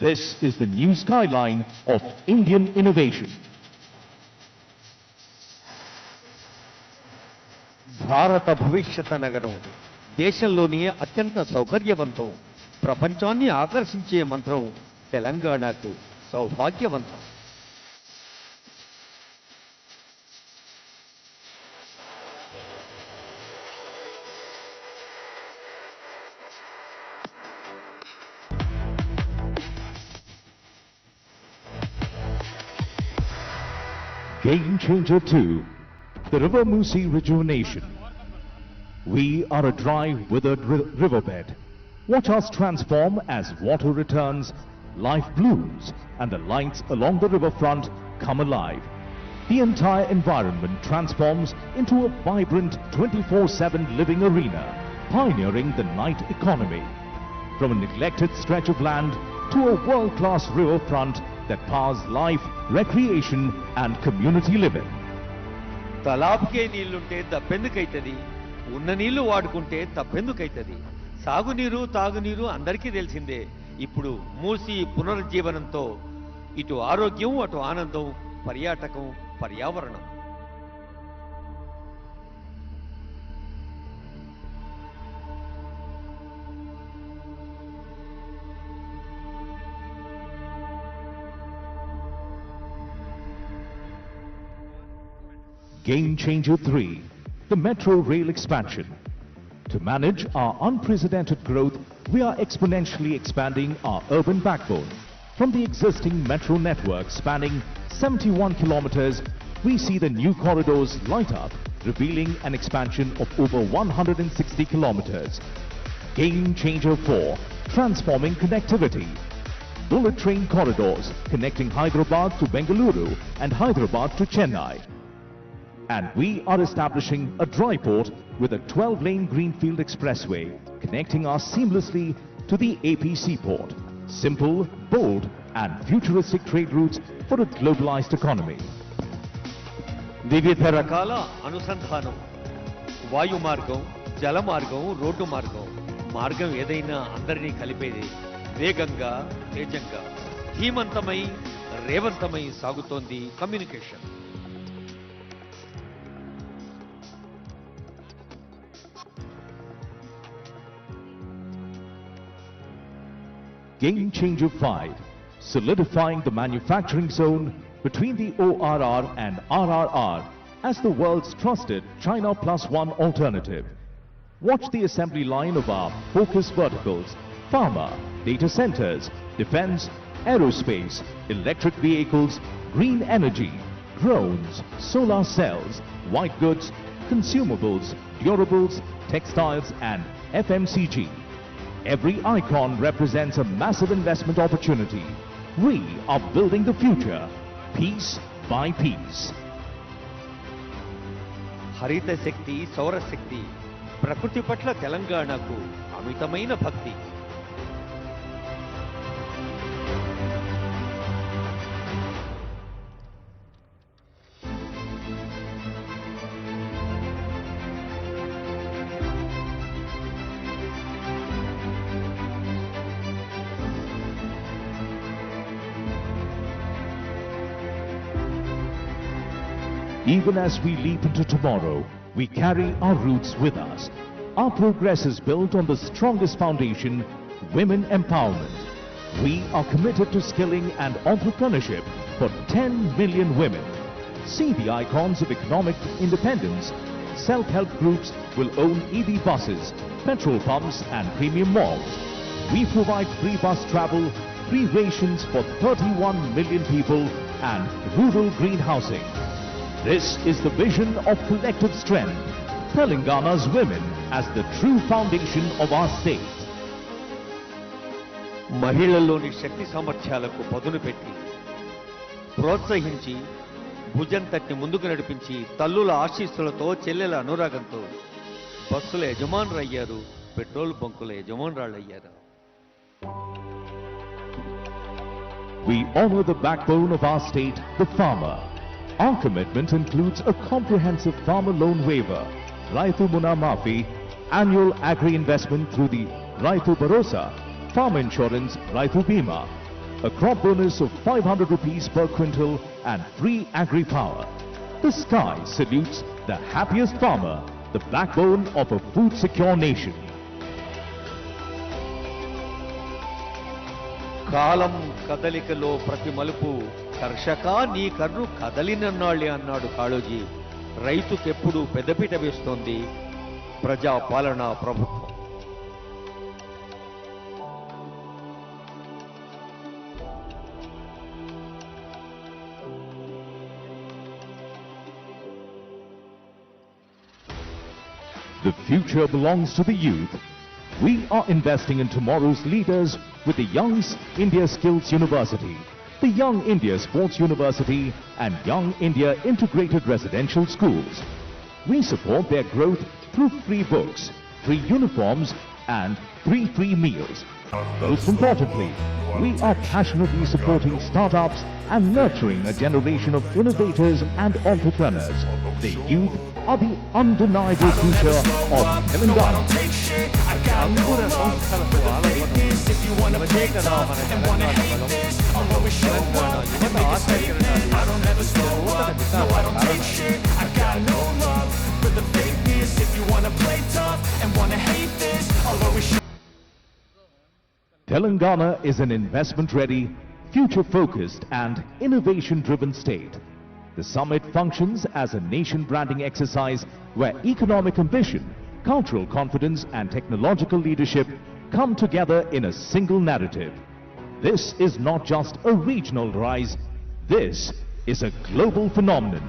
This is the new skyline of Indian innovation. భారత భవిష్యత్ నగరం దేశంలోనే అత్యంత సౌకర్యవంతం, ప్రపంచాన్ని ఆకర్షించే మంత్రం తెలంగాణకు సౌభాగ్యవంతం. Game Changer 2, the River Musi rejuvenation. We are a dry, withered riverbed. Watch us transform as water returns, life blooms, and the lights along the riverfront come alive. The entire environment transforms into a vibrant 24/7 living arena, pioneering the night economy. From a neglected stretch of land to a world-class riverfront that powers life, recreation, and community living. తలాబ్కే నీళ్లుంటే దప్పెందుకైతది, ఉన్న నీళ్లు వాడుకుంటే తప్పెందుకైతది. సాగునీరు తాగునీరు అందరికీ తెలిసిందే. ఇప్పుడు మూసి పునరుజ్జీవనంతో ఇటు ఆరోగ్యం, అటు ఆనందం, పర్యాటకం, పర్యావరణం. Game Changer 3, the metro rail expansion. To manage our unprecedented growth, we are exponentially expanding our urban backbone. From the existing metro network spanning 71 kilometers, we see the new corridors light up, revealing an expansion of over 160 kilometers. Game Changer 4, transforming connectivity. Bullet train corridors connecting Hyderabad to Bengaluru and Hyderabad to Chennai. And we are establishing a dry port with a 12-lane greenfield expressway connecting us seamlessly to the AP seaport. Simple, bold, and futuristic trade routes for a globalized economy. వివిధ రకాల అనుసంధానం, వాయు మార్గం, జల మార్గం, road మార్గం. మార్గం ఏదైనా అందరినీ కలిపేది. వేగంగా, తేజంగా, ధీమంతమై, రేవంతమై సాగుతోంది communication. Game Changer 5, solidifying the manufacturing zone between the ORR and RRR as the world's trusted China Plus One alternative. Watch the assembly line of our focus verticals: pharma, data centers, defense, aerospace, electric vehicles, green energy, drones, solar cells, white goods, consumables, durables, textiles, and FMCG. Every icon represents a massive investment opportunity. We are building the future, piece by piece. హరిత శక్తి, సౌరశక్తి, ప్రకృతి పట్ల తెలంగాణకు అమితమైన భక్తి. Even as we leap into tomorrow, we carry our roots with us. Our progress is built on the strongest foundation, women empowerment. We are committed to skilling and entrepreneurship for 10 million women. See the icons of economic independence. Self-help groups will own EV buses, petrol pumps and premium malls. We provide free bus travel, free rations for 31 million people and rural green housing. This is the vision of collective strength. Telangana's women as the true foundation of our state. మహిళల్లోని శక్తి సామర్థ్యాలకు పదును పెట్టి ప్రోత్సహించి భుజం తట్టి ముందుకు నడిపించి తల్లుల ఆశీస్సులతో చెల్లెల అనురాగంతో బస్సుల యజమానులయ్యారు, petrol బంకుల యజమానురాళ్ళయ్యారు. We honor the backbone of our state, the farmer. Our commitment includes a comprehensive farmer loan waiver, Raitu Muna Mafi, annual agri-investment through the Raitu Bharosa, farm insurance Raitu Bima, a crop bonus of 500 rupees per quintal and free agri-power. The sky salutes the happiest farmer, the backbone of a food-secure nation. కాలం కదలికలో ప్రతి మలుపు కర్షక నీ కర్రు కదలినన్నాళ్ళే అన్నాడు కాళోజీ. రైతుకెప్పుడు పెద్దపీట వేస్తోంది ప్రజాపాలనా ప్రభుత్వం. The future belongs to the youth. We are investing in tomorrow's leaders with the Young India Skills University, the Young India Sports University and Young India Integrated Residential Schools. We support their growth through free books, free uniforms and free meals. Most importantly, we are passionately supporting startups and nurturing a generation of innovators and entrepreneurs. The youth are the undeniable future of Telangana. అంకుర సంస్థలకు ఆలపడం ఇవన్నీ కదా మన తెలంగాణ బలం. తెలంగాణ యువత ఆశీర్వాదాలు నూతన వికాస Telangana is an investment-ready, future-focused and innovation-driven state. The summit functions as a nation-branding exercise where economic ambition, cultural confidence and technological leadership come together in a single narrative. This is not just a regional rise, this is a global phenomenon.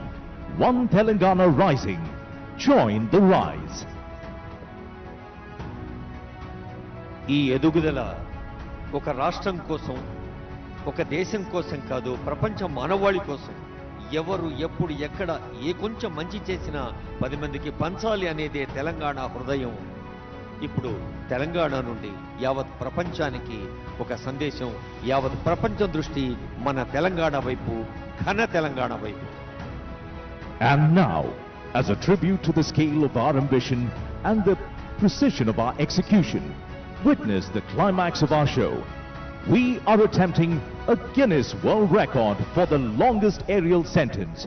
One Telangana rising. Join the rise. ఈ ఎదుగుదల ఒక రాష్ట్రం కోసం, ఒక దేశం కోసం కాదు, ప్రపంచ మానవాళి కోసం. ఎవరు ఎప్పుడు ఎక్కడ ఏ కొంచెం మంచి చేసినా 10 మందికి పంచాలి అనేదే తెలంగాణ హృదయం. ఇప్పుడు తెలంగాణ నుండి యావత్ ప్రపంచానికి ఒక సందేశం, యావత్ ప్రపంచం దృష్టి మన తెలంగాణ వైపు, ఘన తెలంగాణ వైపు. And now, as a tribute to the scale of our ambition and the precision of our execution, witness the climax of our show. We are attempting a Guinness World Record for the longest aerial sentence.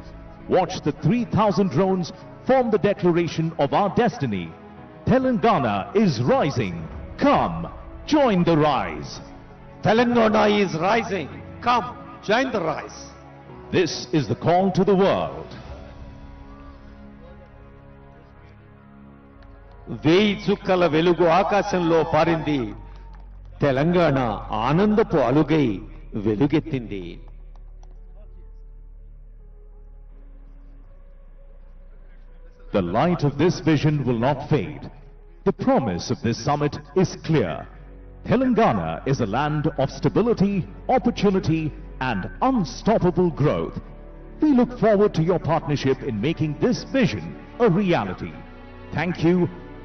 Watch the 3,000 drones form the declaration of our destiny. Telangana is rising. Come, join the rise. Telangana is rising. Come, join the rise. This is the call to the world. వేయి చుక్కల వెలుగు ఆకాశంలో పారింది, Telangana ఆనందపు అలుగై వెలుగెత్తింది. The light of this vision will not fade. The promise of this summit is clear. Telangana is a land of stability, opportunity and unstoppable growth. We look forward to your partnership in making this vision a reality. Thank you,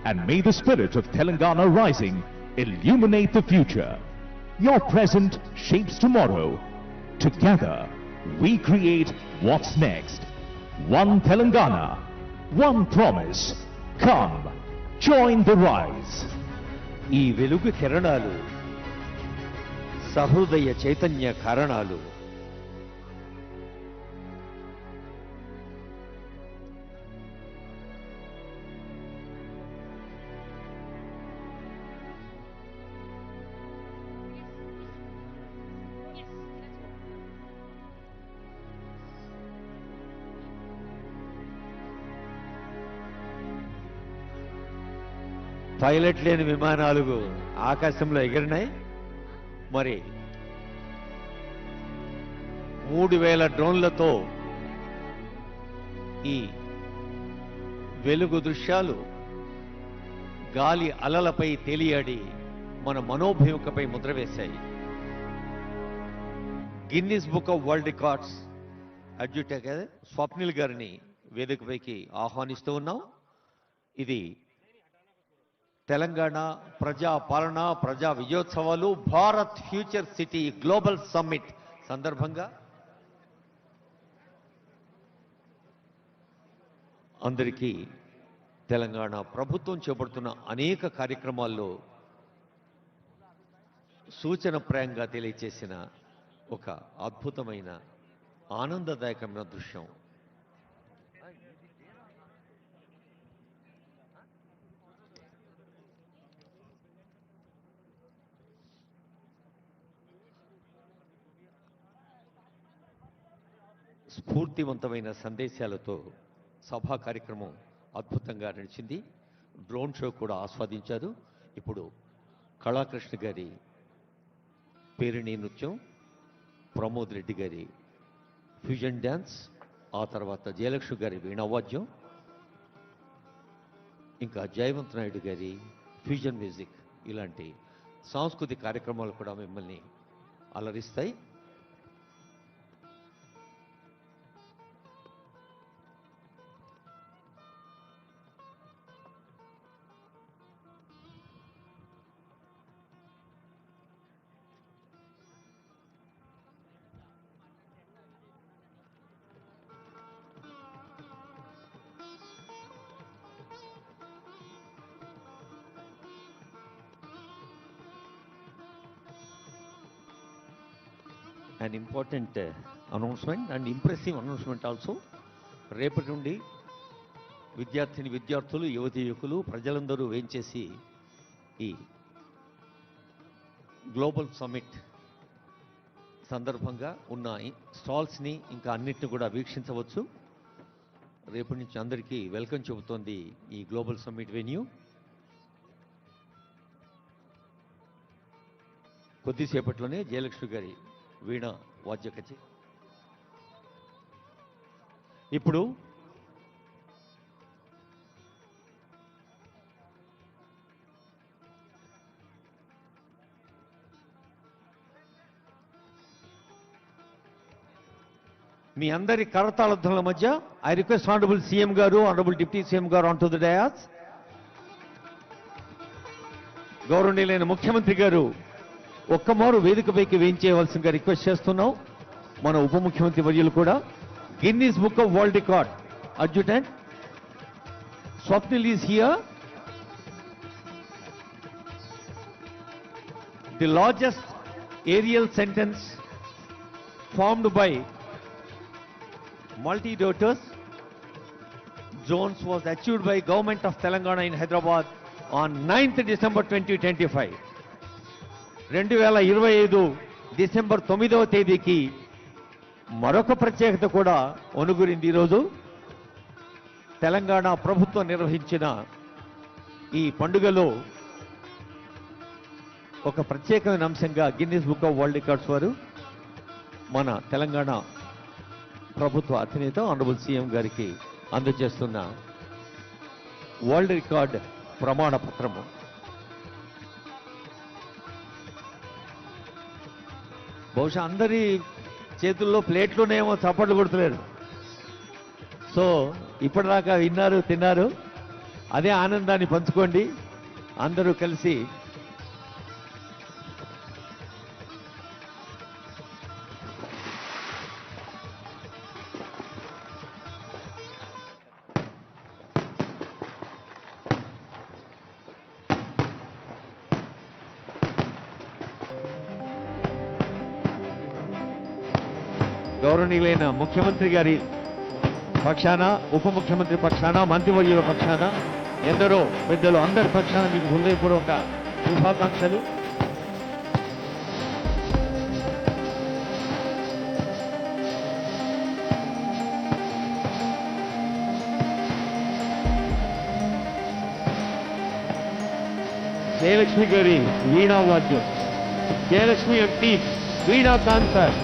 and may the spirit of Telangana rising illuminate the future. Your present shapes tomorrow. Together, we create what's next. One Telangana, one promise. Come, join the rise. ఈ వెలుగు కిరణాలు సహృదయ చైతన్య కారణాలు. Pilot లేని విమానాలు ఆకాశంలో ఎగిరినాయి. మరి 3000 డ్రోన్లతో ఈ వెలుగు దృశ్యాలు గాలి అలలపై తేలియాడి మన మనోభూమికపై ముద్ర వేశాయి. Guinness book of world records adjudicator Swapnil గారిని వేదికపైకి ఆహ్వానిస్తూ ఉన్నాం. ఇది తెలంగాణ ప్రజా పాలన ప్రజా విజయోత్సవాలు Bharat future city global summit సందర్భంగా అందరికీ తెలంగాణ ప్రభుత్వం చేపడుతున్న అనేక కార్యక్రమాల్లో సూచనప్రాయంగా తెలియచేసిన ఒక అద్భుతమైన ఆనందదాయకమైన దృశ్యం. స్ఫూర్తివంతమైన సందేశాలతో సభా కార్యక్రమం అద్భుతంగా నడిచింది. డ్రోన్ షో కూడా ఆస్వాదించారు. ఇప్పుడు కళాకృష్ణ గారి పేరిణి నృత్యం, ప్రమోద్ రెడ్డి గారి ఫ్యూజన్ డ్యాన్స్, ఆ తర్వాత జయలక్ష్మి గారి వీణావాద్యం, ఇంకా జయవంత్ నాయుడు గారి ఫ్యూజన్ మ్యూజిక్, ఇలాంటి సాంస్కృతిక కార్యక్రమాలు కూడా మిమ్మల్ని అలరిస్తాయి. An important announcement and impressive announcement also. రేపటి నుండి విద్యార్థులు యువతీ యువకులు ప్రజలందరూ వేంచేసి ఈ గ్లోబల్ సమ్మిట్ సందర్భంగా ఉన్న స్టాల్స్ని ఇంకా అన్నిటిని కూడా వీక్షించవచ్చు. రేపటి నుంచి అందరికీ వెల్కమ్ చెబుతోంది ఈ గ్లోబల్ సమ్మిట్ వెన్యూ. కొద్దిసేపట్లోనే జయలక్ష్మి గారి వీణ వాద్య కచేరీ. ఇప్పుడు మీ అందరి కరతాళ ధ్వనుల మధ్య ఐ రిక్వెస్ట్ ఆనరబుల్ సీఎం గారు, ఆనరబుల్ డిప్యూటీ సీఎం గారు ఆన్ టు ద డయాస్. గౌరవనీయులైన ముఖ్యమంత్రి గారు ఒక్కమారు వేదికపైకి వేయించేయవలసిందిగా రిక్వెస్ట్ చేస్తున్నాం. మన ఉప ముఖ్యమంత్రి వర్యులు కూడా. Guinness book of world record adjutant Swapnil is here. The largest aerial sentence formed by multi-rotors zones was achieved by Government of Telangana in Hyderabad on 9th December 2025. 2025 December 9వ తేదీకి మరొక ప్రత్యేకత కూడా ఒనుగురింది. ఈరోజు తెలంగాణ ప్రభుత్వం నిర్వహించిన ఈ పండుగలో ఒక ప్రత్యేకమైన అంశంగా Guinness book of world records వారు మన తెలంగాణ ప్రభుత్వ అధినేత ఆనరబుల్ సీఎం గారికి అందజేస్తున్న వరల్డ్ రికార్డ్ ప్రమాణ పత్రము. బహుశా అందరి చేతుల్లో ప్లేట్లోనేమో చప్పట్లు కొడుతులేరు. సో ఇప్పటిదాకా విన్నారు, తిన్నారు, అదే ఆనందాన్ని పంచుకోండి అందరూ కలిసి. గౌరవనీయులైన ముఖ్యమంత్రి గారి పక్షాన, ఉప ముఖ్యమంత్రి పక్షాన, మంత్రివర్యుల పక్షాన, ఎందరో పెద్దలు అందరి పక్షాన మీకు హృదయపూర్వక శుభాకాంక్షలు. జయలక్ష్మి గారి వీణా వాద్యం, జయలక్ష్మి ఎంపీ వీణా కాన్సర్.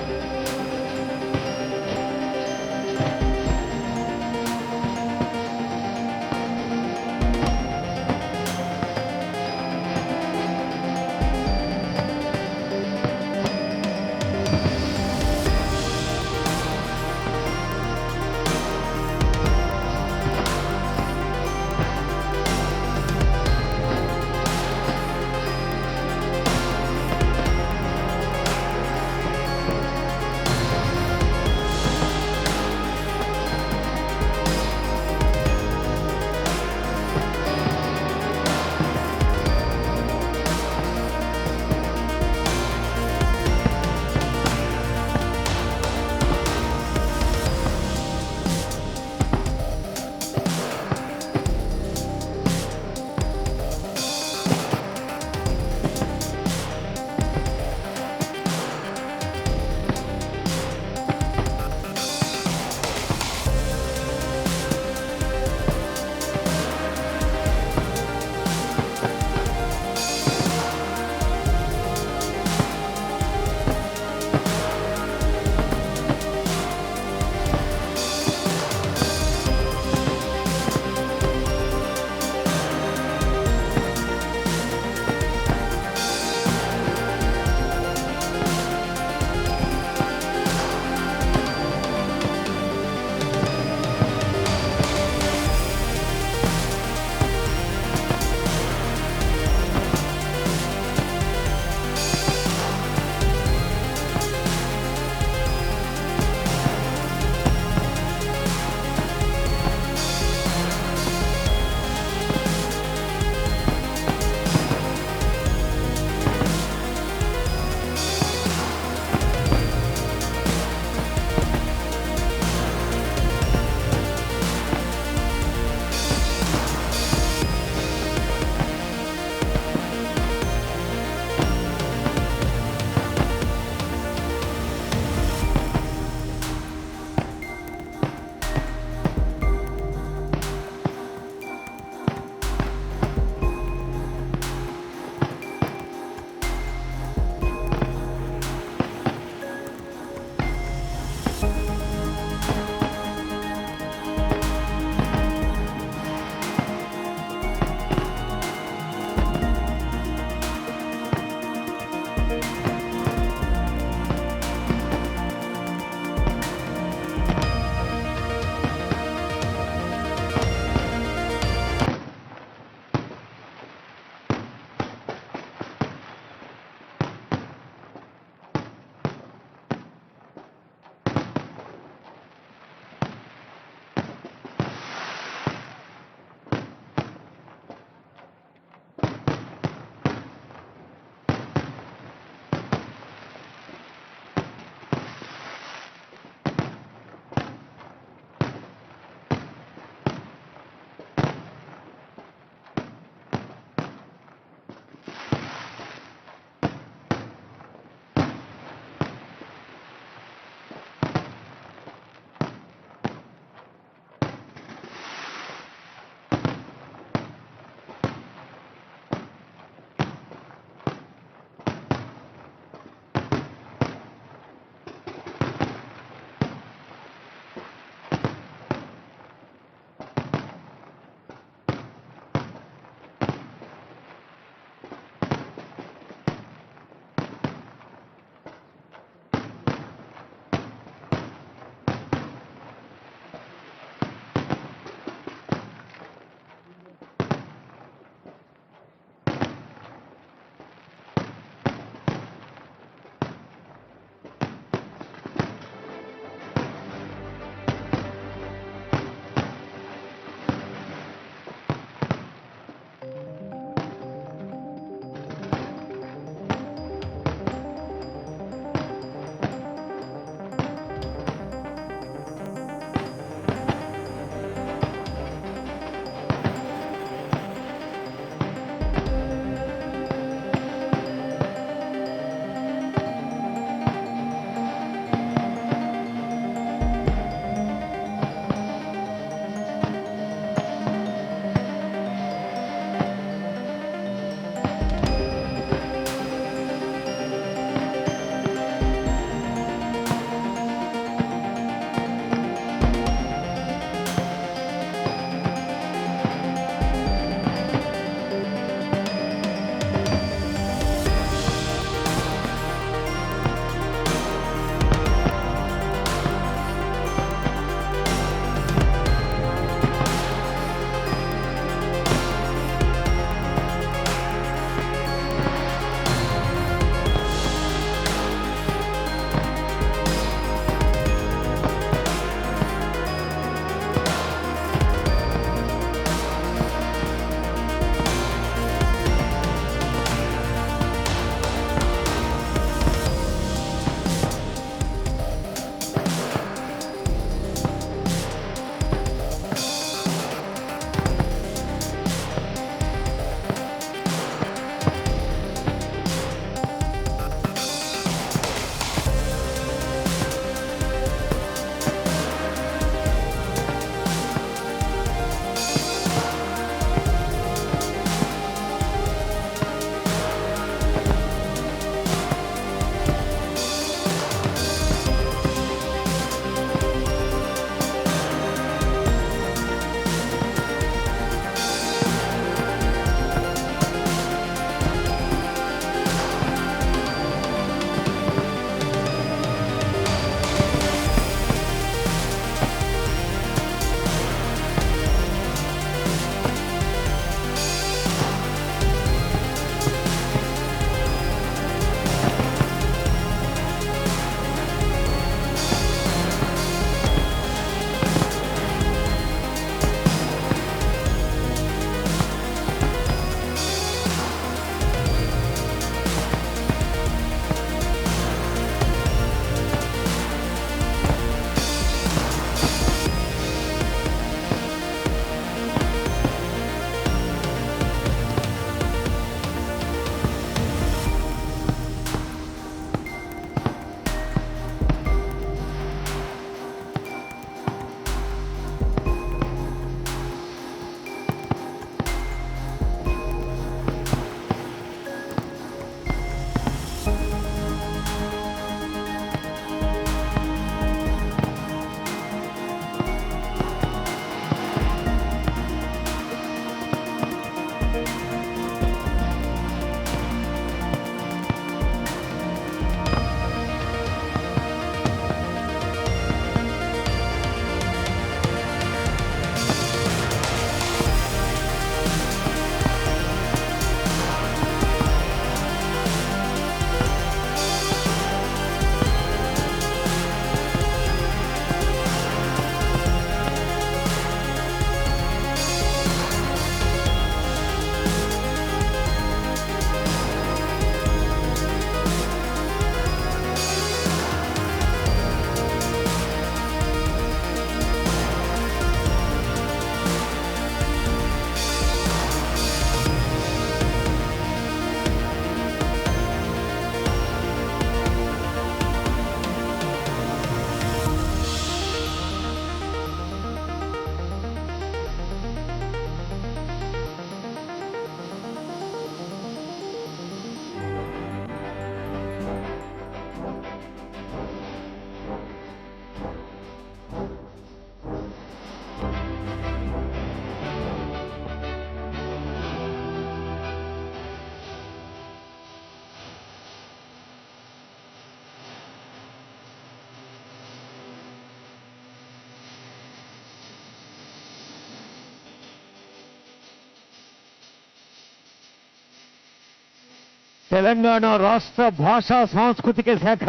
తెలంగాణ రాష్ట్ర భాషా సాంస్కృతిక శాఖ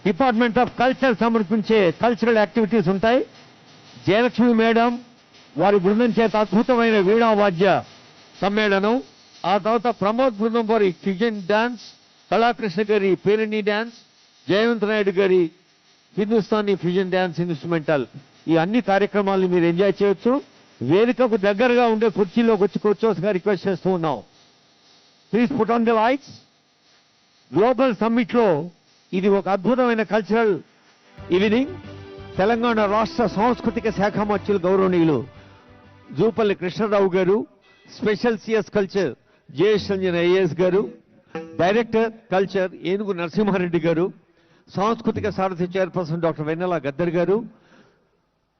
డిపార్ట్మెంట్ ఆఫ్ కల్చర్ సమర్పించే కల్చరల్ యాక్టివిటీస్ ఉంటాయి. జయలక్ష్మి మేడం వారి బృందం చేత అద్భుతమైన వీణా వాద్య సమ్మేళనం, ఆ తర్వాత ప్రమోద్ బృందం వారి ఫిజన్ డాన్స్, కళాకృష్ణ గారి పేరిణి డాన్స్, జయవంత్ నాయుడు గారి హిందుస్థానీ ఫ్యూజన్ డాన్స్ ఇన్స్ట్రుమెంటల్, ఈ అన్ని కార్యక్రమాలను మీరు ఎంజాయ్ చేయొచ్చు. వేదికకు దగ్గరగా ఉండే కుర్చీలోకి వచ్చి కూర్చోవలసిగా రిక్వెస్ట్ చేస్తూ ఉన్నాం. Please put on the lights. Global సమ్మిట్లో ఇది ఒక అద్భుతమైన కల్చరల్ ఈవినింగ్. తెలంగాణ రాష్ట్ర సాంస్కృతిక శాఖ మంత్రులు గౌరవనీయులు జూపల్లి కృష్ణరావు గారు, special CS culture Jayesh Ranjan IAS గారు, డైరెక్టర్ కల్చర్ ఏనుగు నరసింహారెడ్డి గారు, సాంస్కృతిక సారథి చైర్పర్సన్ డాక్టర్ వెన్నెల గద్దర్ గారు,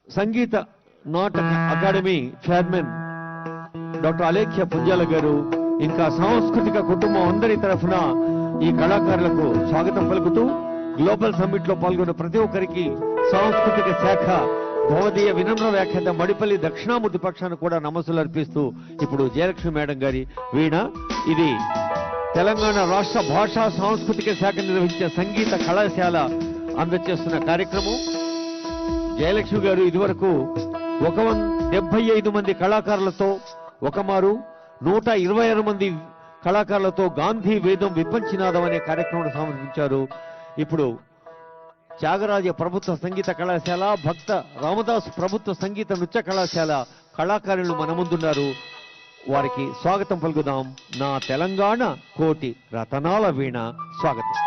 Sangeet Natak academy chairman doctor Alekhya Punjala గారు, ఇంకా సాంస్కృతిక కుటుంబం అందరి తరఫున ఈ కళాకారులకు స్వాగతం పలుకుతూ గ్లోబల్ సమ్మిట్ లో పాల్గొన్న ప్రతి ఒక్కరికి సాంస్కృతిక శాఖ భవదీయ వినమ్ర వ్యాఖ్యాత మడిపల్లి దక్షిణామూర్తి పక్షాన్ని కూడా నమస్సులు అర్పిస్తూ ఇప్పుడు జయలక్ష్మి మేడం గారి వీణ. ఇది తెలంగాణ రాష్ట్ర భాషా సాంస్కృతిక శాఖ నిర్వహించే సంగీత కళాశాల అందజేస్తున్న కార్యక్రమం. జయలక్ష్మి గారు ఇదివరకు 175 మంది కళాకారులతో ఒకమారు 126 మంది కళాకారులతో గాంధీ వేదం విపంచినాదం అనే కార్యక్రమం సమర్పించారు. ఇప్పుడు త్యాగరాజ ప్రభుత్వ సంగీత కళాశాల, భక్త రామదాసు ప్రభుత్వ సంగీత నృత్య కళాశాల కళాకారులు మన ముందున్నారు. వారికి స్వాగతం పలుకుదాం. నా తెలంగాణ కోటి రతనాల వీణ స్వాగతం.